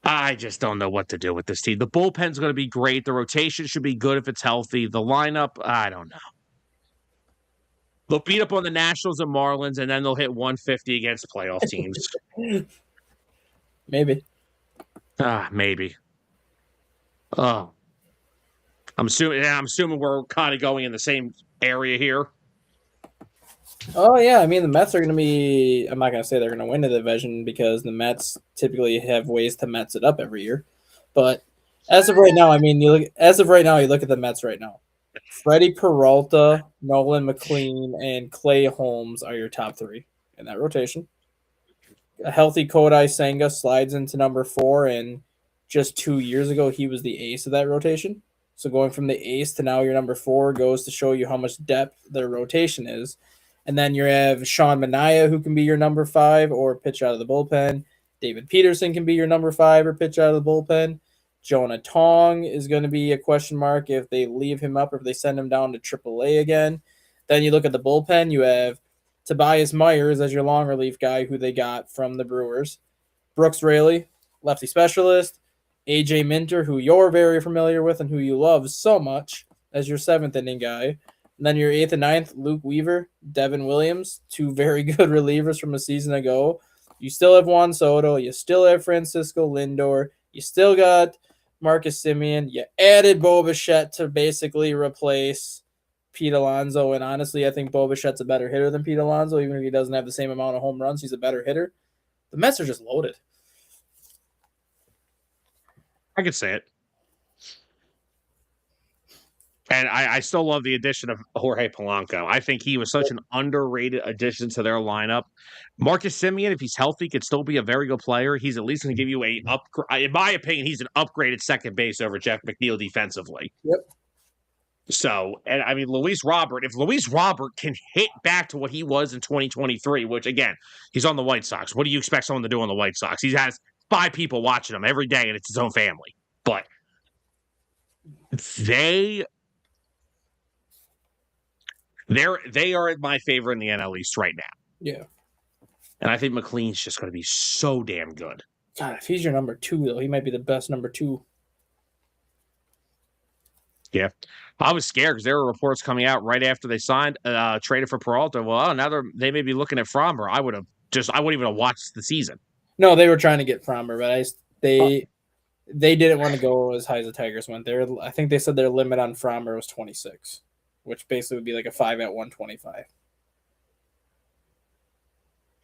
I just don't know what to do with this team. The bullpen's going to be great. The rotation should be good if it's healthy. The lineup, I don't know. They'll beat up on the Nationals and Marlins, and then they'll hit 150 against playoff teams. Maybe. Maybe. Oh, I'm assuming we're kind of going in the same area here. Oh yeah, I mean the Mets are going to be. I'm not going to say they're going to win the division because the Mets typically have ways to Mets it up every year. But as of right now, I mean, you look at the Mets right now. Freddie Peralta, Nolan McLean, and Clay Holmes are your top three in that rotation. A healthy Kodai Senga slides into number 4, and just 2 years ago he was the ace of that rotation. So going from the ace to now your number 4 goes to show you how much depth their rotation is. And then you have Sean Manaea, who can be your number 5 or pitch out of the bullpen. David Peterson can be your number 5 or pitch out of the bullpen. Jonah Tong is going to be a question mark if they leave him up or if they send him down to AAA again. Then you look at the bullpen. You have Tobias Myers as your long relief guy, who they got from the Brewers. Brooks Raley, lefty specialist. AJ Minter, who you're very familiar with and who you love so much, as your 7th inning guy. And then your 8th and 9th, Luke Weaver, Devin Williams, 2 very good relievers from a season ago. You still have Juan Soto. You still have Francisco Lindor. You still got Marcus Semien. You added Bo Bichette to basically replace Pete Alonso. And honestly, I think Bo Bichette's a better hitter than Pete Alonso. Even if he doesn't have the same amount of home runs, he's a better hitter. The Mets are just loaded. I could say it. And I still love the addition of Jorge Polanco. I think he was such an underrated addition to their lineup. Marcus Semien, if he's healthy, could still be a very good player. He's at least going to give you in my opinion, he's an upgraded second base over Jeff McNeil defensively. Yep. So, and I mean, Luis Robert, if Luis Robert can hit back to what he was in 2023, which again, he's on the White Sox. What do you expect someone to do on the White Sox? He has 5 people watching him every day, and it's his own family. But they are my favorite in the NL East right now. Yeah. And I think McLean's just going to be so damn good. God, if he's your number 2, though, he might be the best number 2. Yeah. I was scared because there were reports coming out right after they signed, traded for Peralta. Well, now they may be looking at Fromber. I wouldn't even have watched the season. No, they were trying to get Fromber, but they didn't want to go as high as the Tigers went. I think they said their limit on Fromber was 26, which basically would be like a 5 at 125.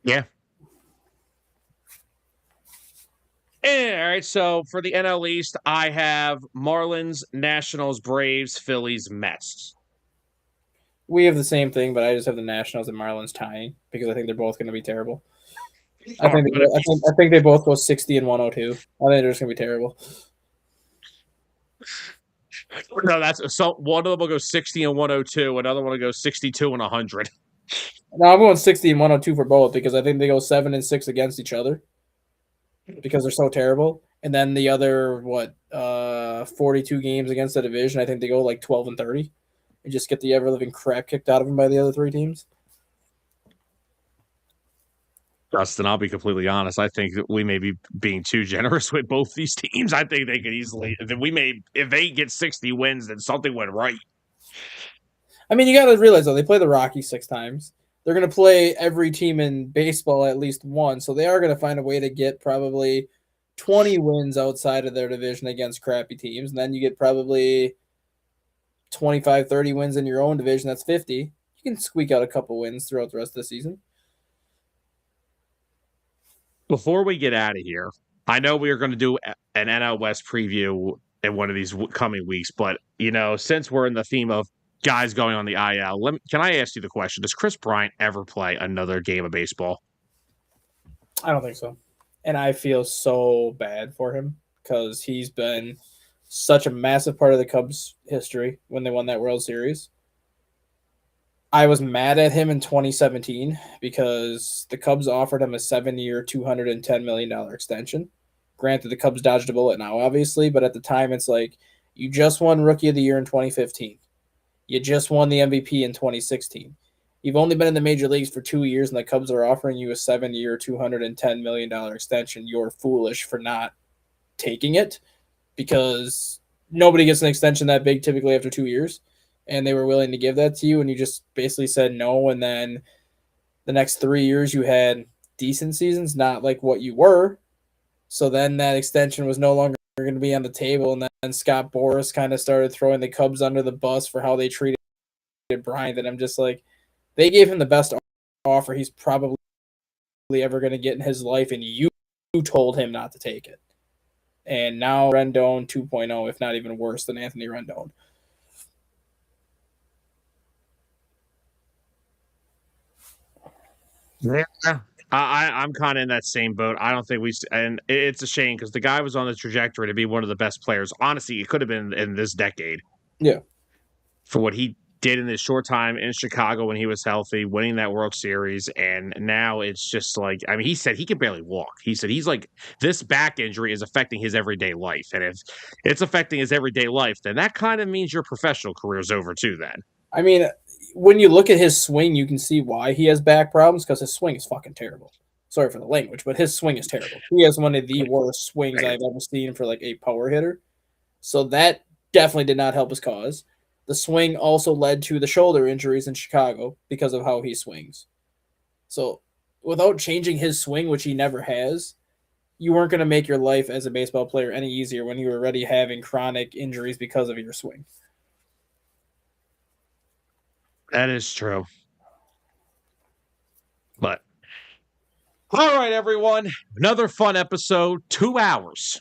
Yeah. All right, so for the NL East, I have Marlins, Nationals, Braves, Phillies, Mets. We have the same thing, but I just have the Nationals and Marlins tying because I think they're both going to be terrible. I think they both go 60 and 102. I think they're just going to be terrible. No, so one of them will go 60 and 102. Another one will go 62 and 100. No, I'm going 60 and 102 for both because I think they go 7 and 6 against each other because they're so terrible. And then the other 42 games against the division, I think they go like 12 and 30 and just get the ever living crap kicked out of them by the other 3 teams. Justin, I'll be completely honest. I think that we may be being too generous with both these teams. I think they could easily, if they get 60 wins, then something went right. I mean, you got to realize, though, they play the Rockies 6 times. They're going to play every team in baseball at least once, so they are going to find a way to get probably 20 wins outside of their division against crappy teams, and then you get probably 25, 30 wins in your own division. That's 50. You can squeak out a couple wins throughout the rest of the season. Before we get out of here, I know we are going to do an NL West preview in one of these coming weeks, but, since we're in the theme of guys going on the IL, can I ask you the question? Does Chris Bryant ever play another game of baseball? I don't think so. And I feel so bad for him because he's been such a massive part of the Cubs' history when they won that World Series. I was mad at him in 2017 because the Cubs offered him a 7-year, $210 million extension. Granted, the Cubs dodged a bullet now, obviously, but at the time, it's like you just won Rookie of the Year in 2015. You just won the MVP in 2016. You've only been in the major leagues for 2 years, and the Cubs are offering you a 7-year, $210 million extension. You're foolish for not taking it because nobody gets an extension that big typically after 2 years. And they were willing to give that to you, and you just basically said no. And then the next 3 years, you had decent seasons, not like what you were. So then that extension was no longer going to be on the table. And then Scott Boras kind of started throwing the Cubs under the bus for how they treated Bryant. And I'm just like, they gave him the best offer he's probably ever going to get in his life, and you told him not to take it. And now Rendon 2.0, if not even worse than Anthony Rendon. Yeah, I'm kind of in that same boat. I don't think and it's a shame because the guy was on the trajectory to be one of the best players. Honestly, it could have been in this decade. Yeah. For what he did in this short time in Chicago when he was healthy, winning that World Series, and now it's just like, I mean, he said he can barely walk. He said he's like, this back injury is affecting his everyday life, and if it's affecting his everyday life, then that kind of means your professional career is over too. Then, I mean, when you look at his swing, you can see why he has back problems because his swing is fucking terrible. Sorry for the language, but his swing is terrible. He has one of the worst swings I've ever seen for like a power hitter. So that definitely did not help his cause. The swing also led to the shoulder injuries in Chicago because of how he swings. So without changing his swing, which he never has, you weren't going to make your life as a baseball player any easier when you were already having chronic injuries because of your swing. that is true. But all right, everyone, another fun episode. 2 hours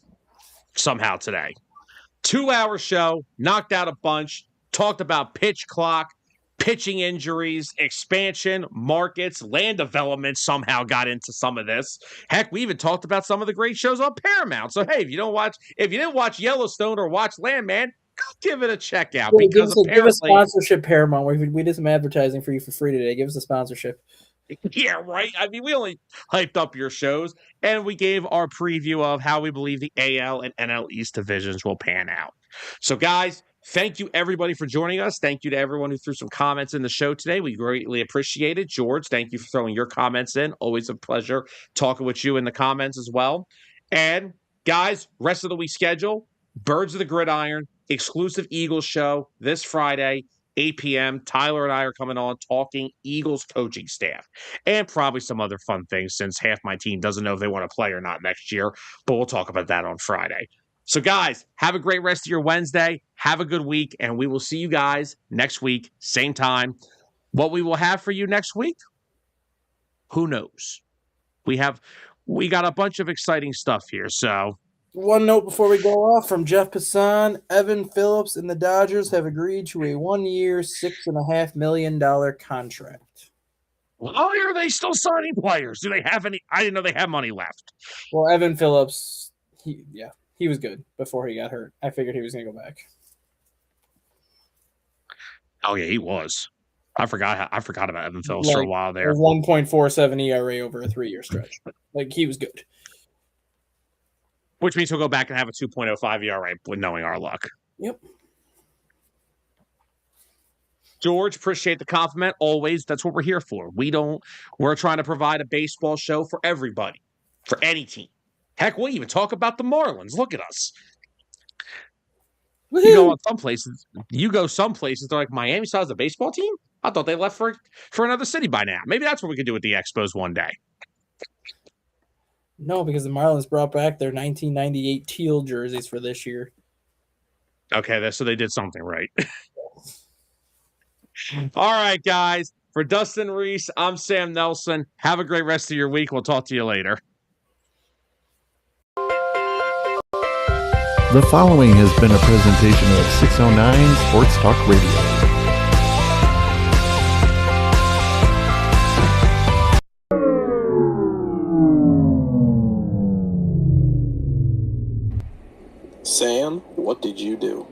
somehow today. 2-hour show, knocked out a bunch, talked about pitch clock, pitching injuries, expansion, markets, land development somehow got into some of this. Heck, we even talked about some of the great shows on Paramount. So hey, if you didn't watch Yellowstone or watch Landman, go give it a check out because give us sponsorship, Paramount. We did some advertising for you for free today. Give us a sponsorship. Yeah, right. I mean, we only hyped up your shows, and we gave our preview of how we believe the AL and NL East divisions will pan out. So, guys, thank you, everybody, for joining us. Thank you to everyone who threw some comments in the show today. We greatly appreciate it. George, thank you for throwing your comments in. Always a pleasure talking with you in the comments as well. And, guys, rest of the week schedule, Birds of the Gridiron, exclusive Eagles show this Friday, 8 p.m. Tyler and I are coming on talking Eagles coaching staff and probably some other fun things since half my team doesn't know if they want to play or not next year, but we'll talk about that on Friday. So, guys, have a great rest of your Wednesday. Have a good week, and we will see you guys next week, same time. What we will have for you next week, who knows? We got a bunch of exciting stuff here, so... One note before we go off from Jeff Passan, Evan Phillips and the Dodgers have agreed to a 1-year, $6.5 million contract. Why are they still signing players? Do they have any? I didn't know they have money left. Well, Evan Phillips, he was good before he got hurt. I figured he was going to go back. Oh yeah, he was. I forgot about Evan Phillips for a while there. 1.47 ERA over a 3-year stretch. Like, he was good. Which means he'll go back and have a 2.05 ERA with knowing our luck. Yep. George, appreciate the compliment. Always. That's what we're here for. We're trying to provide a baseball show for everybody, for any team. Heck, we'll even talk about the Marlins. Look at us. Woo-hoo. You go some places, they're like, Miami still has a baseball team? I thought they left for another city by now. Maybe that's what we could do with the Expos one day. No, because the Marlins brought back their 1998 teal jerseys for this year. Okay, so they did something right. All right, guys. For Dustin Reese, I'm Sam Nelson. Have a great rest of your week. We'll talk to you later. The following has been a presentation of 609 Sports Talk Radio. Sam, what did you do?